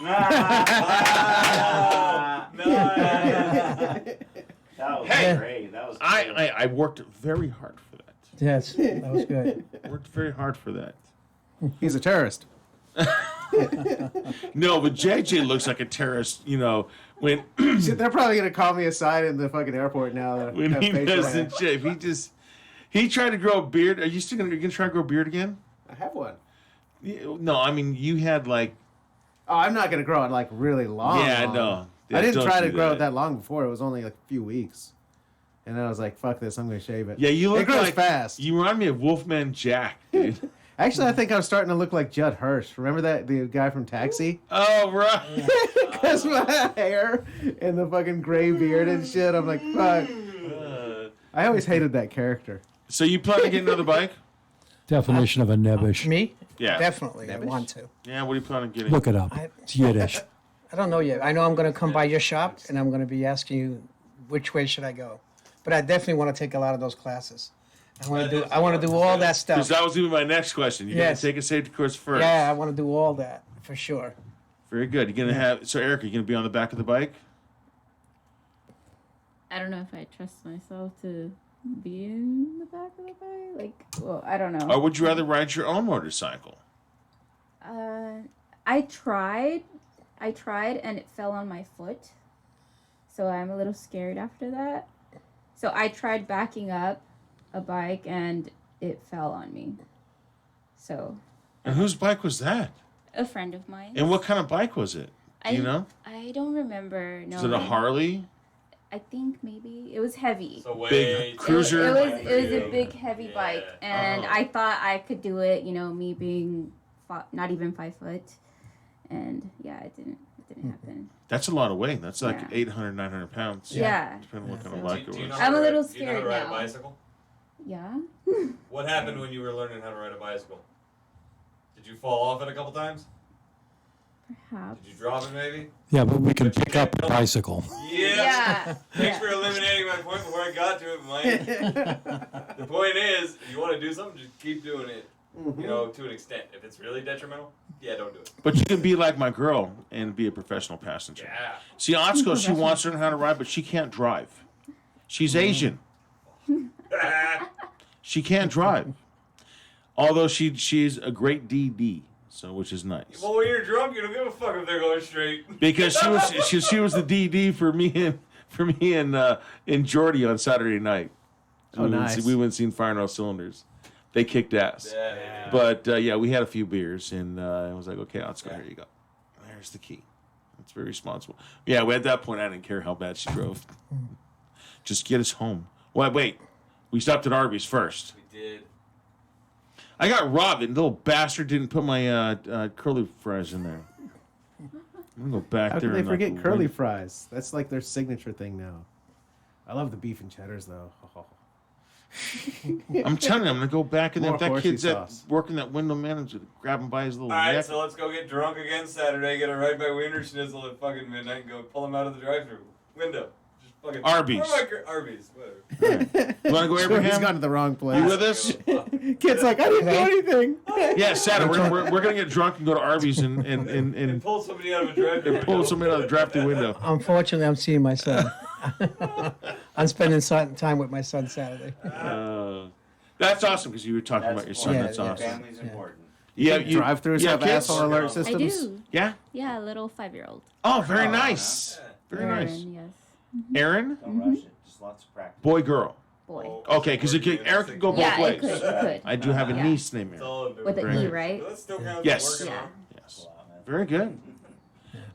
That was Hey. great. That was great. I worked very hard for that. Yes, that was good. Worked very hard for that. He's a terrorist. No, but JJ looks like a terrorist. You know, when They're probably going to call me aside in the fucking airport now. when Have he facial doesn't hair. shave, he tried to grow a beard. Are you still gonna try to grow a beard again? I have one. No, I mean you had like. Oh, I'm not going to grow it like really long. Yeah, I long. know. I didn't Don't try to do grow that. it that long before. It was only like a few weeks. And then I was like, fuck this, I'm going to shave it. Yeah, you look It grows like fast. You remind me of Wolfman Jack, dude. Actually, I think I'm starting to look like Judd Hirsch. Remember that the guy from Taxi? Oh right. Because my hair and the fucking gray beard and shit. I'm like, fuck. I always hated that character. So you plan to get another bike? Definition of a nebbish. Me? Yeah. Definitely, I want to. Yeah. What are you planning on getting? Look it up. It's Yiddish. I don't know yet. I know I'm going to come by your shop and I'm going to be asking you which way should I go. But I definitely want to take a lot of those classes. I want to do all that stuff. Because that was even my next question. You're Yes. gonna take a safety course first. Yeah, I want to do all that for sure. Very good. You're gonna have. So Erica, you gonna be on the back of the bike? I don't know if I trust myself to be in the back of the bike. Like, well, I don't know. Or would you rather ride your own motorcycle? I tried, and it fell on my foot. So I'm a little scared after that. So I tried backing up a bike, and it fell on me. So And whose bike was that? a friend of mine. And what kind of bike was it? Do you know? I don't remember. No. Was it a Harley? I think maybe it was heavy. So way Big too cruiser? It was Yeah. a big heavy bike, and I thought I could do it. You know, me being not even 5 foot, and yeah, it didn't happen. That's a lot of weight. That's like Yeah. 800, 900 pounds. Yeah. Depending on what kind of So- bike Do it you know was. how I'm to a little ride- do you know how to scared ride a now. bicycle? Yeah. What happened when you were learning how to ride a bicycle? Did you fall off it a couple times? Perhaps. Did you drop it maybe? Yeah, but we can pick up a bicycle. Yeah. Thanks for eliminating my point before I got to it, Mike. The point is, if you want to do something, just keep doing it. You know, to an extent. If it's really detrimental, yeah, don't do it. But you can be like my girl and be a professional passenger. Yeah. See, Otsko, she wants to learn how to ride, but she can't drive. She's Asian. She can't drive. Although she's a great DD, so which is nice. Well, when you're drunk, you don't give a fuck if they're going straight. Because she was the DD for me and Jordy on Saturday night. So Oh, we nice. We went and seen Fire on All Cylinders. They kicked ass. Yeah. But yeah, we had a few beers, and I was like, okay, let's go. Here you go. There's the key. That's very responsible. Yeah, at that point, I didn't care how bad she drove. Just get us home. Wait. We stopped at Arby's first. We did. I got robbed. And little bastard didn't put my curly fries in there. I'm gonna go back How there. can they and forget like, curly fries? That's like their signature thing now. I love the beef and cheddars though. I'm telling you, I'm gonna go back in there. More If that horsey kid's sauce. working that window manager, grab him by his little All right, neck. so let's go get drunk again Saturday. Get a ride by Wiener Schnitzel at fucking midnight and go pull him out of the drive-through window. Just fucking Arby's. Arby's, whatever. You wanna go, He's Abraham? gone to the wrong place. You with us? Kid's like, I didn't do anything. Yeah, Saturday. We're gonna get drunk and go to Arby's and And pull somebody out of a drive-through. pull somebody out of the drive-through window. Unfortunately, I'm seeing my son. I'm spending time with my son Saturday. That's awesome because you were talking about your son. Yeah, That's yeah. awesome. Family's important. Yeah, Drive-throughs have kids? asshole alert I systems. do. Yeah. Yeah, a little 5-year-old. Oh, very nice. Very nice. Aaron, yes. Aaron, Don't rush it. Just lots of practice. boy, girl. Boy. Okay, because Aaron can go both Yeah, ways. it could. It could. I do have a Yeah. niece named It's Aaron. all under With an Very E, good. right? That still counts as Yes. working, Yeah. huh? Yes. Very good.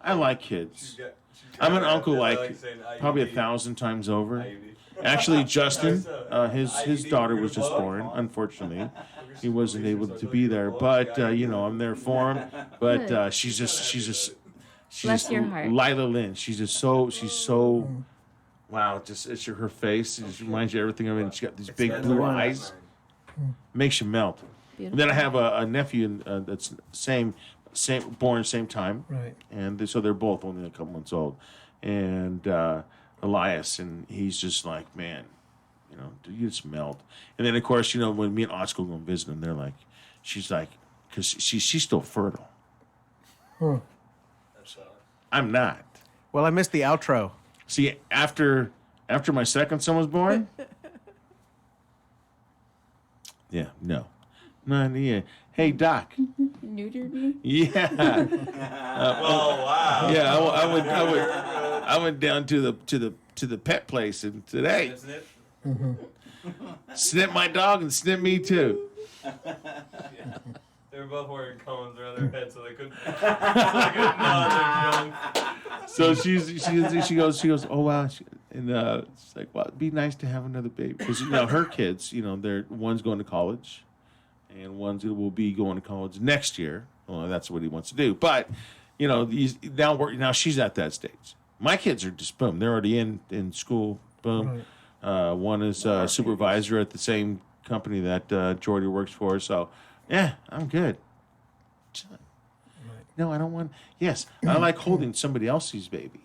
I like kids. She's got- I'm an uncle I like saying probably IUD. 1,000 times over. IUD. Actually, Justin, his IUD, daughter we're was just gonna blow born. it. Unfortunately, he wasn't able to be there. But you know, I'm there for him. But Good. she's Bless just your heart. Lila Lynn. She's so. Wow, just it's her face. It just reminds you of everything of it. And she's got these big That's blue right. eyes. Makes you melt. Beautiful. And then I have a nephew that's born same time. Right. And so they're both only a couple months old. And Elias, and he's just like, man, you know, dude, you just melt. And then of course, you know, when me and Oscar go and visit them, they're like, she's like, because she's still fertile. I'm not. Well, I missed the outro. See, after my second son was born, yeah, no, yeah. Hey, Doc. Neutered me? Yeah, Oh wow. yeah. I went down to the pet place and today Isn't it? snip my dog and snip me too. They were both wearing cones around their heads, so they couldn't. So they couldn't nod their junk. So she goes, oh wow, and it's like, well, it'd be nice to have another baby because you know her kids, you know, one's going to college, and one's will be going to college next year. Well, that's what he wants to do, but you know, now she's at that stage. My kids are just boom, they're already in school. Boom, one is a supervisor at the same company that Jordy works for. So yeah, I'm good. No, I don't want. Yes, I like holding somebody else's baby.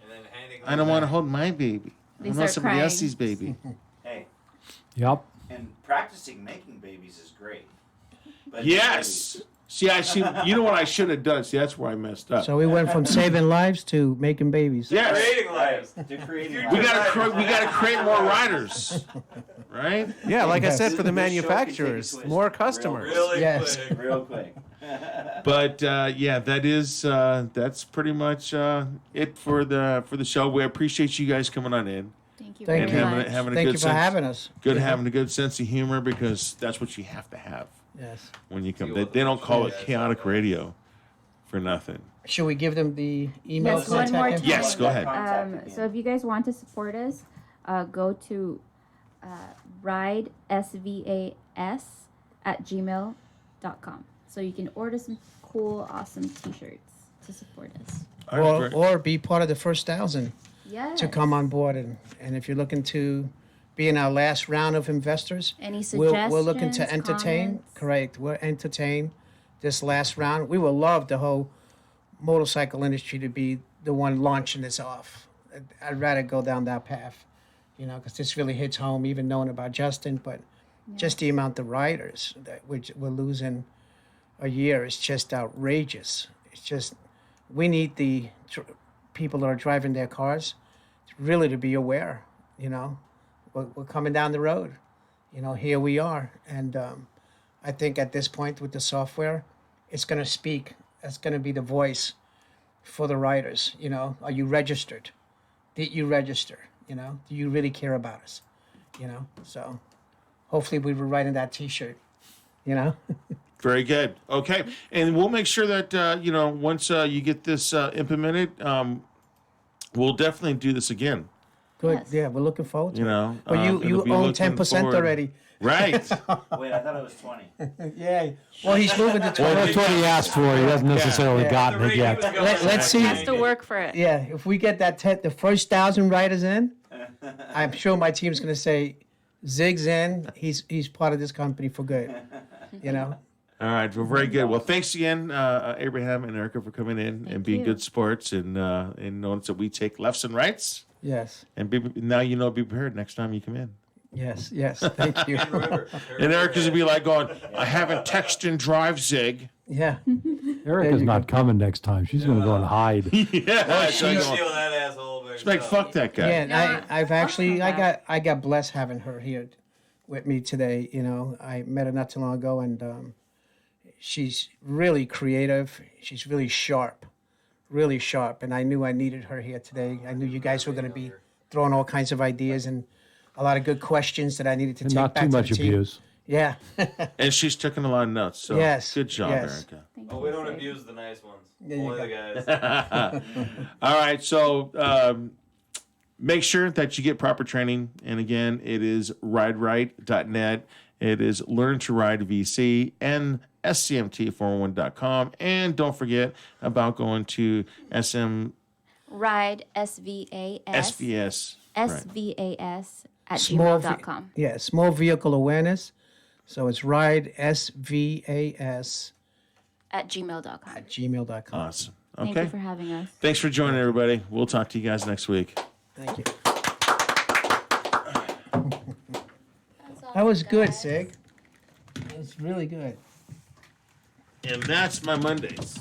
And then handing I don't want to hold my baby. They I want start somebody crying. else's baby. Hey, Yep. and practicing making babies is great. But Yes. See, you know what I should have done? See, that's where I messed up. So we went from saving lives to making babies. Yes. creating lives. To creating We gotta create more riders, right? Yeah, like I Yes. said, for the This show can take a manufacturers, twist more real customers. Really Yes. quick. real quick. But yeah, that's pretty much it for the show. We appreciate you guys coming on in Thank you Thank and very you. much. having a Thank good you for sense, having us. having a good sense of humor because that's what you have to have Yes. when you come. They don't call it chaotic radio for nothing. Should we give them the email Yes, one more contact? time. Yes, go ahead. So if you guys want to support us, go to ridesvas@gmail.com. So you can order some cool, awesome T-shirts to support us. Or be part of the first 1,000 Yeah. to come on board. And if you're looking to be in our last round of investors, Any we're suggestions? looking to entertain. comments? Correct. We're entertain this last round. We would love the whole motorcycle industry to be the one launching this off. I'd rather go down that path, you know, because this really hits home, even knowing about Justin, but just the amount of riders that we're losing a year is just outrageous. It's just, we need the people that are driving their cars really to be aware, you know. We're coming down the road, you know, here we are. And I think at this point with the software, it's going to speak. It's going to be the voice for the riders, you know. Are you registered? Did you register? You know, do you really care about us? You know, so hopefully we were writing that T-shirt, you know. Very good. Okay, and we'll make sure that you know once you get this implemented, we'll definitely do this again. Good. Yes. Yeah, we're looking forward to You it. know, But it'll you be own looking 10% forward- already. Right. Wait, I thought it was 20. Yeah. Well, he's moving to Well, 20. that's what he asked for. He hasn't necessarily Yeah. gotten it yet. Let's see. Has to work for it. Yeah, if we get the first 1,000 riders in, I'm sure my team's going to say, Zig's in. He's part of this company for good. You know? All right. Well, very good. Well, thanks again, Abraham and Erica, for coming in and being you. good sports and knowing that we take lefts and rights. Yes. And now you know, be prepared next time you come in. Yes. Thank you. Remember, And Erica's gonna be like going, I haven't texted and drive, Zig. Yeah. Erica's you not coming next time. She's going to go and hide. Yeah. she'll steal that asshole. by She's like, herself. fuck that guy. Yeah, and No, I've actually I'll come I got blessed having her here with me today. You know, I met her not too long ago, and she's really creative. She's really sharp, and I knew I needed her here today. I knew you guys were going to be throwing all kinds of ideas and a lot of good questions that I needed to And take not back too to much the team. abuse. Yeah. And she's taking a lot of notes. So Yes, good job, yes. Erica. Thank Oh, you, we don't Zig. abuse the nice ones. There you Only go. the guys. All right. So make sure that you get proper training. And again, it is rideright.net. It is Learn to Ride VC and SCMT411.com. And don't forget about going to Ride SVAS. SVS. Right. SVAS at Small gmail.com. Yeah, small vehicle awareness. So it's ride SVAS At gmail.com. at gmail.com. Awesome. Thank Okay. you for having us. Thanks for joining, everybody. We'll talk to you guys next week. Thank you. That was good, Sig. That was really good. And that's my Mondays.